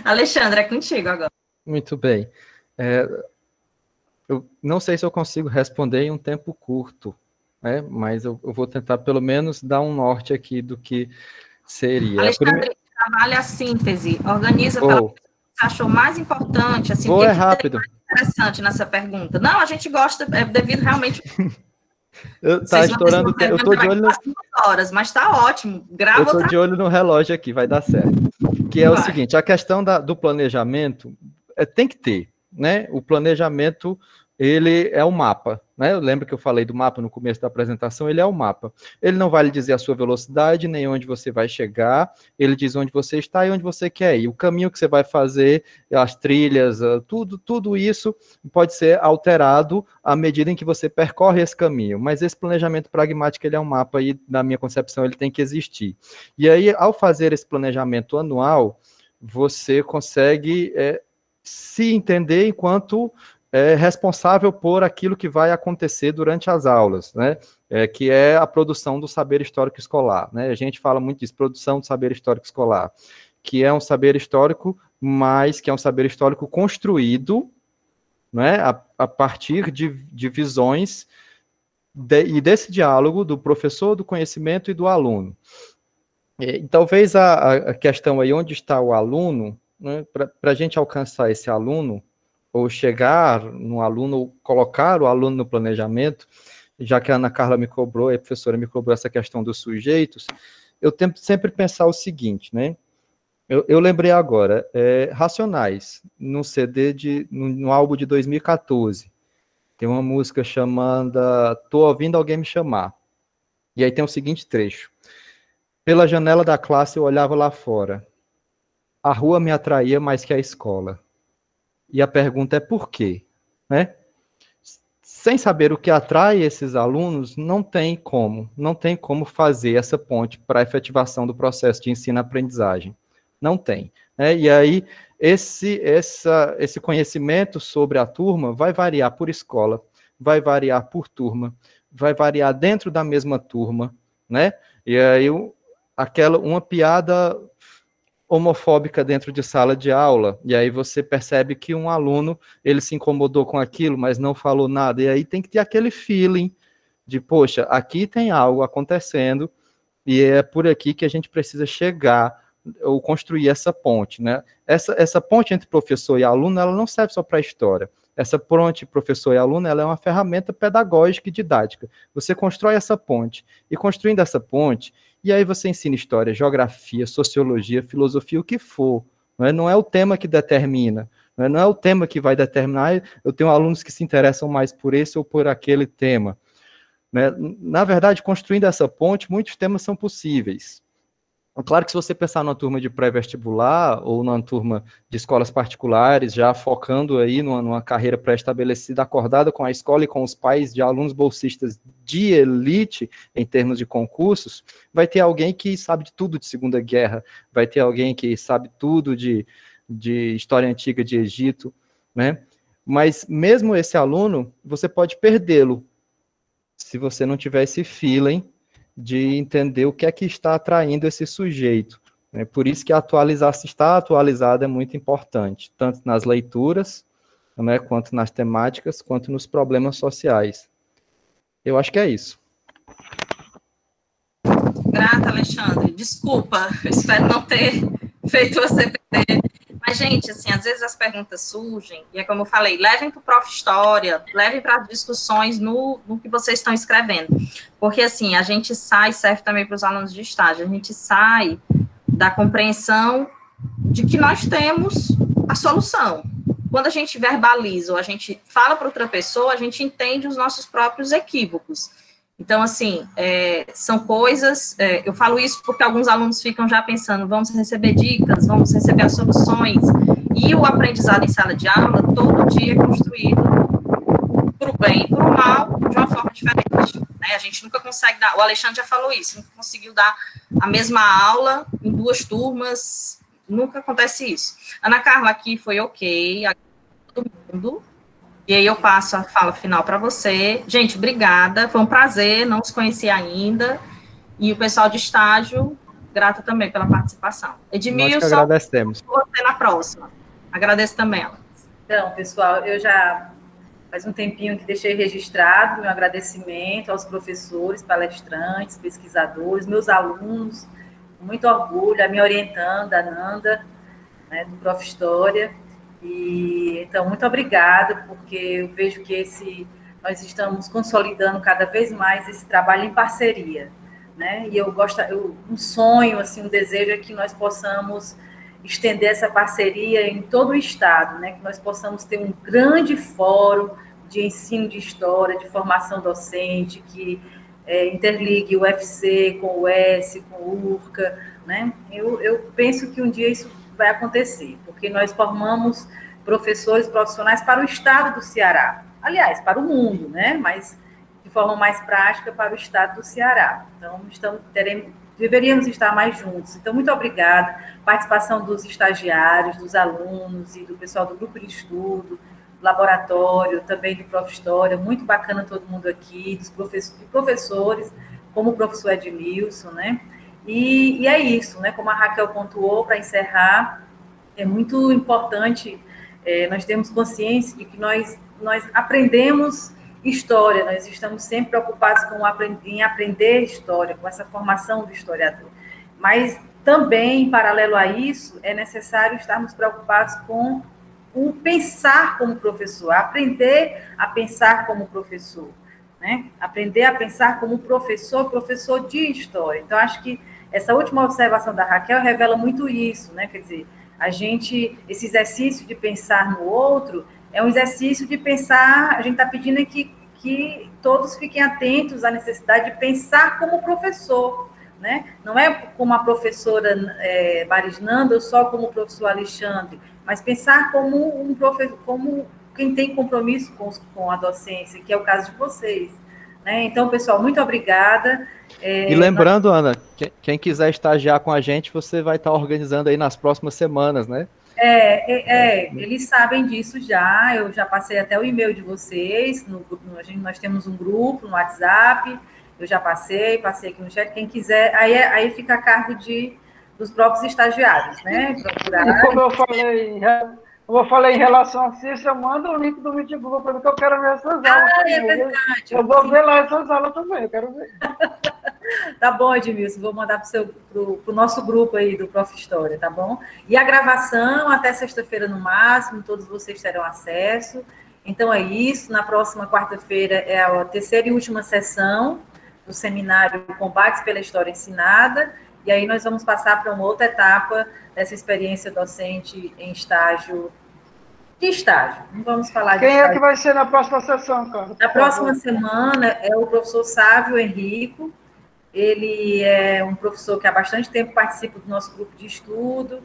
Alexandre, é contigo agora. Muito bem. Eu não sei se eu consigo responder em um tempo curto, né? Mas eu vou tentar pelo menos dar um norte aqui do que seria. Alexandre, trabalha a síntese, organiza o que você achou mais importante, assim, o que rápido. Mais interessante nessa pergunta. Não, a gente gosta, devido realmente... Tá estourando o tempo. Eu tô de olho horas, mas tá ótimo. Grava eu tô de olho no relógio aqui, vai dar certo. Que é o seguinte, a questão do planejamento tem que ter, né? O planejamento, ele é um mapa, né? Eu lembro que eu falei do mapa no começo da apresentação, ele é um mapa. Ele não vai lhe dizer a sua velocidade, nem onde você vai chegar, ele diz onde você está e onde você quer ir. O caminho que você vai fazer, as trilhas, tudo isso pode ser alterado à medida em que você percorre esse caminho, mas esse planejamento pragmático, ele é um mapa e, na minha concepção, ele tem que existir. E aí, ao fazer esse planejamento anual, você consegue se entender enquanto responsável por aquilo que vai acontecer durante as aulas, né? Que é a produção do saber histórico escolar, né? A gente fala muito disso, produção do saber histórico escolar, que é um saber histórico, mas que é um saber histórico construído, né, a partir de visões e desse diálogo do professor, do conhecimento e do aluno. E talvez a questão aí, onde está o aluno, né, para a gente alcançar esse aluno, ou chegar no aluno, colocar o aluno no planejamento, já que a Ana Carla me cobrou, a professora me cobrou essa questão dos sujeitos, eu tento sempre pensar o seguinte, né? Eu lembrei agora, Racionais, no CD, no álbum de 2014, tem uma música chamada Tô Ouvindo Alguém Me Chamar. E aí tem o seguinte trecho. Pela janela da classe eu olhava lá fora. A rua me atraía mais que a escola. E a pergunta é por quê? Né? Sem saber o que atrai esses alunos, não tem como fazer essa ponte para a efetivação do processo de ensino-aprendizagem. Não tem. Né? E aí, esse conhecimento sobre a turma vai variar por escola, vai variar por turma, vai variar dentro da mesma turma, né? E aí, uma piada homofóbica dentro de sala de aula, e aí você percebe que um aluno, ele se incomodou com aquilo, mas não falou nada, e aí tem que ter aquele feeling de, poxa, aqui tem algo acontecendo, e é por aqui que a gente precisa chegar, ou construir essa ponte, né? Essa ponte entre professor e aluno, ela não serve só para a história. Essa ponte professor e aluno, ela é uma ferramenta pedagógica e didática. Você constrói essa ponte, e construindo essa ponte, e aí você ensina história, geografia, sociologia, filosofia, o que for. Não é o tema que determina, não é o tema que vai determinar, eu tenho alunos que se interessam mais por esse ou por aquele tema. Né? Na verdade, construindo essa ponte, muitos temas são possíveis. Claro que se você pensar numa turma de pré-vestibular ou numa turma de escolas particulares, já focando aí numa carreira pré-estabelecida, acordada com a escola e com os pais de alunos bolsistas de elite em termos de concursos, vai ter alguém que sabe de tudo de Segunda Guerra, vai ter alguém que sabe tudo de história antiga de Egito, né? Mas mesmo esse aluno, você pode perdê-lo se você não tiver esse feeling de entender o que é que está atraindo esse sujeito. Né? Por isso que estar atualizado é muito importante, tanto nas leituras, né, quanto nas temáticas, quanto nos problemas sociais. Eu acho que é isso. Grata, Alexandre. Desculpa, eu espero não ter feito você perder. Mas, gente, assim, às vezes as perguntas surgem, e é como eu falei, levem para o Prof. História, levem para as discussões no que vocês estão escrevendo. Porque, assim, a gente serve também para os alunos de estágio, a gente sai da compreensão de que nós temos a solução. Quando a gente verbaliza ou a gente fala para outra pessoa, a gente entende os nossos próprios equívocos. Então, assim, são coisas, eu falo isso porque alguns alunos ficam já pensando, vamos receber dicas, vamos receber as soluções, e o aprendizado em sala de aula, todo dia é construído para o bem e para o mal, de uma forma diferente, né? A gente nunca consegue dar, o Alexandre já falou isso, nunca conseguiu dar a mesma aula em 2 turmas, nunca acontece isso. Ana Carla, aqui foi ok, todo mundo. E aí eu passo a fala final para você. Gente, obrigada, foi um prazer, não os conheci ainda. E o pessoal de estágio, grata também pela participação. Edmilson, nós que agradecemos. Você na próxima. Agradeço também, Alex. Então, pessoal, eu já faz um tempinho que deixei registrado meu agradecimento aos professores, palestrantes, pesquisadores, meus alunos, com muito orgulho, a minha orientanda, a Nanda, né, do Prof. História. E, então, muito obrigada, porque eu vejo que nós estamos consolidando cada vez mais esse trabalho em parceria, né? E um sonho, assim, um desejo é que nós possamos estender essa parceria em todo o estado, né? Que nós possamos ter um grande fórum de ensino de história, de formação docente, que interligue o UFC com o S, com o URCA, né? Eu penso que um dia isso vai acontecer, porque nós formamos professores profissionais para o estado do Ceará, aliás, para o mundo, né? Mas de forma mais prática para o estado do Ceará. Então, deveríamos estar mais juntos. Então, muito obrigada. Participação dos estagiários, dos alunos e do pessoal do grupo de estudo, do laboratório, também do Prof. História. Muito bacana todo mundo aqui, dos professores, como o professor Edmilson, né? E é isso, né? Como a Raquel pontuou, para encerrar, é muito importante, nós temos consciência de que nós aprendemos história, nós estamos sempre preocupados em aprender história, com essa formação do historiador. Mas também, em paralelo a isso, é necessário estarmos preocupados com o pensar como professor, aprender a pensar como professor, né? Aprender a pensar como professor de história. Então, acho que essa última observação da Raquel revela muito isso, né? Quer dizer, esse exercício de pensar no outro é um exercício de pensar, a gente está pedindo que todos fiquem atentos à necessidade de pensar como professor, né? Não é como a professora Marisnanda ou só como o professor Alexandre, mas pensar como um professor, como quem tem compromisso com a docência, que é o caso de vocês, né? Então, pessoal, muito obrigada. E lembrando, Ana, quem quiser estagiar com a gente, você vai estar organizando aí nas próximas semanas, né? Eles sabem disso já, eu já passei até o e-mail de vocês, nós temos um grupo no WhatsApp, eu já passei aqui no chat, quem quiser, aí fica a cargo dos próprios estagiários, né? Procurar. E como eu falei em relação a Cícero, manda o link do Meet Google para mim, que eu quero ver essas aulas também. É verdade. Eu vou ver lá essas aulas também, eu quero ver. Tá bom, Edmilson, vou mandar pro nosso grupo aí do Prof. História, tá bom? E a gravação, até sexta-feira no máximo, todos vocês terão acesso. Então é isso, na próxima quarta-feira é a terceira e última sessão do seminário Combates pela História Ensinada, e aí nós vamos passar para uma outra etapa dessa experiência docente em estágio. De estágio, não vamos falar de Quem estágio. é que vai ser na próxima sessão, cara? Na próxima semana é o professor Sávio Henrico. Ele é um professor que há bastante tempo participa do nosso grupo de estudo, do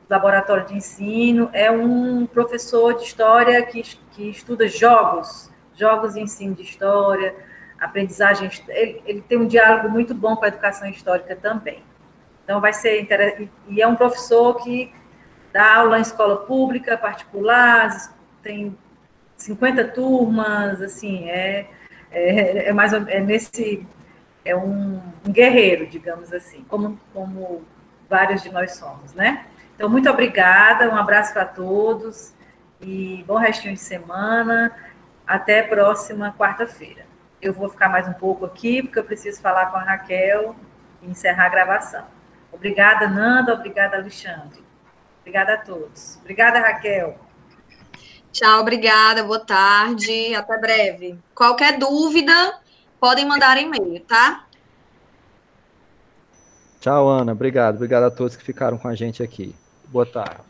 laboratório de ensino, é um professor de história que estuda jogos de ensino de história, aprendizagem, ele tem um diálogo muito bom com a educação histórica também. Então, vai ser interessante, e é um professor que dá aula em escola pública, particular, tem 50 turmas, assim, é um guerreiro, digamos assim, como vários de nós somos, né? Então, muito obrigada, um abraço para todos e bom restinho de semana. Até a próxima quarta-feira. Eu vou ficar mais um pouco aqui, porque eu preciso falar com a Raquel e encerrar a gravação. Obrigada, Nanda. Obrigada, Alexandre. Obrigada a todos. Obrigada, Raquel. Tchau, obrigada. Boa tarde. Até breve. Qualquer dúvida, podem mandar e-mail, tá? Tchau, Ana. Obrigado. Obrigado a todos que ficaram com a gente aqui. Boa tarde.